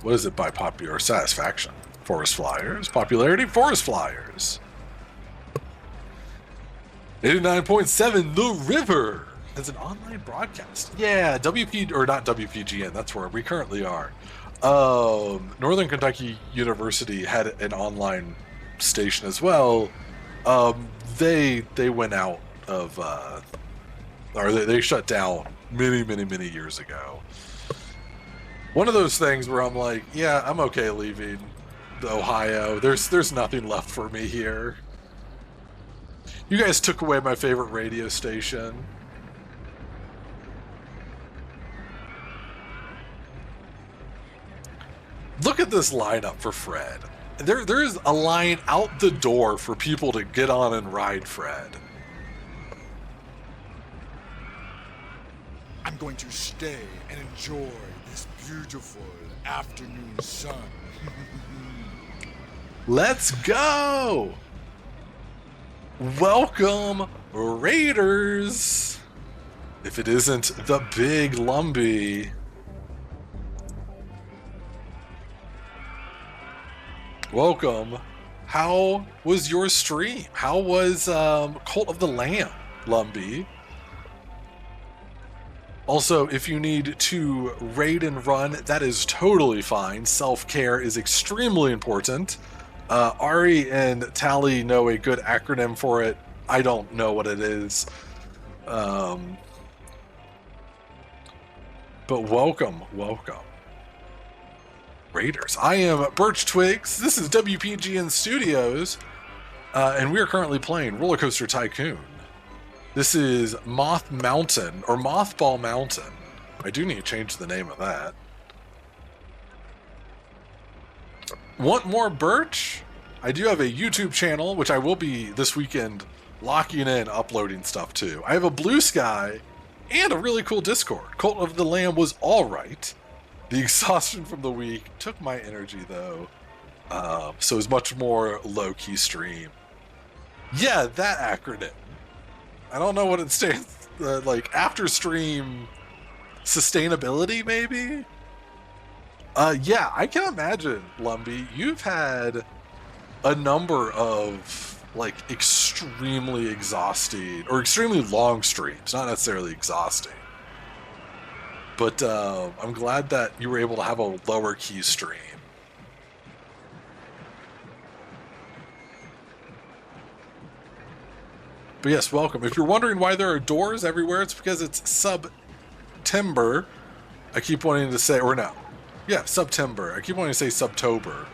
What is it by popular satisfaction? Forest Flyers. Popularity? Forest Flyers. 89.7, The River, as an online broadcast. Yeah, not WPGN, that's where we currently are. Northern Kentucky University had an online station as well. They went out of, or they shut down many years ago. One of those things where I'm like, yeah, I'm okay leaving Ohio. There's nothing left for me here. You guys took away my favorite radio station. Look at this lineup for Fred. There is a line out the door for people to get on and ride Fred. I'm going to stay and enjoy this beautiful afternoon sun. Let's go! Welcome, Raiders! If it isn't the big Lumbee. Welcome. How was your stream? How was Cult of the Lamb, Lumbee? Also, if you need to raid and run, that is totally fine. Self-care is extremely important. Ari and Tally know a good acronym for it. I don't know what it is. But welcome. Raiders. I am Birch Twigs. This is WPGN Studios. And we are currently playing RollerCoaster Tycoon. This is Mothball Mountain. I do need to change the name of that. Want more Birch? I do have a YouTube channel, which I will be this weekend locking in, uploading stuff to. I have a Blue Sky and a really cool Discord. Cult of the Lamb was all right. The exhaustion from the week took my energy, though. So it was much more low-key stream. Yeah, that acronym. I don't know what it stands like. After stream sustainability, maybe? Yeah, I can imagine, Lumbee, you've had a number of like extremely exhausting or extremely long streams, not necessarily exhausting. But I'm glad that you were able to have a lower key stream. But yes, welcome. If you're wondering why there are doors everywhere, it's because it's September. I keep wanting to say, or no. Yeah, September. I keep wanting to say Subtober.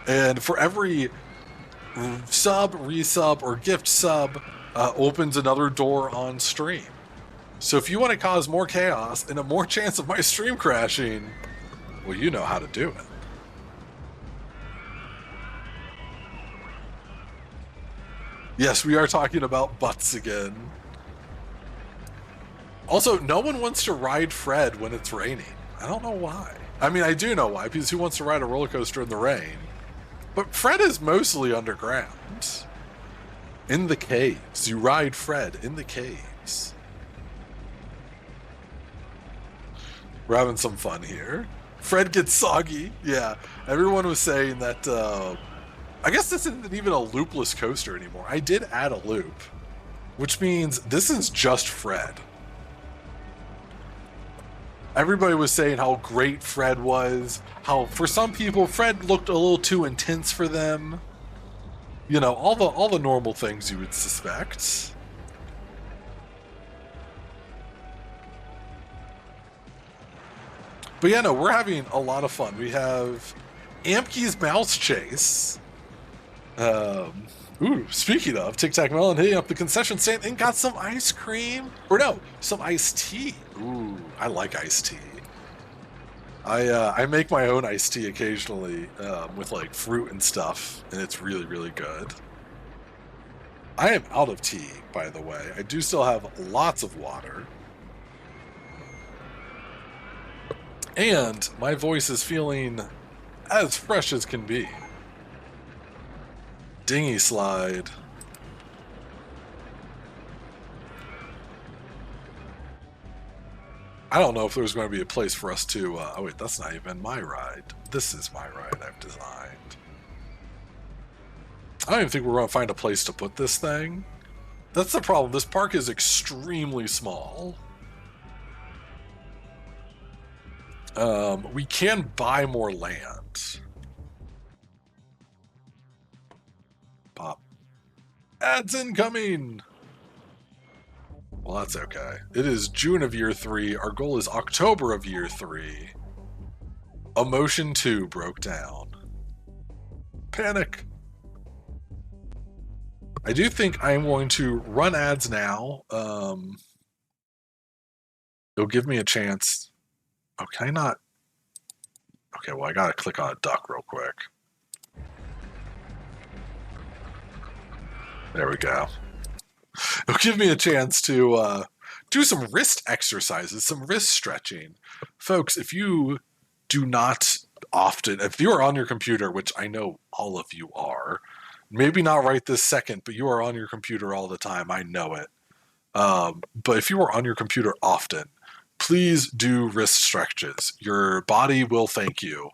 And for every sub, resub, or gift sub, opens another door on stream. So if you want to cause more chaos and a more chance of my stream crashing, well, you know how to do it. Yes, we are talking about butts again. Also, no one wants to ride Fred when it's raining. I don't know why. I mean, I do know why, because who wants to ride a roller coaster in the rain? But Fred is mostly underground. In the caves. You ride Fred in the caves. We're having some fun here. Fred gets soggy. Yeah, everyone was saying that, I guess this isn't even a loopless coaster anymore. I did add a loop, which means this is just Fred. Everybody was saying how great Fred was, how for some people Fred looked a little too intense for them. You know, all the normal things you would suspect. But yeah, no, we're having a lot of fun. We have Amke's Mouse Chase. Speaking of Tic Tac Melon, hitting up the concession stand and got some ice cream. Or no, some iced tea. Ooh, I like iced tea. I make my own iced tea occasionally with like fruit and stuff, and it's really, really good. I am out of tea, by the way. I do still have lots of water. And my voice is feeling as fresh as can be. Dinghy slide. I don't know if there's going to be a place for us to... oh wait, that's not even my ride. This is my ride I've designed. I don't even think we're going to find a place to put this thing. That's the problem. This park is extremely small. We can buy more land. Pop. Ads incoming! Well, that's okay. It is June of year 3. Our goal is October of year 3. Emotion 2 broke down. Panic! I do think I am going to run ads now. It'll give me a chance. Oh, can I not? Okay, well, I gotta click on a duck real quick. There we go. It'll give me a chance to do some wrist exercises, some wrist stretching. Folks, if you do not often, if you are on your computer, which I know all of you are, maybe not right this second, but you are on your computer all the time, I know it. But if you are on your computer often, please do wrist stretches. Your body will thank you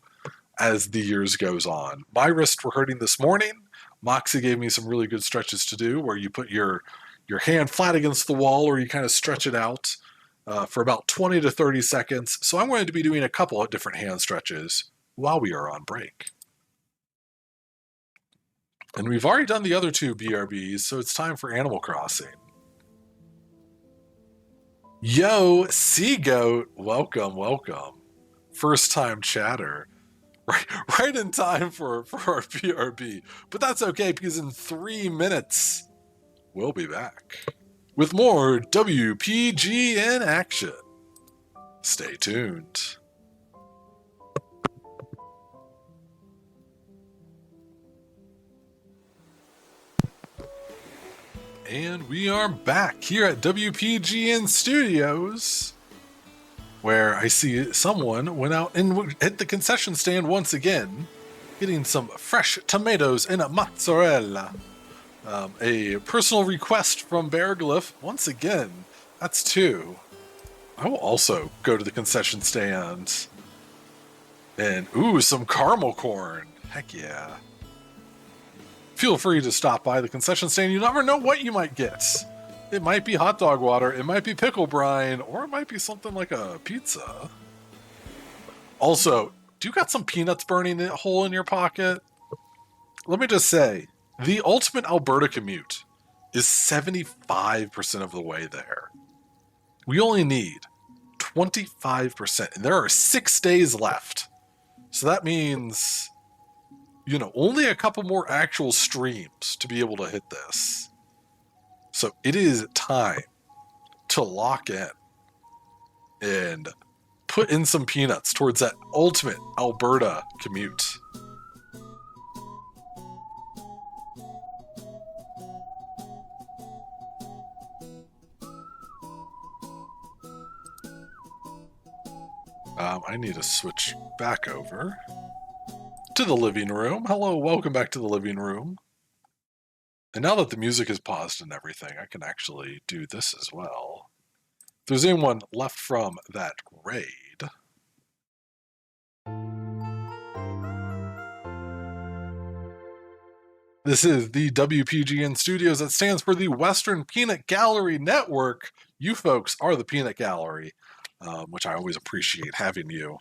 as the years goes on. My wrists were hurting this morning. Moxie gave me some really good stretches to do where you put your hand flat against the wall or you kind of stretch it out for about 20 to 30 seconds. So I'm going to be doing a couple of different hand stretches while we are on break. And we've already done the other 2 BRBs, so it's time for Animal Crossing. Yo, Sea Goat, welcome, welcome. First time chatter. Right in time for our BRB. But that's okay, because in 3 minutes, we'll be back with more WPGN action. Stay tuned. And we are back here at WPGN Studios, where I see someone went out and hit the concession stand once again, getting some fresh tomatoes and a mozzarella. A personal request from Bear Glyph. Once again, that's 2. I will also go to the concession stand. And, ooh, some caramel corn. Heck yeah. Feel free to stop by the concession stand. You never know what you might get. It might be hot dog water, it might be pickle brine, or it might be something like a pizza. Also, do you got some peanuts burning a hole in your pocket? Let me just say, the ultimate Alberta commute is 75% of the way there. We only need 25%, and there are 6 days left. So that means, you know, only a couple more actual streams to be able to hit this. So it is time to lock in and put in some peanuts towards that ultimate Alberta commute. I need to switch back over. to the living room. Hello, welcome back to the living room. And now that the music is paused and everything, I can actually do this as well. If there's anyone left from that raid, this is the WPGN Studios. That stands for the Western Peanut Gallery Network. You folks are the Peanut Gallery, which I always appreciate having you.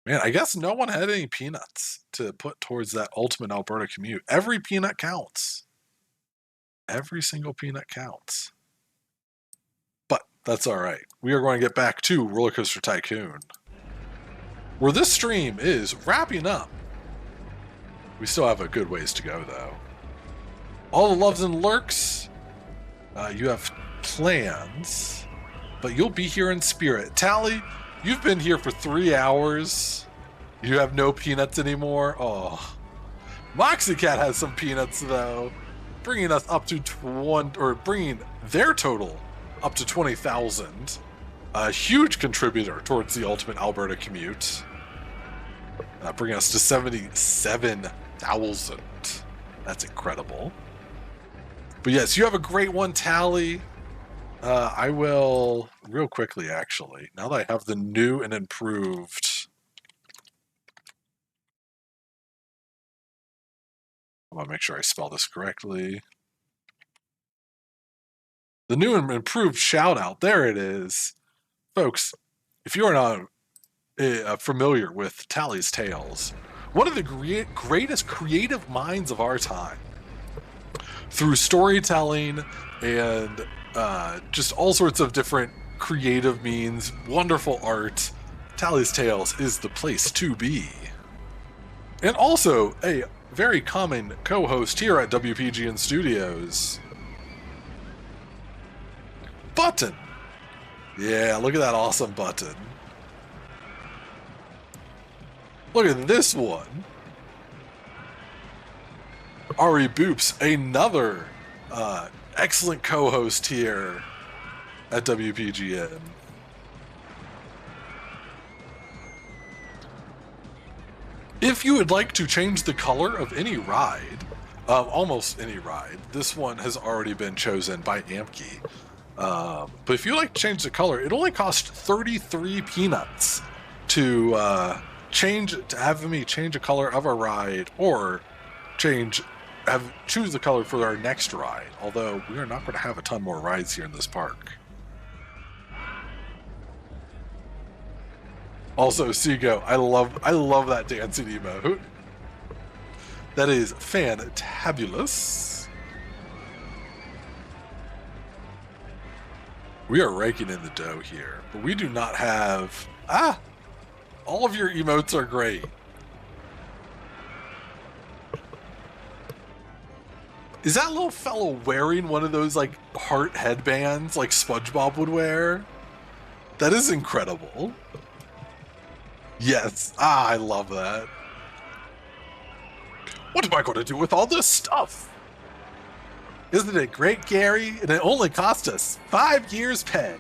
Man, I guess no one had any peanuts to put towards that ultimate Alberta commute. Every peanut counts. Every single peanut counts. But that's all right. We are going to get back to RollerCoaster Tycoon, where this stream is wrapping up. We still have a good ways to go, though. All the loves and lurks, you have plans, but you'll be here in spirit. Tally, you've been here for 3 hours. You have no peanuts anymore. Oh, Moxie Cat has some peanuts, though, bringing us up to bringing their total up to 20,000. A huge contributor towards the ultimate Alberta commute. Bringing us to 77,000. That's incredible. But yes, you have a great one, Tally. I will, real quickly, actually, now that I have the new and improved... I want to make sure I spell this correctly. The new and improved shout out. There it is. Folks, if you're not familiar with Tally's Tales, one of the greatest creative minds of our time, through storytelling and just all sorts of different creative means, wonderful art, Tally's Tales is the place to be. And also a very common co-host here at WPGN Studios, Button. Yeah, look at that awesome button. Look at this one. Ari Boops, another excellent co-host here at WPGN. If you would like to change the color of any ride, almost any ride, this one has already been chosen by Amke. But if you like to change the color, it only costs 33 peanuts to have me change a color of a ride, or choose the color for our next ride. Although we are not going to have a ton more rides here in this park. Also, Seago, I love that dancing emote. That is fantabulous. We are raking in the dough here, but we do not have... all of your emotes are great. Is that little fellow wearing one of those, like, heart headbands like SpongeBob would wear? That is incredible. Yes. I love that. What am I going to do with all this stuff? Isn't it great, Gary? And it only cost us 5 years' pay.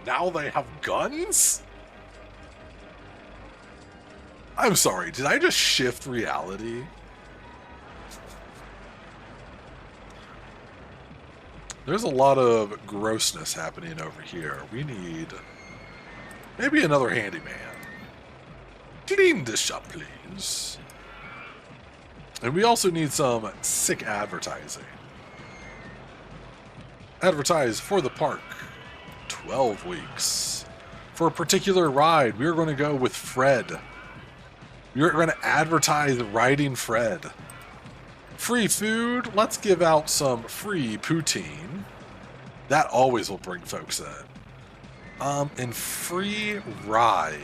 Now they have guns? I'm sorry, did I just shift reality? There's a lot of grossness happening over here. We need maybe another handyman. Clean this up, please. And we also need some sick advertising. Advertise for the park. 12 weeks. For a particular ride, we are going to go with Fred. We are going to advertise riding Fred. Free food. Let's give out some free poutine. That always will bring folks in. And free ride.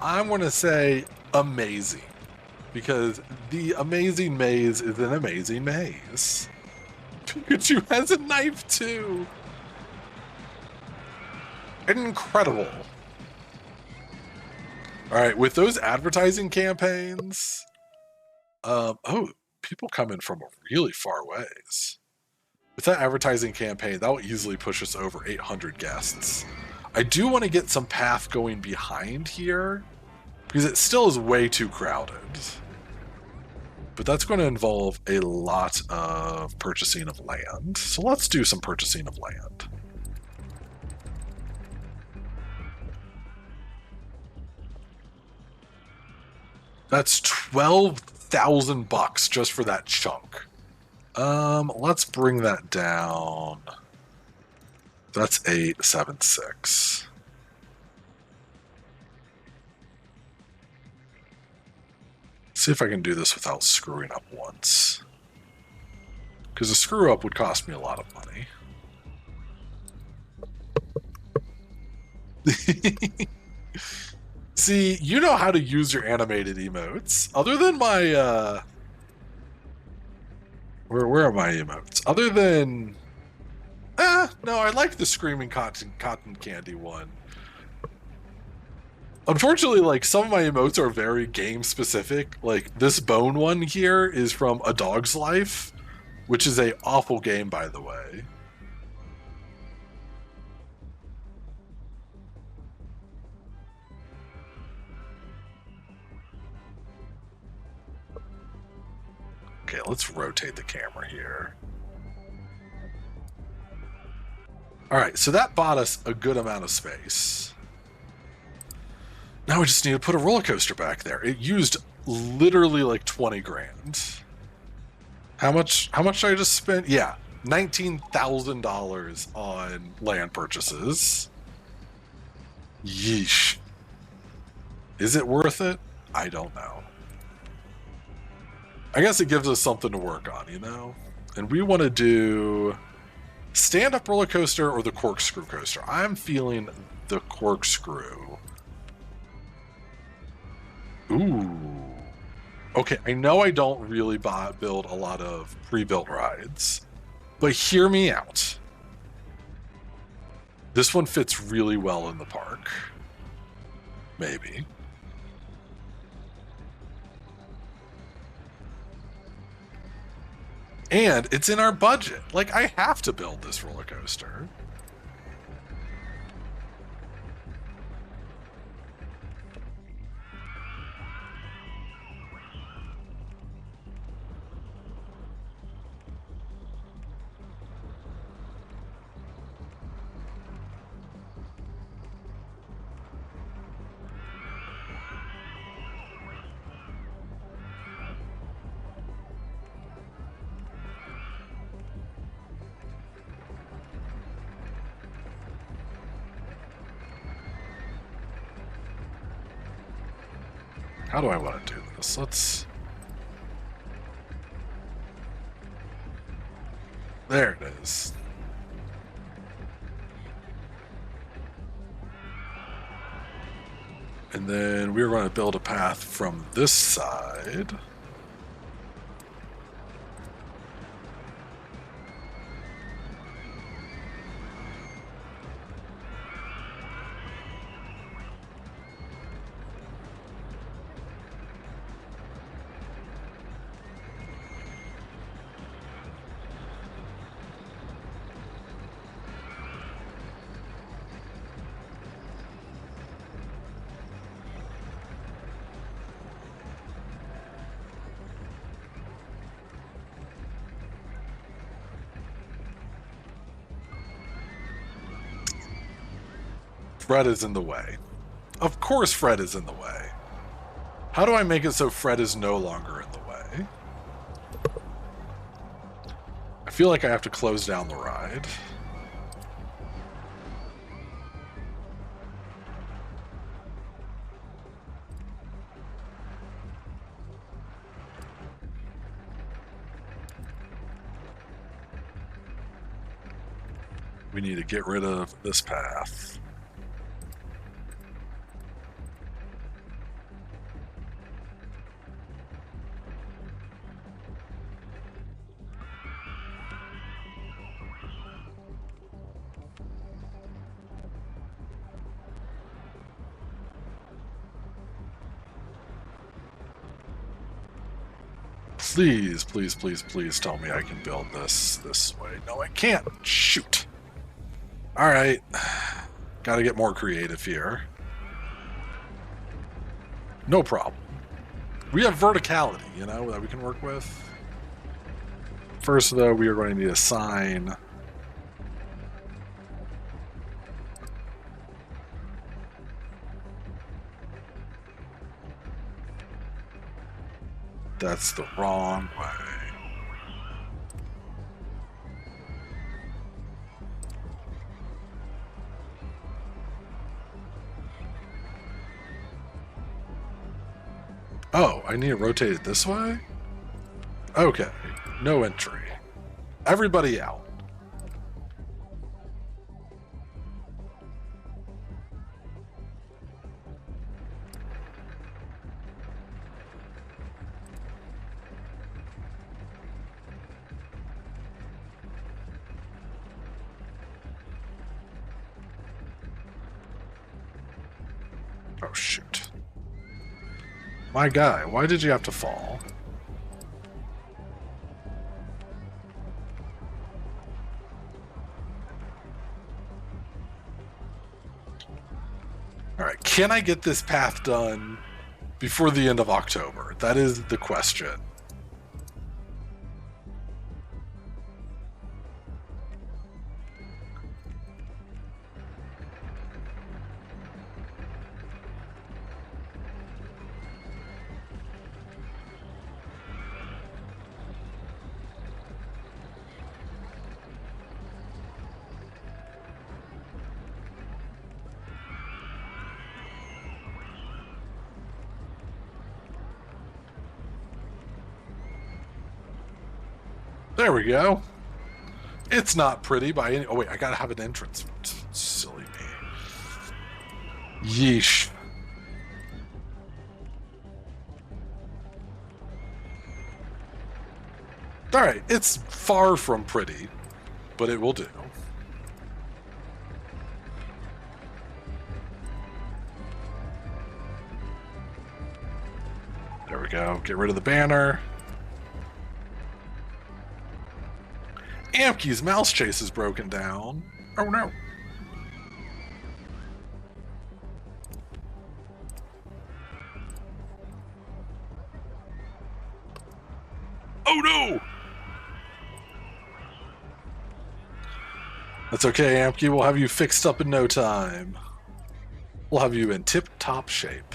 I'm going to say amazing. Because the amazing maze is an amazing maze. Pikachu has a knife too. Incredible. All right, with those advertising campaigns, oh, people come in from really far ways. With that advertising campaign, that will easily push us over 800 guests. I do want to get some path going behind here, because it still is way too crowded. But that's going to involve a lot of purchasing of land. So let's do some purchasing of land. That's $12,000 just for that chunk. Let's bring that down. That's 876. See if I can do this without screwing up once. Because a screw up would cost me a lot of money. See, you know how to use your animated emotes. Other than my, Where are my emotes? Other than... no, I like the Screaming Cotton Candy one. Unfortunately, like, some of my emotes are very game-specific. Like, this bone one here is from A Dog's Life, which is a awful game, by the way. Okay, let's rotate the camera here. Alright, so that bought us a good amount of space. Now we just need to put a roller coaster back there. It used literally like 20 grand. How much did I just spend? Yeah, $19,000 on land purchases. Yeesh. Is it worth it? I don't know. I guess it gives us something to work on, you know? And we want to do stand-up roller coaster or the corkscrew coaster. I'm feeling the corkscrew. Ooh. Okay, I know I don't really build a lot of pre-built rides, but hear me out. This one fits really well in the park. Maybe. And it's in our budget. Like, I have to build this roller coaster. How do I want to do this? Let's... There it is. And then we're going to build a path from this side. Fred is in the way. Of course Fred is in the way. How do I make it so Fred is no longer in the way? I feel like I have to close down the ride. We need to get rid of this path. Please, please, please, please tell me I can build this way. No, I can't. Shoot. All right. Got to get more creative here. No problem. We have verticality, you know, that we can work with. First, though, we are going to need a sign. That's the wrong way. Oh, I need to rotate it this way? Okay, no entry. Everybody out. Oh, shoot. My guy, why did you have to fall? Alright, can I get this path done before the end of October? That is the question. There we go. It's not pretty by any... Oh, wait, I gotta have an entrance. Silly me. Yeesh. Alright, it's far from pretty, but it will do. There we go. Get rid of the banner. Amkey's mouse chase is broken down. Oh no. Oh no! That's okay, Amkey. We'll have you fixed up in no time. We'll have you in tip-top shape.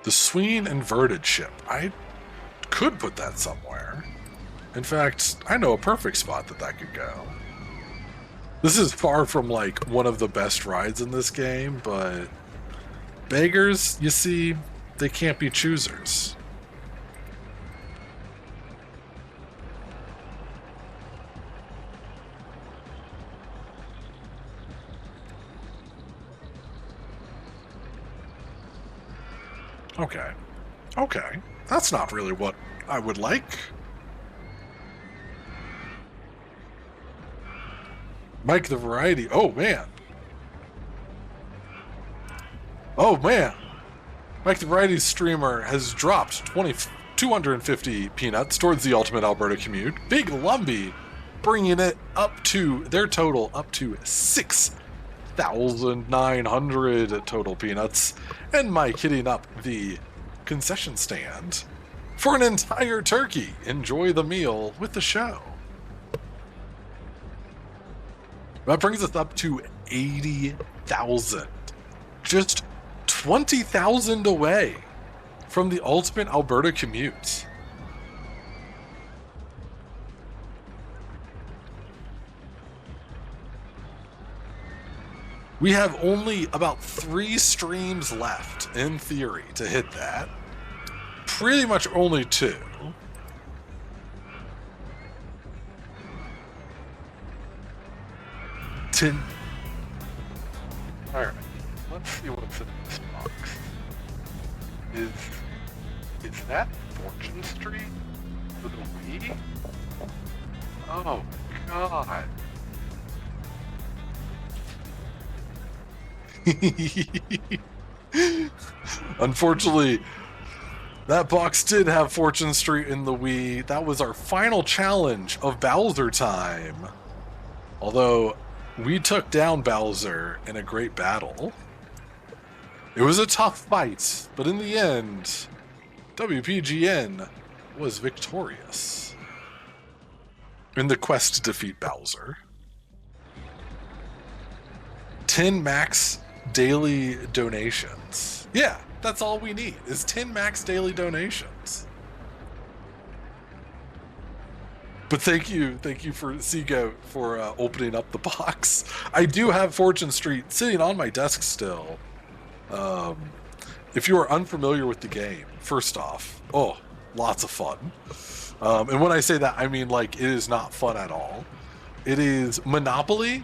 The Sween inverted ship. I could put that somewhere. In fact, I know a perfect spot that could go. This is far from, like, one of the best rides in this game, but beggars, you see, they can't be choosers. Okay. Okay. That's not really what I would like. Mike the Variety. Oh, man. Oh, man. Mike the Variety streamer has dropped 250 peanuts towards the Ultimate Alberta commute. Big Lumbee bringing it up to their total up to 6,900 total peanuts. And Mike hitting up the concession stand for an entire turkey. Enjoy the meal with the show. That brings us up to 80,000. Just 20,000 away from the Ultimate Alberta commute. We have only about 3 streams left, in theory, to hit that. Pretty much only 2. 10. Alright, let's see what's in this box. Is that Fortune Street for the Wii? Oh god. Unfortunately, that box did have Fortune Street in the Wii. That was our final challenge of Bowser time. Although, we took down Bowser in a great battle. It was a tough fight, but in the end, WPGN was victorious in the quest to defeat Bowser. 10 max daily donations. Yeah, that's all we need, is 10 max daily donations. But thank you for Seagoat for opening up the box. I do have Fortune Street sitting on my desk still. If you are unfamiliar with the game, first off, lots of fun. And when I say that, I mean like it is not fun at all. It is Monopoly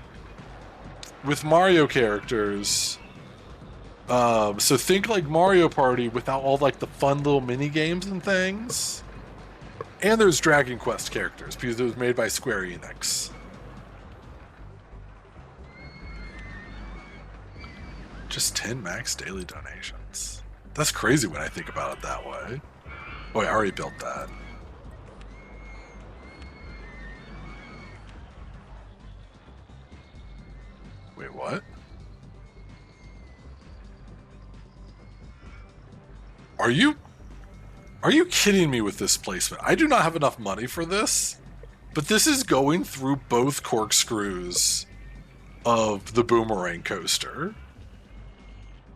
with Mario characters. So think like Mario Party without all like the fun little mini games and things. And there's Dragon Quest characters because it was made by Square Enix. Just 10 max daily donations. That's crazy when I think about it that way. Oh, I already built that. Wait, what? Are you kidding me with this placement? I do not have enough money for this, but this is going through both corkscrews of the boomerang coaster.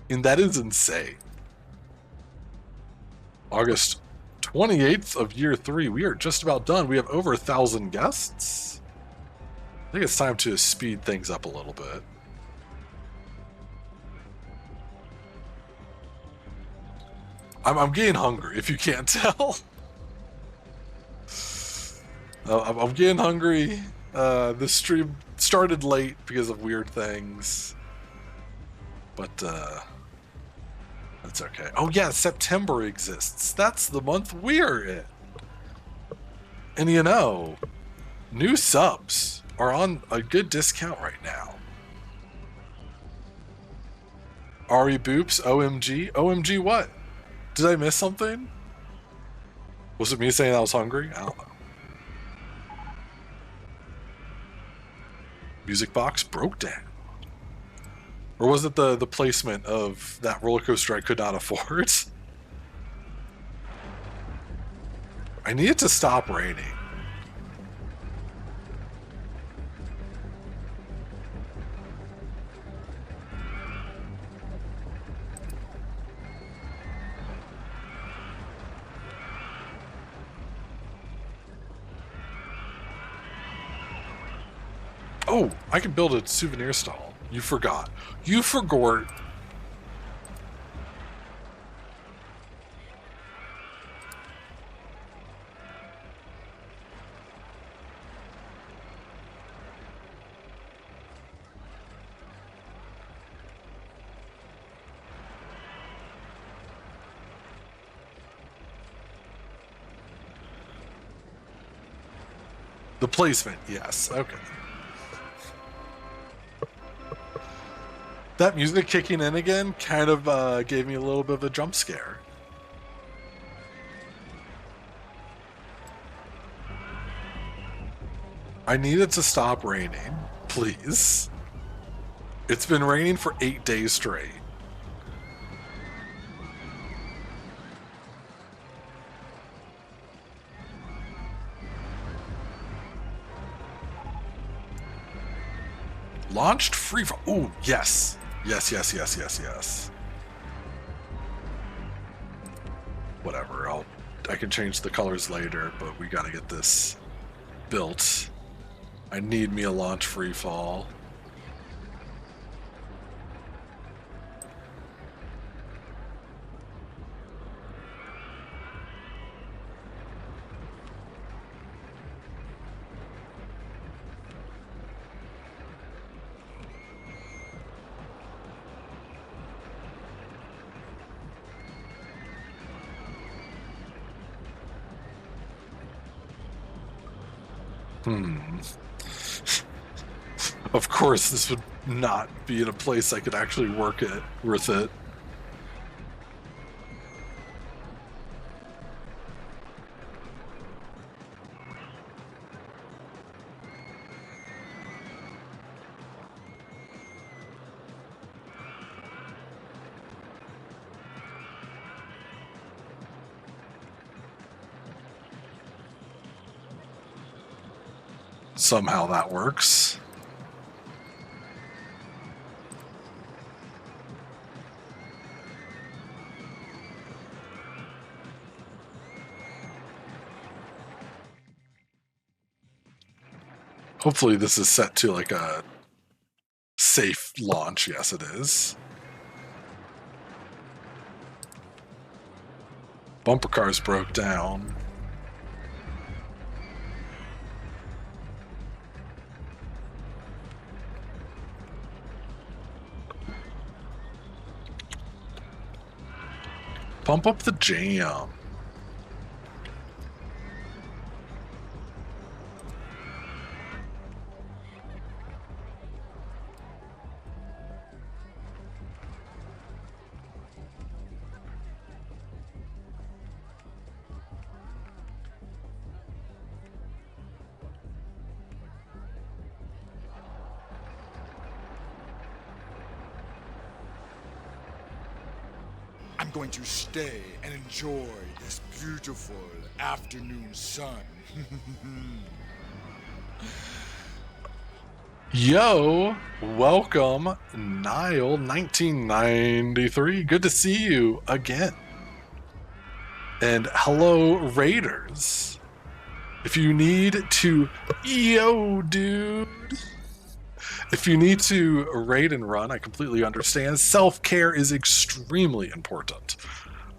And that is insane. August 28th of year 3. We are just about done. We have over 1,000 guests. I think it's time to speed things up a little bit. I'm getting hungry, if you can't tell. I'm getting hungry. This stream started late because of weird things. But, that's okay. Oh yeah, September exists. That's the month we're in. And you know, new subs are on a good discount right now. Ari Boops, OMG. OMG what? Did I miss something? Was it me saying I was hungry? I don't know. Music box broke down. Or was it the placement of that roller coaster I could not afford? I need it to stop raining. Oh, I can build a souvenir stall. You forgot. You forgot. The placement, yes. Okay. That music kicking in again kind of gave me a little bit of a jump scare. I need it to stop raining, please. It's been raining for 8 days straight. Launched free fall. Oh, yes. Yes, yes, yes, yes, yes. Whatever, I can change the colors later, but we gotta get this built. I need me a launch free fall. Of course, this would not be in a place I could actually work it with it. Somehow that works. Hopefully this is set to like a safe launch. Yes, it is. Bumper cars broke down. Pump up the jam. I'm going to stay and enjoy this beautiful afternoon sun. Yo, welcome, Nile1993. Good to see you again. And hello, Raiders. If you need to, yo, dude. If you need to raid and run, I completely understand. Self-care is extremely important.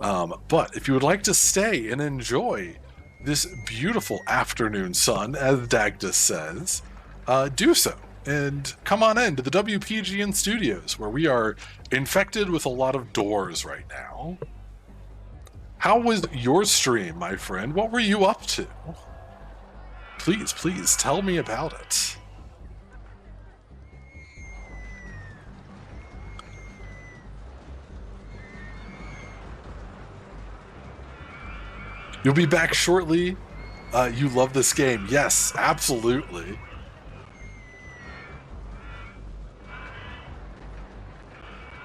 But if you would like to stay and enjoy this beautiful afternoon sun, as Dagdas says, do so. And come on in to the WPGN studios, where we are infected with a lot of doors right now. How was your stream, my friend? What were you up to? Please tell me about it. You'll be back shortly. You love this game. Yes, absolutely.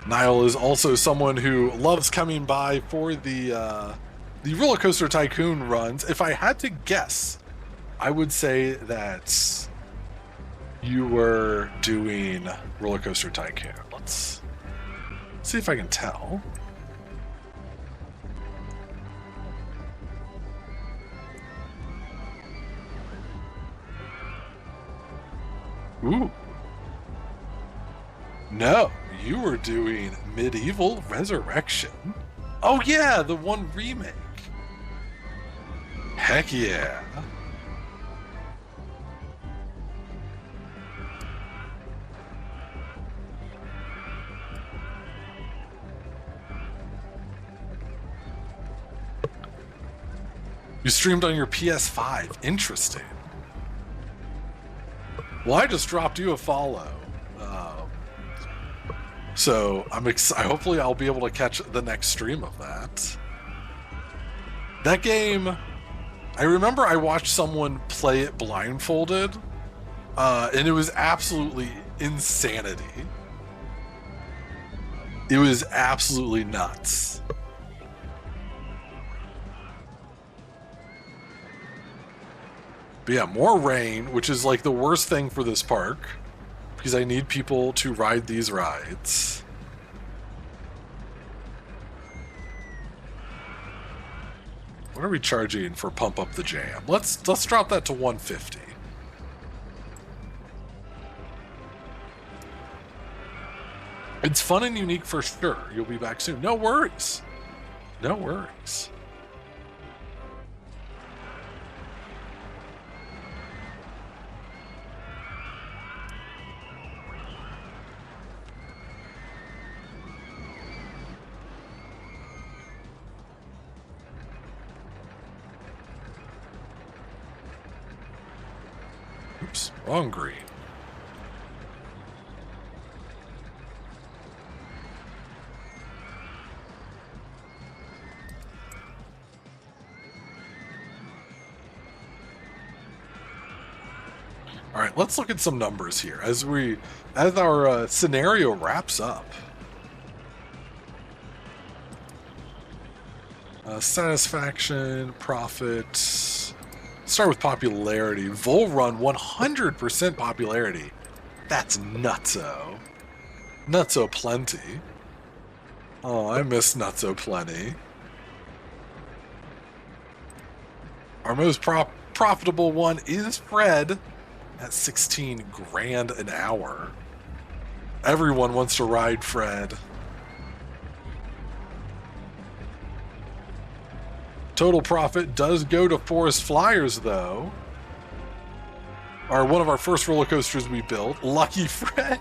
Niall is also someone who loves coming by for the RollerCoaster Tycoon runs. If I had to guess, I would say that you were doing RollerCoaster Tycoon. Let's see if I can tell. Ooh. No, you were doing Medieval Resurrection. Oh yeah, the one remake. Heck yeah. You streamed on your PS5. Interesting. Well, I just dropped you a follow. So I'm excited. Hopefully I'll be able to catch the next stream of that. That game, I remember I watched someone play it blindfolded, and it was absolutely insanity. It was absolutely nuts. But yeah, more rain, which is like the worst thing for this park, because I need people to ride these rides. What are we charging for Pump Up the Jam? Let's drop that to 150. It's fun and unique for sure. You'll be back soon. No worries. No worries. Oops, wrong green. All right, let's look at some numbers here as our scenario wraps up. Satisfaction, profit. Start with popularity. Vol Run, 100% popularity. That's nutso. Nutso plenty. Oh, I miss nutso plenty. Our most profitable one is Fred at 16 grand an hour. Everyone wants to ride Fred. Total profit does go to Forest Flyers, though. One of our first roller coasters we built, Lucky Fred.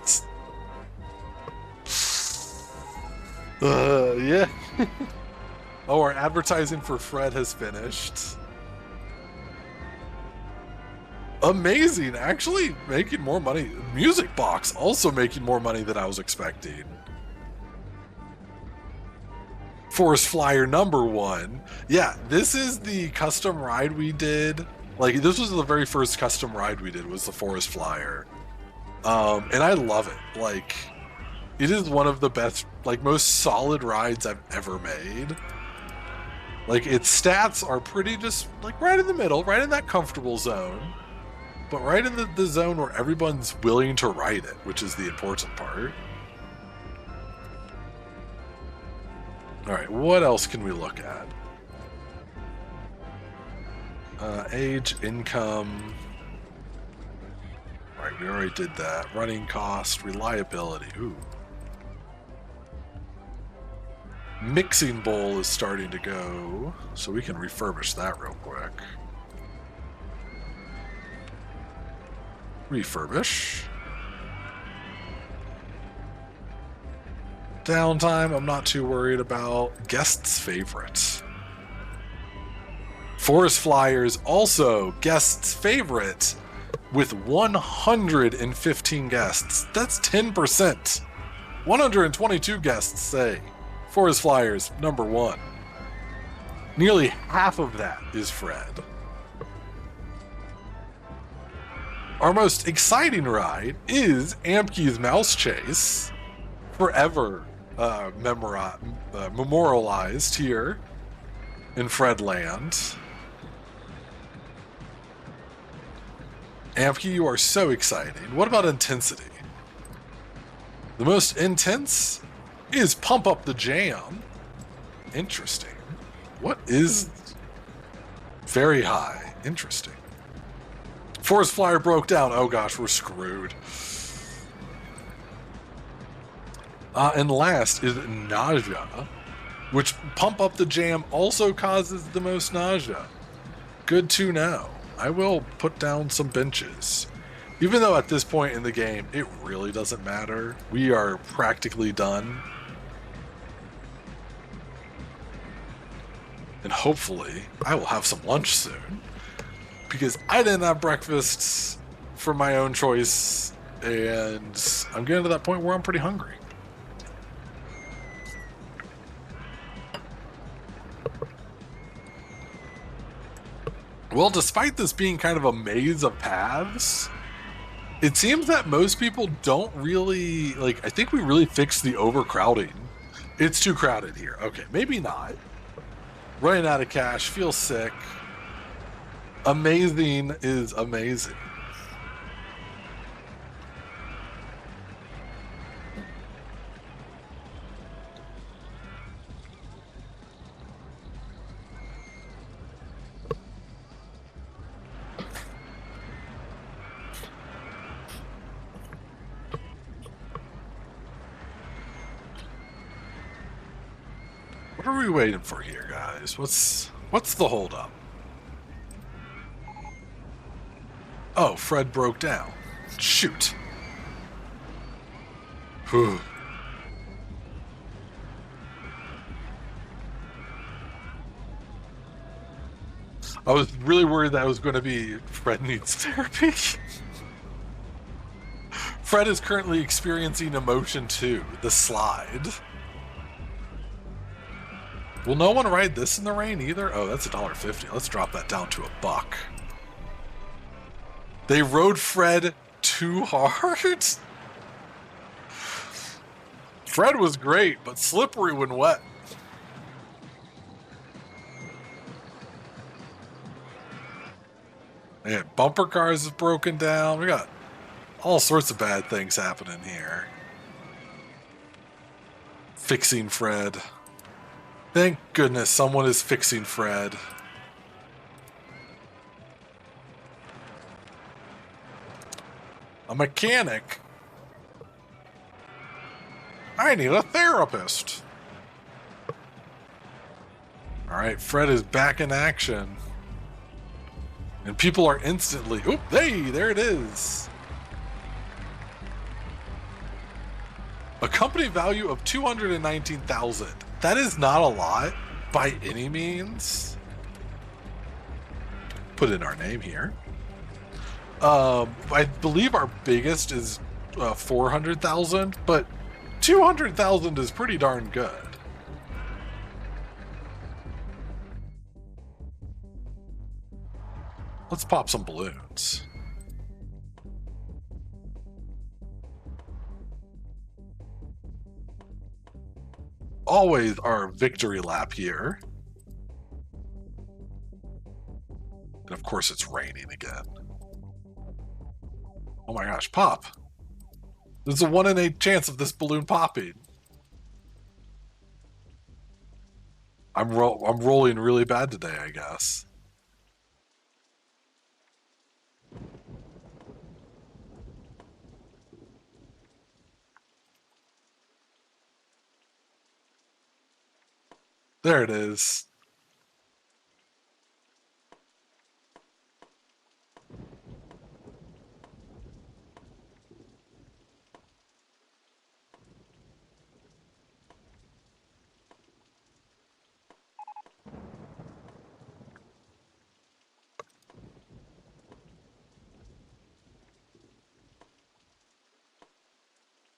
Yeah. Oh, our advertising for Fred has finished. Amazing, actually making more money. Music Box also making more money than I was expecting. Forest Flyer #1. Yeah, this is the custom ride we did. Like, this was the very first custom ride we did, was the Forest Flyer. And I love it. Like, it is one of the best, like, most solid rides I've ever made. Like, its stats are pretty just, like, right in the middle, right in that comfortable zone. But right in the zone where everyone's willing to ride it, which is the important part. All right, what else can we look at? Age, income. All right, we already did that. Running cost, reliability. Ooh. Mixing bowl is starting to go, so we can refurbish that real quick. Refurbish. Downtime, I'm not too worried about. Guests' favorite. Forest Flyers, also guests' favorite, with 115 guests. That's 10%. 122 guests say Forest Flyers #1. Nearly half of that is Fred. Our most exciting ride is Amke's Mouse Chase, forever memorialized here in Fredland. Amke, you are so exciting. What about intensity? The most intense is Pump Up the Jam. Interesting. What is very high? Interesting. Forest Flyer broke down. Oh gosh, we're screwed. And last is nausea, which Pump Up the Jam also causes the most nausea. Good to know. I will put down some benches. Even though at this point in the game, it really doesn't matter. We are practically done. And hopefully, I will have some lunch soon. Because I didn't have breakfast for my own choice. And I'm getting to that point where I'm pretty hungry. Well, despite this being kind of a maze of paths, it seems that most people don't really, like, I think we really fixed the overcrowding. It's too crowded here. Okay, maybe not. Running out of cash, feel sick. Amazing is amazing. What are we waiting for here, guys? What's the holdup? Oh, Fred broke down. Shoot. Whew. I was really worried that was going to be Fred needs therapy. Fred is currently experiencing emotion too, the slide. Will no one ride this in the rain either? Oh, that's $1.50. Let's drop that down to $1. They rode Fred too hard? Fred was great, but slippery when wet. Man, bumper cars have broken down. We got all sorts of bad things happening here. Fixing Fred. Thank goodness someone is fixing Fred. A mechanic? I need a therapist. Alright, Fred is back in action. And people are instantly... Oop, hey, there it is. A company value of $219,000. That is not a lot by any means. Put in our name here. I believe our biggest is 400,000, but 200,000 is pretty darn good. Let's pop some balloons. Always our victory lap here. And of course it's raining again. Oh my gosh, pop. There's a 1 in 8 chance of this balloon popping. I'm rolling really bad today, I guess. There it is.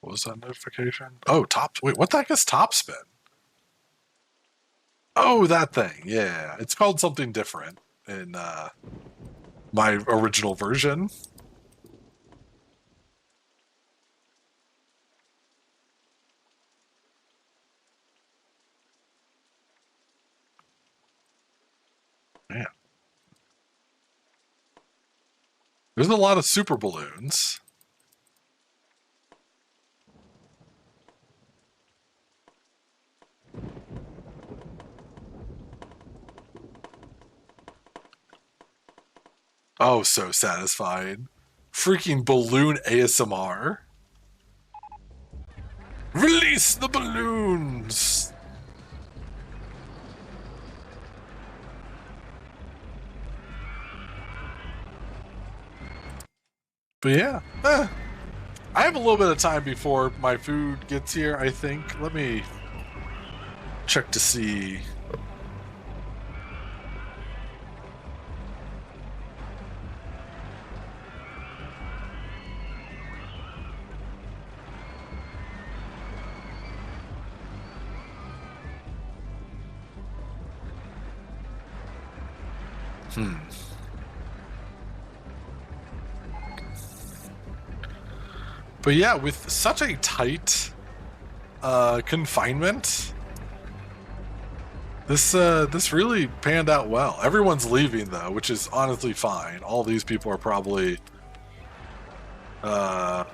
What was that notification? Oh, wait, what the heck is Topspin? Oh, that thing. Yeah, it's called something different in my original version. Man. There's a lot of super balloons. Oh, so satisfying. Freaking balloon ASMR. Release the balloons! But yeah, I have a little bit of time before my food gets here, I think. Let me check to see. But yeah, with such a tight confinement, this really panned out well. Everyone's leaving though, which is honestly fine. All these people are probably well,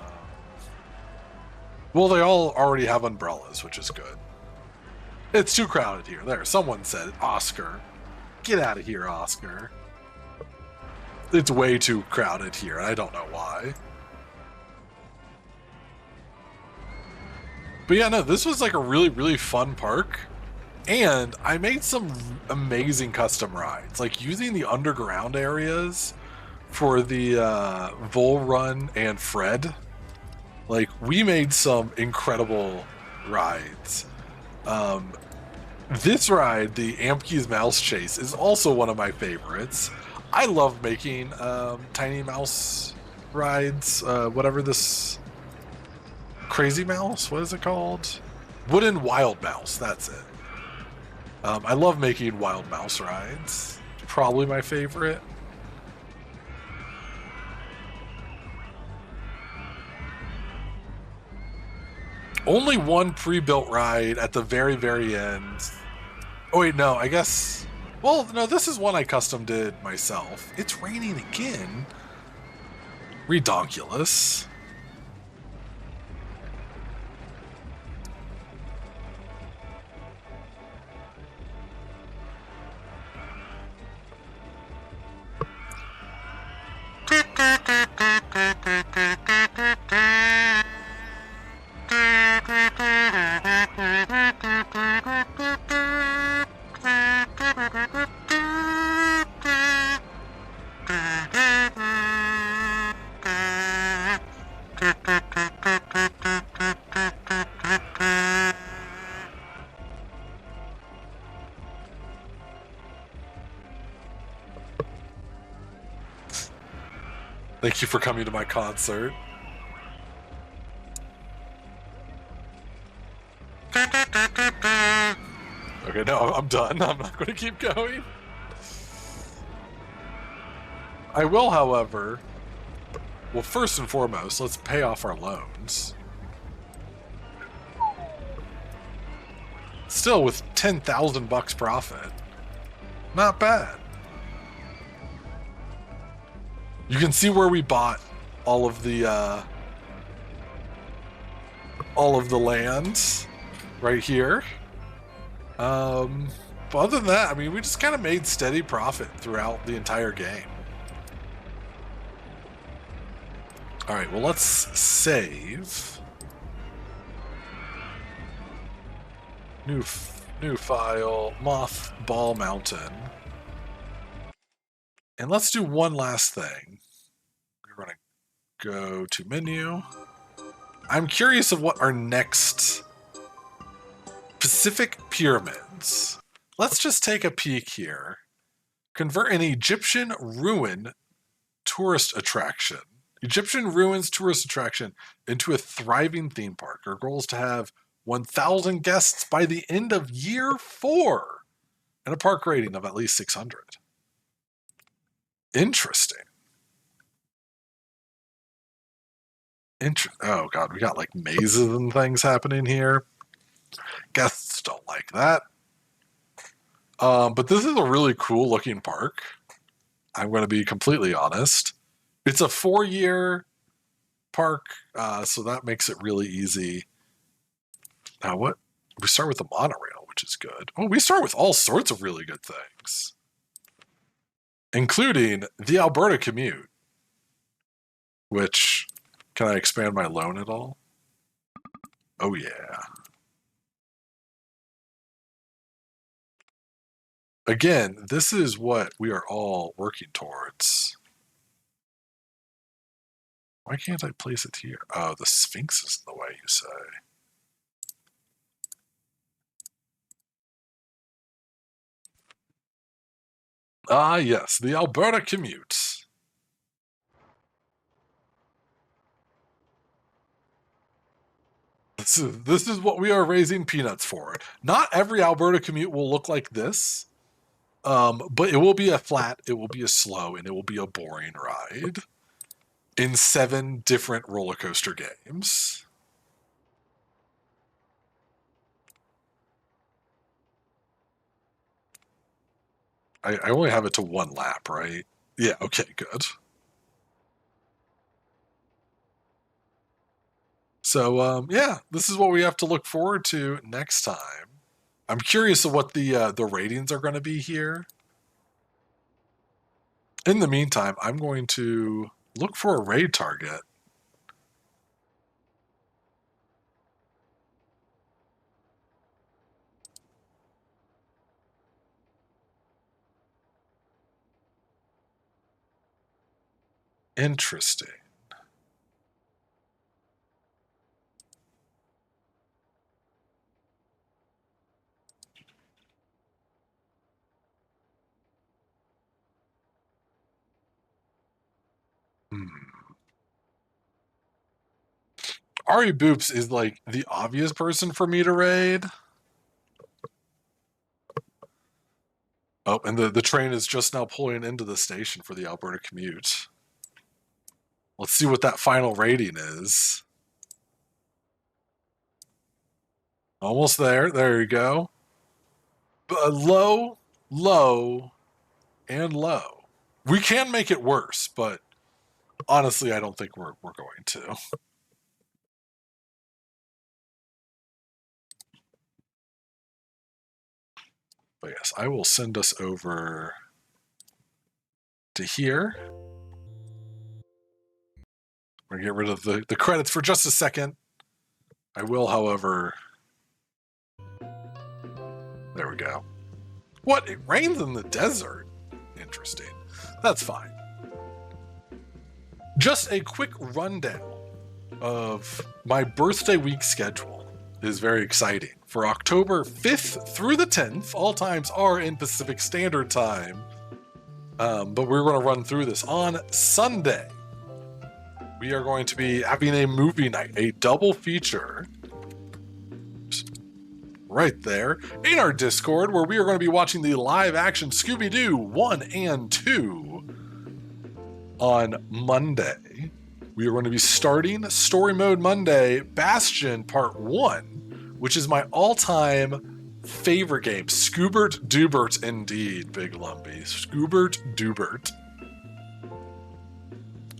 they all already have umbrellas, which is good. It's too crowded here. There, someone said it. Oscar. Get out of here, Oscar. It's way too crowded here, and I don't know why. But yeah, no, this was like a really, really fun park. And I made some amazing custom rides. Like using the underground areas for the Vol Run and Fred. Like, we made some incredible rides. This ride, the Ampke's Mouse Chase, is also one of my favorites. I love making tiny mouse rides, whatever this Crazy Mouse? What is it called? Wooden Wild Mouse. That's it. I love making Wild Mouse rides. Probably my favorite. Only one pre-built ride at the very, very end. Oh wait, no, I guess... Well, no, this is one I custom did myself. It's raining again. Redonkulous. Thank you for coming to my concert. Okay, no, I'm done. I'm not going to keep going. I will, however... Well, first and foremost, let's pay off our loans. Still, with 10,000 bucks profit. Not bad. You can see where we bought all of the lands right here. But other than that, I mean, we just kind of made steady profit throughout the entire game. All right, well, let's save. New file, Mothball Mountain. And let's do one last thing. We're going to go to menu. I'm curious of what our next... Pacific Pyramids. Let's just take a peek here. Convert an Egyptian ruin tourist attraction. Egyptian ruins tourist attraction into a thriving theme park. Our goal is to have 1,000 guests by the end of year 4 and a park rating of at least 600. Interesting. Oh god, we got like mazes and things happening here. Guests don't like that. But this is a really cool looking park. I'm going to be completely honest. It's a 4-year park, so that makes it really easy. Now what? We start with the monorail, which is good. Oh, we start with all sorts of really good things. Including the Alberta commute. Which, can I expand my loan at all? Oh yeah. Again, this is what we are all working towards. Why can't I place it here? Oh, the Sphinx is in the way, you say. Ah, yes, the Alberta commute. This is what we are raising peanuts for. Not every Alberta commute will look like this, but it will be a flat, it will be a slow, and it will be a boring ride in 7 different roller coaster games. I only have it to 1 lap, right? Yeah, okay, good. So, yeah, this is what we have to look forward to next time. I'm curious of what the ratings are going to be here. In the meantime, I'm going to look for a raid target. Interesting. Ari Boops is like the obvious person for me to raid. Oh, and the train is just now pulling into the station for the Alberta commute. Let's see what that final rating is. Almost there. There you go. Low, low, and low. We can make it worse, but honestly, I don't think we're going to. But yes, I will send us over to here. We're going to get rid of the credits for just a second. I will, however... There we go. What? It rains in the desert? Interesting. That's fine. Just a quick rundown of my birthday week schedule is very exciting. For October 5th through the 10th, all times are in Pacific Standard Time. But we're going to run through this. On Sunday, we are going to be having a movie night, a double feature right there in our Discord, where we are going to be watching the live action Scooby-Doo 1 and 2 on Monday. We are going to be starting Story Mode Monday, Bastion Part 1, which is my all-time favorite game. Scoobert Doobert indeed, Big Lumpy. Scoobert Doobert.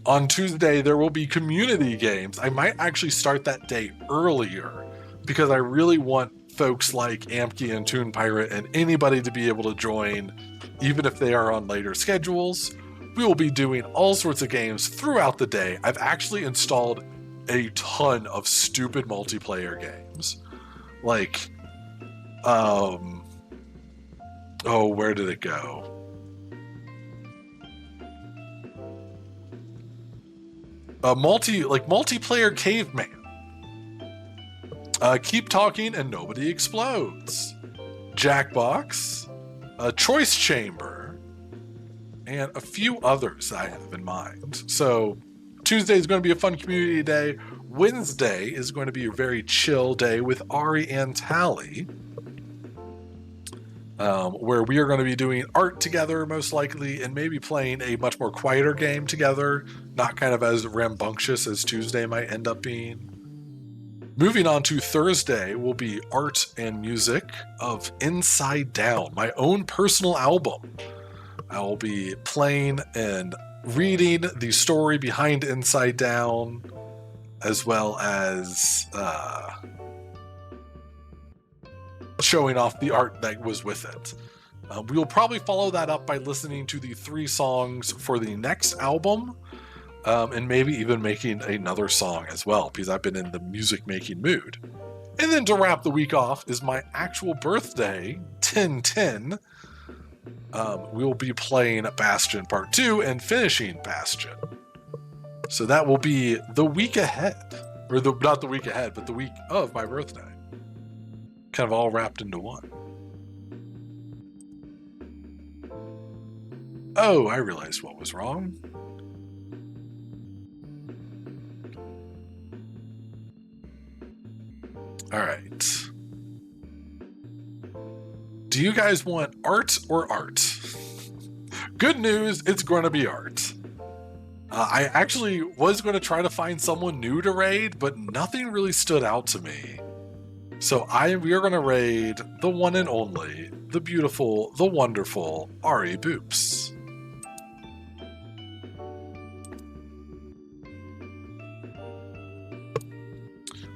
On Tuesday, there will be community games. I might actually start that day earlier because I really want folks like Amki and Toon Pirate and anybody to be able to join, even if they are on later schedules. We will be doing all sorts of games throughout the day. I've actually installed a ton of stupid multiplayer games. Like, oh, where did it go? Multiplayer Caveman. Keep Talking and Nobody Explodes. Jackbox. Choice Chamber. And a few others I have in mind. So Tuesday is going to be a fun community day. Wednesday is going to be a very chill day with Ari and Tally. Where we are going to be doing art together, most likely, and maybe playing a much more quieter game together, not kind of as rambunctious as Tuesday might end up being. Moving on to Thursday will be art and music of Inside Down, my own personal album. I will be playing and reading the story behind Inside Down, as well as showing off the art that was with it. We will probably follow that up by listening to the 3 songs for the next album, and maybe even making another song as well, because I've been in the music making mood. And then to wrap the week off is my actual birthday, 10/10. We'll be playing Bastion Part 2 and finishing Bastion. So that will be the week ahead, or not the week ahead, but the week of my birthday. Kind of all wrapped into one. Oh, I realized what was wrong. All right. Do you guys want art or art? Good news, it's going to be art. I actually was going to try to find someone new to raid, but nothing really stood out to me. So we are going to raid the one and only, the beautiful, the wonderful Ari Boops.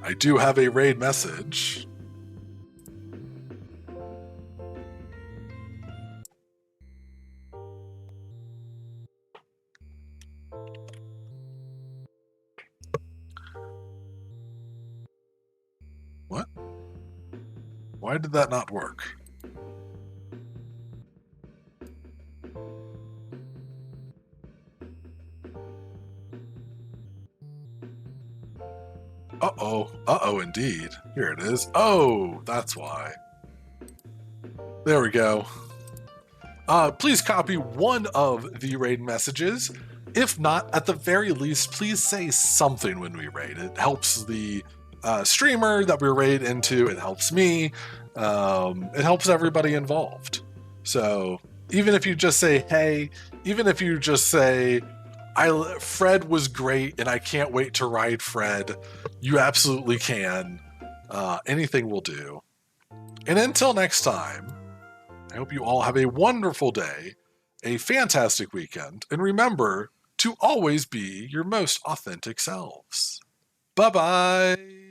I do have a raid message. What? Why did that not work? Uh-oh. Uh-oh, indeed. Here it is. Oh, that's why. There we go. Please copy one of the raid messages. If not, at the very least, please say something when we rate. It helps the streamer that we raid into. It helps me. It helps everybody involved. So even if you just say, hey, even if you just say, Fred was great and I can't wait to ride Fred, you absolutely can. Anything will do. And until next time, I hope you all have a wonderful day, a fantastic weekend, and remember to always be your most authentic selves. Bye-bye.